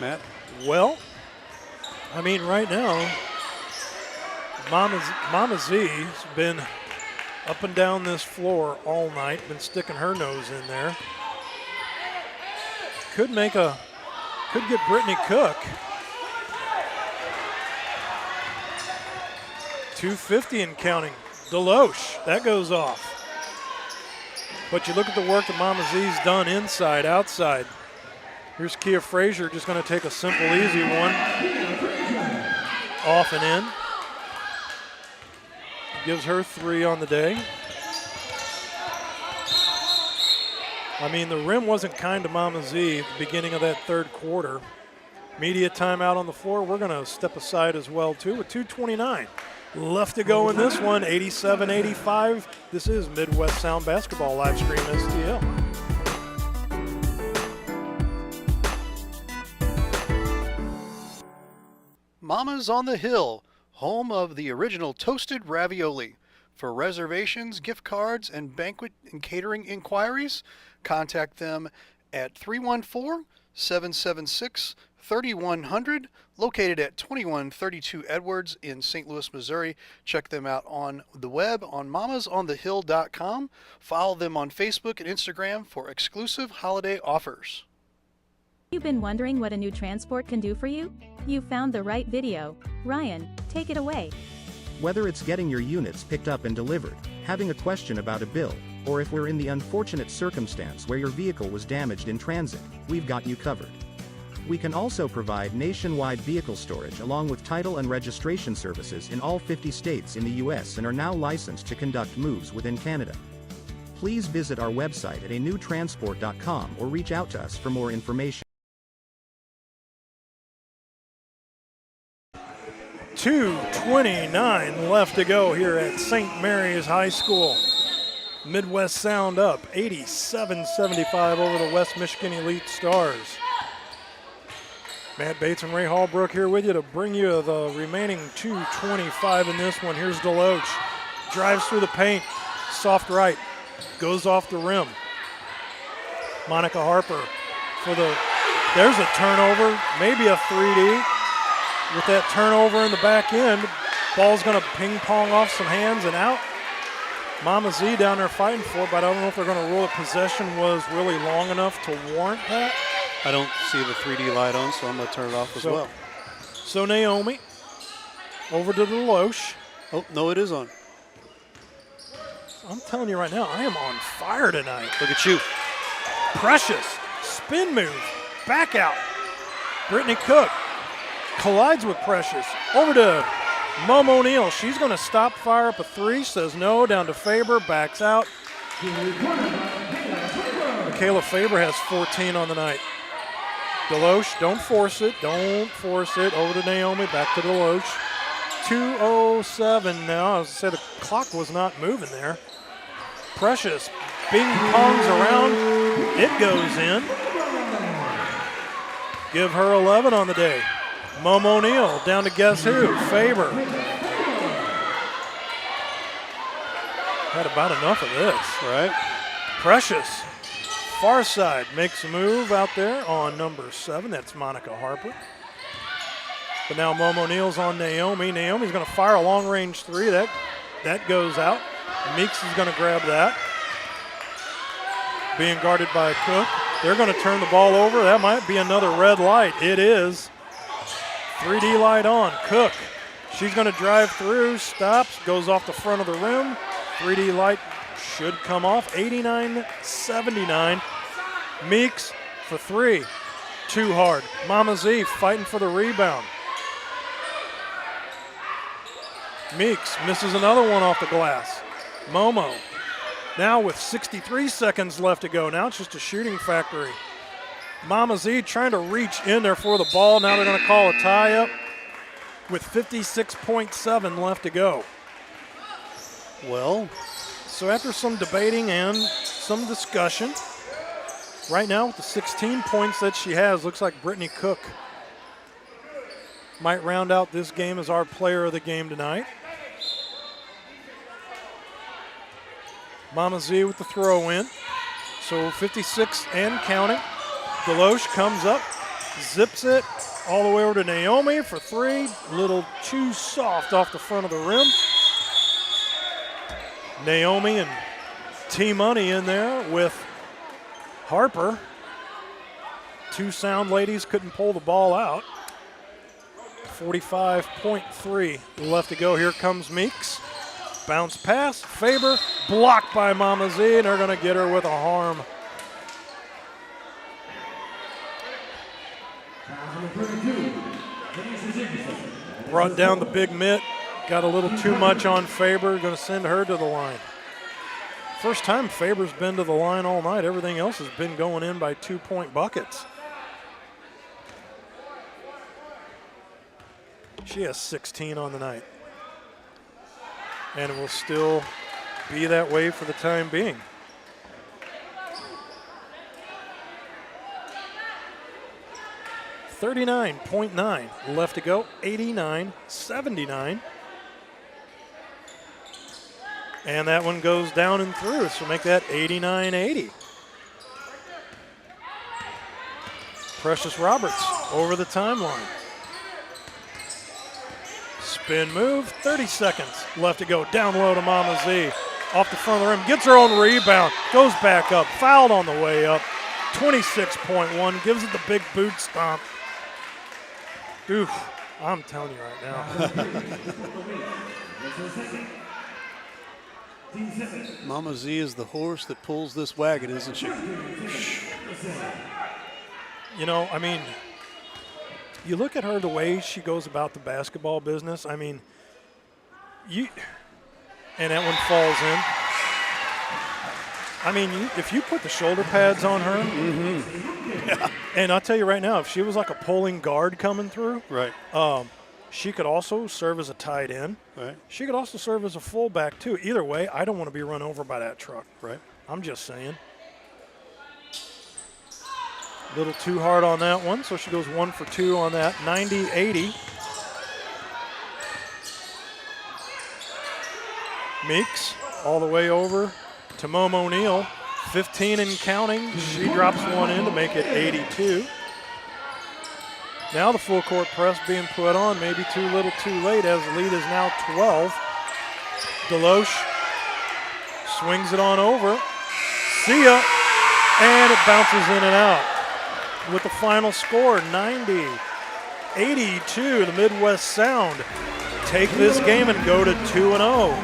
Matt. Well, I mean, right now, Mama Z's been up and down this floor all night, been sticking her nose in there. Could get Brittany Cook. 250 and counting. Deloche, that goes off. But you look at the work that Mama Z's done inside, outside. Here's Kia Frazier just going to take a simple, easy one. Off and in. Gives her 3 on the day. I mean, the rim wasn't kind to Mama Z at the beginning of that third quarter. Media timeout on the floor. We're going to step aside as well, too, with 2:29 left to go in this one. 87-85. This is Midwest Sound Basketball live stream STL. Mama's on the Hill, home of the original toasted ravioli. For reservations, gift cards, and banquet and catering inquiries, contact them at 314-776-3100, located at 2132 Edwards in St. Louis, Missouri. Check them out on the web on mamasonthehill.com. Follow them on Facebook and Instagram for exclusive holiday offers. You've been wondering what a new transport can do for you? You found the right video. Ryan, take it away. Whether it's getting your units picked up and delivered, having a question about a bill, or if we're in the unfortunate circumstance where your vehicle was damaged in transit, we've got you covered. We can also provide nationwide vehicle storage along with title and registration services in all 50 states in the U.S. and are now licensed to conduct moves within Canada. Please visit our website at anewtransport.com or reach out to us for more information. 2:29 left to go here at St. Mary's High School. Midwest Sound up 87-75 over the West Michigan Elite Stars. Matt Bates and Ray Hallbrook here with you to bring you the remaining 2:25 in this one. Here's Deloche. Drives through the paint. Soft right. Goes off the rim. Monica Harper for there's a turnover, maybe a 3D. With that turnover in the back end, ball's going to ping pong off some hands and out. Mama Z down there fighting for it, but I don't know if they're going to rule it. Possession was really long enough to warrant that. I don't see the 3D light on, so I'm going to turn it off as well. So Naomi over to Deloche. Oh, no, it is on. I'm telling you right now, I am on fire tonight. Look at you. Precious. Spin move. Back out. Brittany Cook collides with Precious. Over to Mom O'Neill. She's going to stop, fire up a 3. Says no. Down to Faber. Backs out. Michaela Faber has 14 on the night. Deloche, don't force it. Don't force it. Over to Naomi. Back to Deloche. 2:07 now. I was going to say the clock was not moving there. Precious bing pongs around. It goes in. Give her 11 on the day. Mom O'Neill down to guess who? Faber. Had about enough of this. Right. Precious. Far side makes a move out there on number 7. That's Monica Harper. But now Mom O'Neill's on Naomi. Naomi's going to fire a long-range 3. That goes out. Meeks is going to grab that. Being guarded by Cook. They're going to turn the ball over. That might be another red light. It is. 3D light on. Cook. She's going to drive through. Stops. Goes off the front of the rim. 3D light should come off. 89-79. Meeks for 3. too hard. Mama Z fighting for the rebound. Meeks misses another one off the glass. Momo now with 63 seconds left to go. Now it's just a shooting factory. Mama Z trying to reach in there for the ball. Now they're going to call a tie-up with 56.7 left to go. Well, so after some debating and some discussion, right now with the 16 points that she has, looks like Brittany Cook might round out this game as our player of the game tonight. Mama Z with the throw in. So 56 and counting. Deloche comes up, zips it all the way over to Naomi for three. A little too soft off the front of the rim. Naomi and T-Money in there with Harper. Two sound ladies couldn't pull the ball out. 45.3 left to go. Here comes Meeks. Bounce pass, Faber, blocked by Mama Z, and they're going to get her with a harm. Brought down the big mitt, got a little too much on Faber, going to send her to the line. First time Faber's been to the line all night. Everything else has been going in by 2-point buckets. She has 16 on the night. And it will still be that way for the time being. $39.9 left to go, 89-79. And that one goes down and through, so make that 89-80. Precious Roberts over the timeline. Spin move, 30 seconds left to go. Down low to Mama Z. Off the front of the rim, gets her own rebound, goes back up, fouled on the way up. 26.1, gives it the big boot stomp. Oof, I'm telling you right now. Mama Z is the horse that pulls this wagon, isn't she? You know, I mean, you look at her, the way she goes about the basketball business. I mean, and that one falls in. I mean, if you put the shoulder pads on her, and I'll tell you right now, if she was like a pulling guard coming through, right, she could also serve as a tight end. Right. She could also serve as a fullback too. Either way, I don't want to be run over by that truck. Right. I'm just saying. A little too hard on that one, so she goes 1 for 2 on that. 90-80. Meeks all the way over to Momo O'Neill. 15 and counting. She drops one in to make it 82. Now the full court press being put on, maybe too little too late, as the lead is now 12. Deloche swings it on over. See ya. And it bounces in and out. With the final score, 90-82, the Midwest Sound take this game and go to 2-0.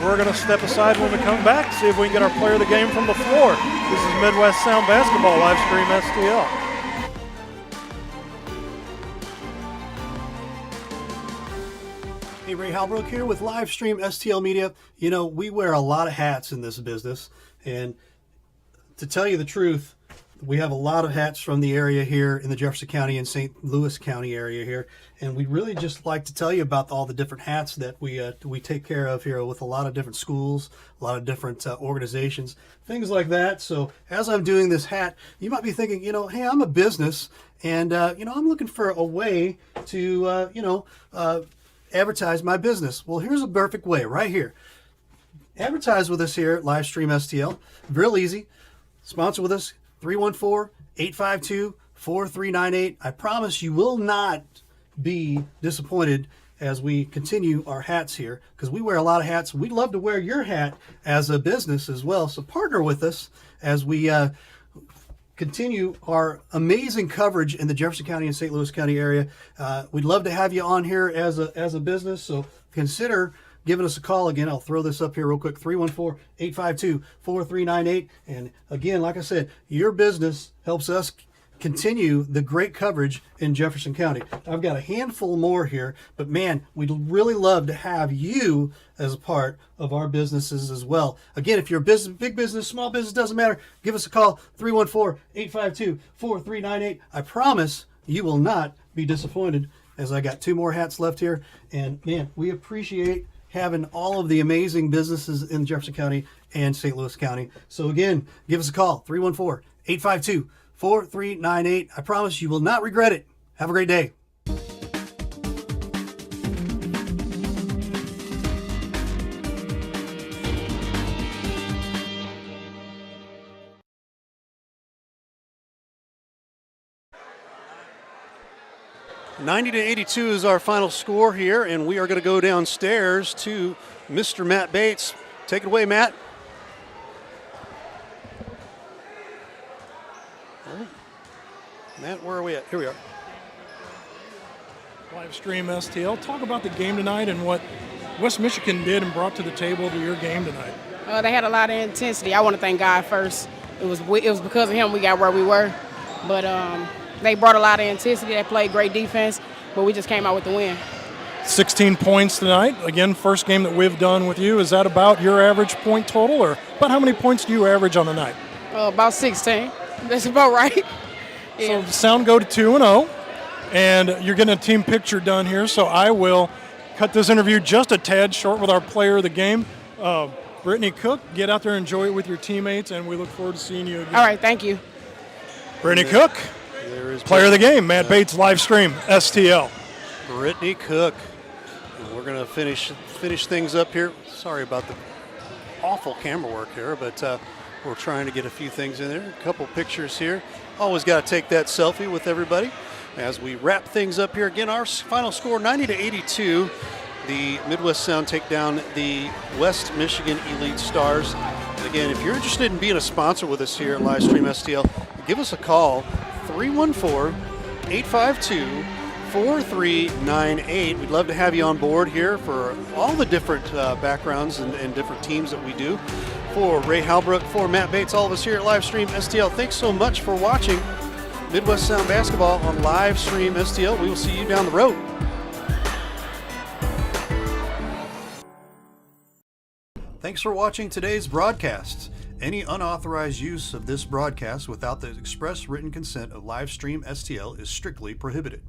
We're going to step aside when we come back, see if we can get our player of the game from the floor. This is Midwest Sound Basketball Live Stream STL. Hey, Ray Halbrook here with Livestream STL Media. You know, we wear a lot of hats in this business, and to tell you the truth, we have a lot of hats from the area here in the Jefferson County and St. Louis County area here, and we really just like to tell you about all the different hats that we take care of here with a lot of different schools, a lot of different organizations, things like that. So as I'm doing this hat, you might be thinking, you know, hey, I'm a business, and you know, I'm looking for a way to advertise my business. Well, here's a perfect way right here. Advertise with us here at Livestream STL. Real easy. Sponsor with us. 314-852-4398. I promise you will not be disappointed as we continue our hats here, because we wear a lot of hats. We'd love to wear your hat as a business as well. So partner with us as we continue our amazing coverage in the Jefferson County and St. Louis County area. We'd love to have you on here as a business. So consider giving us a call. Again, I'll throw this up here real quick, 314-852-4398. And again, like I said, your business helps us continue the great coverage in Jefferson County. I've got a handful more here, but man, we'd really love to have you as a part of our businesses as well. Again, if you're a business, big business, small business, doesn't matter, give us a call, 314-852-4398. I promise you will not be disappointed, as I got 2 more hats left here. And man, we appreciate having all of the amazing businesses in Jefferson County and St. Louis County. So again, give us a call, 314-852-4398. I promise you will not regret it. Have a great day. (90-82) is our final score here, and we are going to go downstairs to Mr. Matt Bates. Take it away, Matt. All right. Matt, where are we at? Here we are. Live stream STL. Talk about the game tonight and what West Michigan did and brought to the table to your game tonight. They had a lot of intensity. I want to thank God first. It was because of him we got where we were. But they brought a lot of intensity. They played great defense, but we just came out with the win. 16 points tonight. Again, first game that we've done with you. Is that about your average point total, or about how many points do you average on the night? About 16. That's about right. Yeah. So Sound go to 2-0, and you're getting a team picture done here, so I will cut this interview just a tad short with our player of the game, Brittany Cook. Get out there and enjoy it with your teammates, and we look forward to seeing you again. All right, thank you. Brittany Cook, player of the game, Matt Bates live stream, STL. Brittany Cook. And we're going to finish things up here. Sorry about the awful camera work here, but we're trying to get a few things in there. A couple pictures here. Always got to take that selfie with everybody as we wrap things up here. Again, our final score, 90-82. The Midwest Sound take down the West Michigan Elite Stars. And again, if you're interested in being a sponsor with us here at Livestream STL, give us a call, 314-852-4398. We'd love to have you on board here for all the different backgrounds and different teams that we do. For Ray Halbrook, for Matt Bates, all of us here at Livestream STL, thanks so much for watching Midwest Sound Basketball on Livestream STL. We will see you down the road. Thanks for watching today's broadcast. Any unauthorized use of this broadcast without the express written consent of Livestream STL is strictly prohibited.